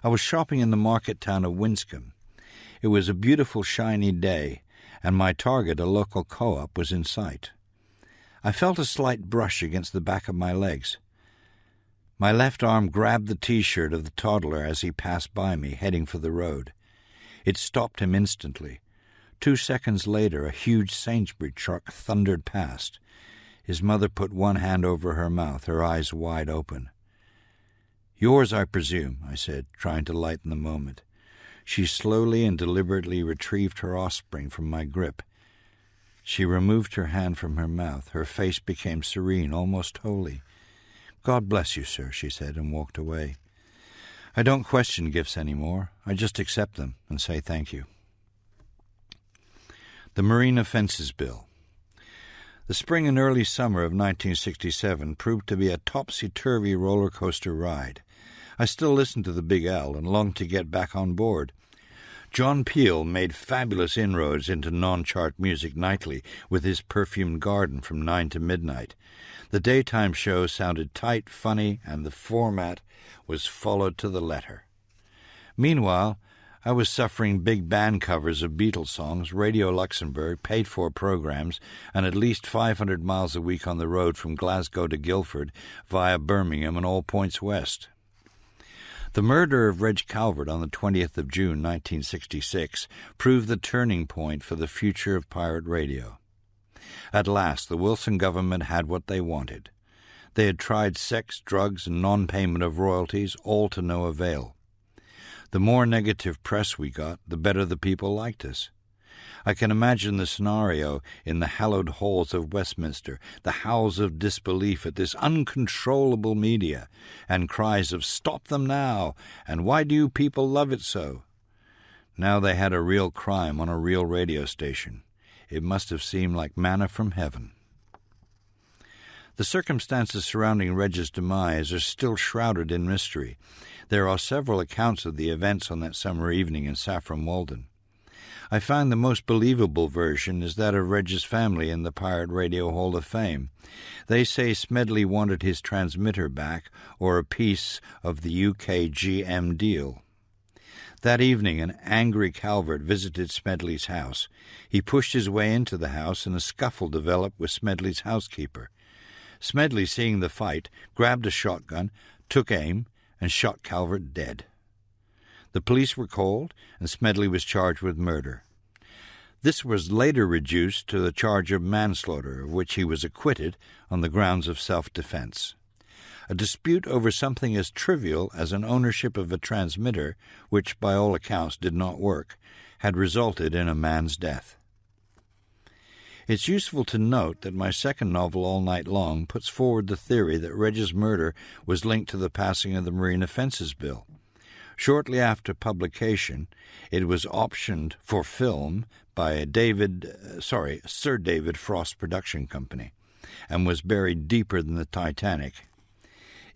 I was shopping in the market town of Winscombe. It was a beautiful, shiny day, and my target, a local co-op, was in sight. I felt a slight brush against the back of my legs. My left arm grabbed the T-shirt of the toddler as he passed by me, heading for the road. It stopped him instantly. 2 seconds later, a huge Sainsbury truck thundered past. His mother put one hand over her mouth, her eyes wide open. "Yours, I presume," I said, trying to lighten the moment. She slowly and deliberately retrieved her offspring from my grip. She removed her hand from her mouth. Her face became serene, almost holy. "God bless you, sir," she said, and walked away. I don't question gifts anymore. I just accept them and say thank you. The Marine Offences Bill. The spring and early summer of 1967 proved to be a topsy-turvy roller coaster ride. I still listen to the Big L and long to get back on board. John Peel made fabulous inroads into non-chart music nightly with his Perfumed Garden from 9 to midnight. The daytime show sounded tight, funny, and the format was followed to the letter. Meanwhile, I was suffering big band covers of Beatles songs, Radio Luxembourg, paid-for programs, and at least 500 miles a week on the road from Glasgow to Guildford via Birmingham and all points west. The murder of Reg Calvert on the 20th of June 1966 proved the turning point for the future of pirate radio. At last, the Wilson government had what they wanted. They had tried sex, drugs, and non-payment of royalties, all to no avail. The more negative press we got, the better the people liked us. I can imagine the scenario in the hallowed halls of Westminster, the howls of disbelief at this uncontrollable media, and cries of "Stop them now!" and "Why do you people love it so?" Now they had a real crime on a real radio station. It must have seemed like manna from heaven. The circumstances surrounding Reg's demise are still shrouded in mystery. There are several accounts of the events on that summer evening in Saffron Walden. I find the most believable version is that of Reg's family in the Pirate Radio Hall of Fame. They say Smedley wanted his transmitter back or a piece of the UKGM deal. That evening, an angry Calvert visited Smedley's house. He pushed his way into the house and a scuffle developed with Smedley's housekeeper. Smedley, seeing the fight, grabbed a shotgun, took aim, and shot Calvert dead. The police were called, and Smedley was charged with murder. This was later reduced to the charge of manslaughter, of which he was acquitted on the grounds of self-defense. A dispute over something as trivial as an ownership of a transmitter, which by all accounts did not work, had resulted in a man's death. It's useful to note that my second novel, All Night Long, puts forward the theory that Reg's murder was linked to the passing of the Marine Offences Bill. Shortly after publication, it was optioned for film by Sir David Frost Production Company, and was buried deeper than the Titanic.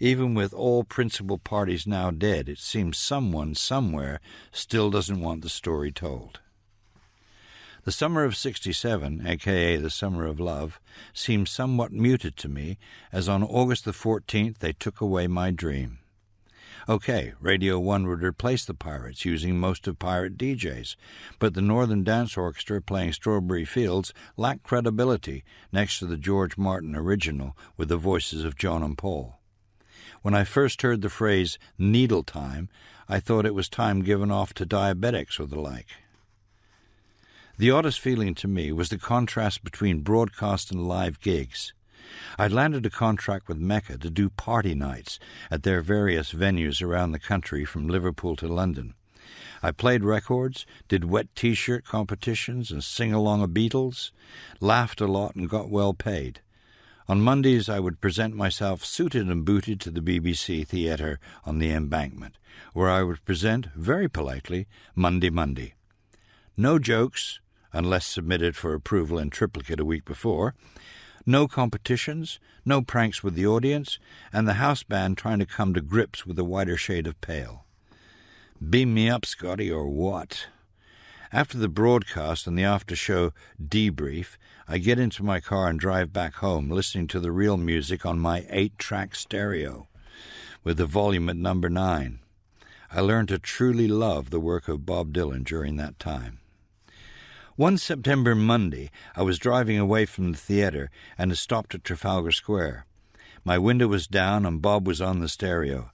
Even with all principal parties now dead, it seems someone somewhere still doesn't want the story told. The summer of 67, a.k.a. the summer of love, seems somewhat muted to me, as on August the 14th they took away my dream. Okay, Radio 1 would replace the Pirates, using most of pirate DJs, but the Northern Dance Orchestra playing Strawberry Fields lacked credibility next to the George Martin original with the voices of John and Paul. When I first heard the phrase needle time, I thought it was time given off to diabetics or the like. The oddest feeling to me was the contrast between broadcast and live gigs. I'd landed a contract with Mecca to do party nights at their various venues around the country from Liverpool to London. I played records, did wet T-shirt competitions and sing-along of Beatles, laughed a lot and got well paid. On Mondays I would present myself suited and booted to the BBC Theatre on the Embankment, where I would present, very politely, Monday. No jokes, unless submitted for approval in triplicate a week before, no competitions, no pranks with the audience, and the house band trying to come to grips with a whiter shade of pale. Beam me up, Scotty, or what? After the broadcast and the after-show debrief, I get into my car and drive back home, listening to the real music on my 8-track stereo, with the volume at number 9. I learned to truly love the work of Bob Dylan during that time. One September Monday, I was driving away from the theatre and had stopped at Trafalgar Square. My window was down and Bob was on the stereo.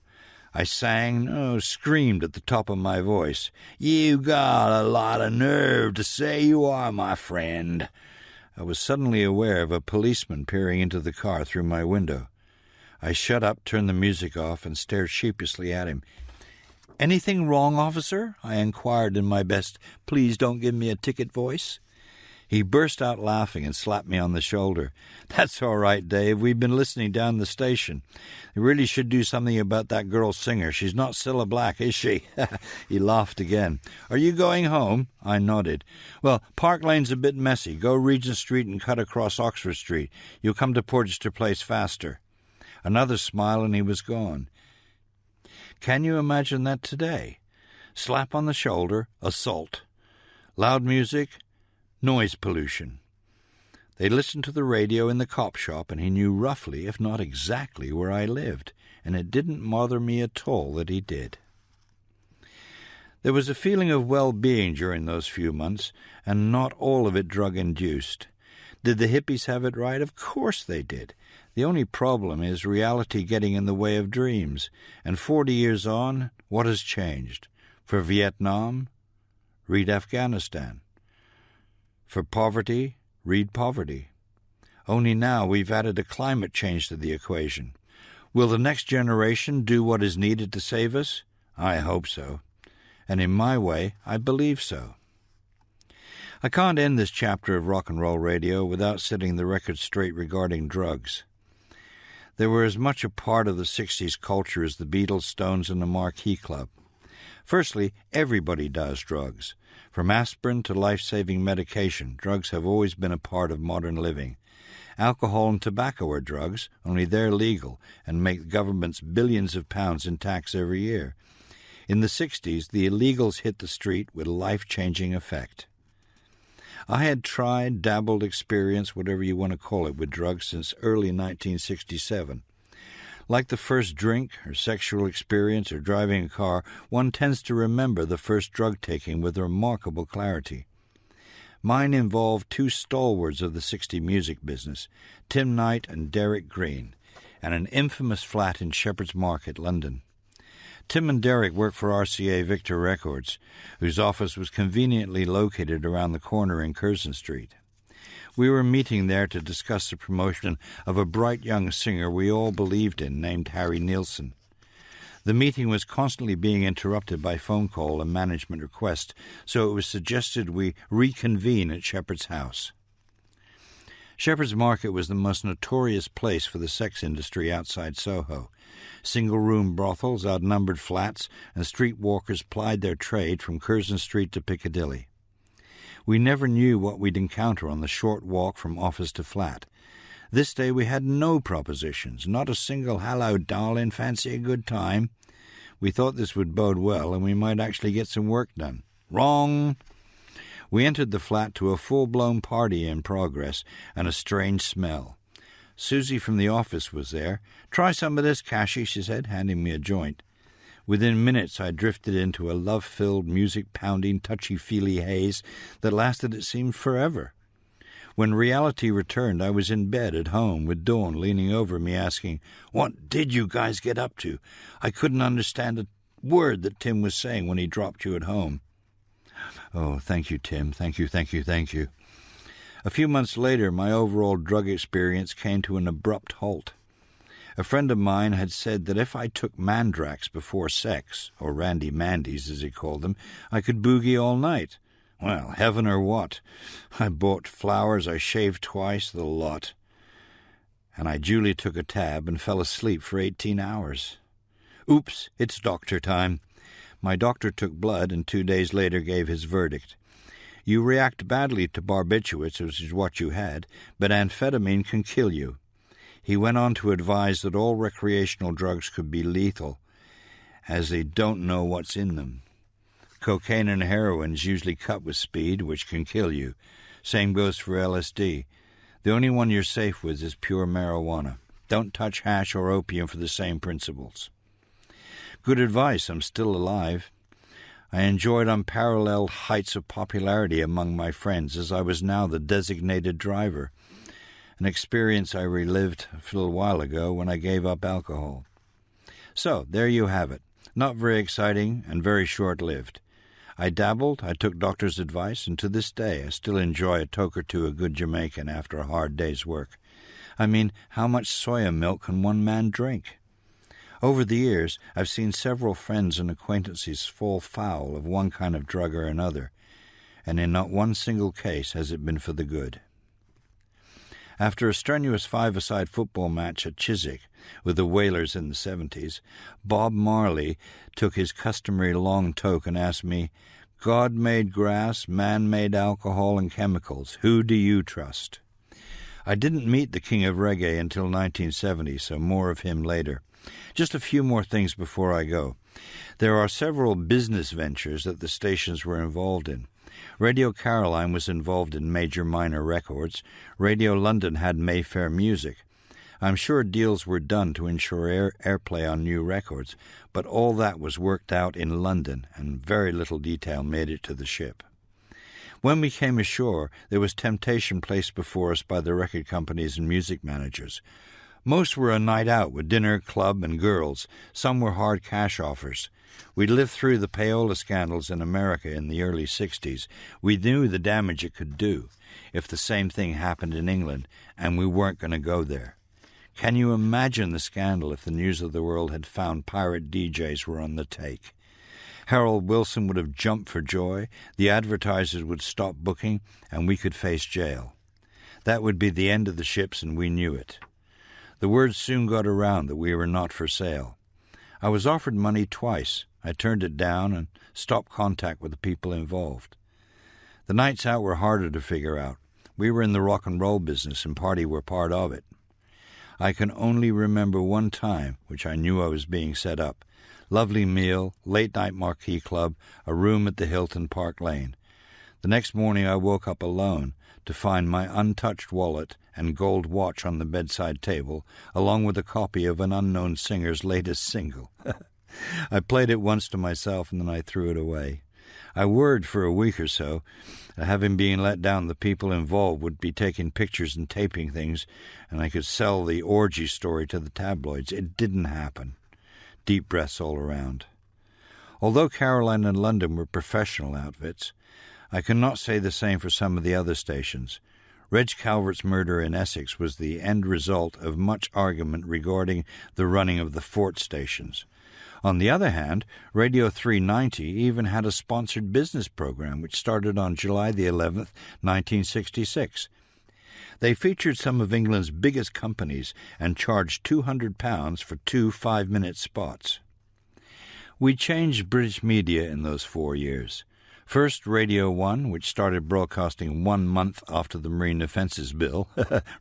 I screamed at the top of my voice. "You got a lot of nerve to say you are my friend." I was suddenly aware of a policeman peering into the car through my window. I shut up, turned the music off, and stared sheepishly at him. "Anything wrong, officer?" I inquired in my best "please don't give me a ticket" voice. He burst out laughing and slapped me on the shoulder. "That's all right, Dave. We've been listening down the station. They really should do something about that girl singer. She's not Cilla Black, is she?" He laughed again. "Are you going home?" I nodded. "Well, Park Lane's a bit messy. Go Regent Street and cut across Oxford Street. You'll come to Porchester Place faster." Another smile and he was gone. Can you imagine that today? Slap on the shoulder, assault. Loud music, noise pollution. They listened to the radio in the cop shop, and he knew roughly, if not exactly, where I lived, and it didn't bother me at all that he did. There was a feeling of well-being during those few months, and not all of it drug-induced. Did the hippies have it right? Of course they did. The only problem is reality getting in the way of dreams. And 40 years on, what has changed? For Vietnam, read Afghanistan. For poverty, read poverty. Only now we've added a climate change to the equation. Will the next generation do what is needed to save us? I hope so. And in my way, I believe so. I can't end this chapter of rock and roll radio without setting the record straight regarding drugs. They were as much a part of the 60s culture as the Beatles, Stones, and the Marquee Club. Firstly, everybody does drugs. From aspirin to life-saving medication, drugs have always been a part of modern living. Alcohol and tobacco are drugs, only they're legal and make governments billions of pounds in tax every year. In the 60s, the illegals hit the street with life-changing effect. I had tried, dabbled, experienced, whatever you want to call it, with drugs since early 1967. Like the first drink or sexual experience or driving a car, one tends to remember the first drug taking with remarkable clarity. Mine involved two stalwarts of the 60 music business, Tim Knight and Derek Green, and an infamous flat in Shepherd's Market, London. Tim and Derek worked for RCA Victor Records, whose office was conveniently located around the corner in Curzon Street. We were meeting there to discuss the promotion of a bright young singer we all believed in named Harry Nilsson. The meeting was constantly being interrupted by phone call and management request, so it was suggested we reconvene at Shepherd's house. Shepherd's Market was the most notorious place for the sex industry outside Soho. Single-room brothels, outnumbered flats, and streetwalkers plied their trade from Curzon Street to Piccadilly. We never knew what we'd encounter on the short walk from office to flat. This day we had no propositions, not a single "hello, darling, fancy a good time." We thought this would bode well, and we might actually get some work done. Wrong! We entered the flat to a full-blown party in progress and a strange smell. Susie from the office was there. "Try some of this, Cashy," she said, handing me a joint. Within minutes I drifted into a love-filled, music-pounding, touchy-feely haze that lasted, it seemed, forever. When reality returned, I was in bed at home with Dawn leaning over me asking, "What did you guys get up to? I couldn't understand a word that Tim was saying when he dropped you at home." "Oh, thank you, Tim. Thank you. A few months later, my overall drug experience came to an abrupt halt. A friend of mine had said that if I took Mandrax before sex, or Randy Mandies as he called them, I could boogie all night. Well, heaven or what? I bought flowers, I shaved twice, the lot. And I duly took a tab and fell asleep for 18 hours. Oops, it's doctor time. My doctor took blood and 2 days later gave his verdict. You react badly to barbiturates, which is what you had, but amphetamine can kill you. He went on to advise that all recreational drugs could be lethal, as they don't know what's in them. Cocaine and heroin's usually cut with speed, which can kill you. Same goes for LSD. The only one you're safe with is pure marijuana. Don't touch hash or opium for the same principles. Good advice. I'm still alive. I enjoyed unparalleled heights of popularity among my friends, as I was now the designated driver. an experience I relived a little while ago when I gave up alcohol. So, there you have it. Not very exciting and very short-lived. I dabbled, I took doctor's advice, and to this day I still enjoy a toke or two of good Jamaican after a hard day's work. I mean, how much soya milk can one man drink? Over the years, I've seen several friends and acquaintances fall foul of one kind of drug or another, and in not one single case has it been for the good. After a strenuous five-a-side football match at Chiswick with the Whalers in the 70s, Bob Marley took his customary long toke and asked me, "God made grass, man made alcohol and chemicals. Who do you trust?" I didn't meet the king of reggae until 1970, so more of him later. Just a few more things before I go. There are several business ventures that the stations were involved in. Radio Caroline was involved in Major Minor Records. Radio London had Mayfair Music. I'm sure deals were done to ensure airplay on new records, but all that was worked out in London, and very little detail made it to the ship. When we came ashore, there was temptation placed before us by the record companies and music managers. Most were a night out with dinner, club, and girls. Some were hard cash offers. We'd lived through the payola scandals in America in the early 60s. We knew the damage it could do if the same thing happened in England, and we weren't going to go there. Can you imagine the scandal if the news of the world had found pirate DJs were on the take? Harold Wilson would have jumped for joy, the advertisers would stop booking, and we could face jail. That would be the end of the ships, and we knew it. The word soon got around that we were not for sale. I was offered money twice. I turned it down and stopped contact with the people involved. The nights out were harder to figure out. We were in the rock and roll business, and party were part of it. I can only remember one time, which I knew I was being set up. Lovely meal, late-night marquee club, a room at the Hilton Park Lane. The next morning I woke up alone to find my untouched wallet and gold watch on the bedside table, along with a copy of an unknown singer's latest single. I played it once to myself, and then I threw it away. I worried for a week or so, having been let down, the people involved would be taking pictures and taping things, and I could sell the orgy story to the tabloids. It didn't happen. Deep breaths all around. Although Caroline and London were professional outfits, I cannot say the same for some of the other stations. Reg Calvert's murder in Essex was the end result of much argument regarding the running of the Fort stations. On the other hand, Radio 390 even had a sponsored business program which started on July the 11th, 1966. They featured some of England's biggest companies and charged £200 for 2 5-minute spots. We changed British media in those 4 years. First, Radio 1, which started broadcasting 1 month after the Marine Offences Bill,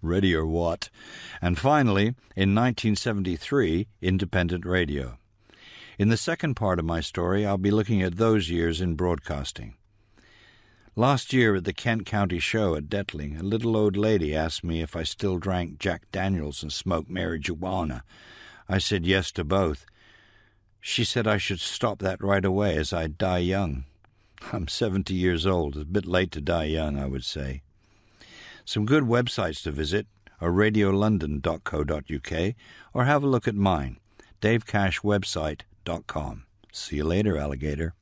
ready or what, and finally, in 1973, Independent Radio. In the second part of my story, I'll be looking at those years in broadcasting. Last year at the Kent County Show at Detling, a little old lady asked me if I still drank Jack Daniels and smoked marijuana. I said yes to both. She said I should stop that right away as I'd die young. I'm 70 years old. It's a bit late to die young, I would say. Some good websites to visit are radiolondon.co.uk or have a look at mine, davecashwebsite.com. See you later, alligator.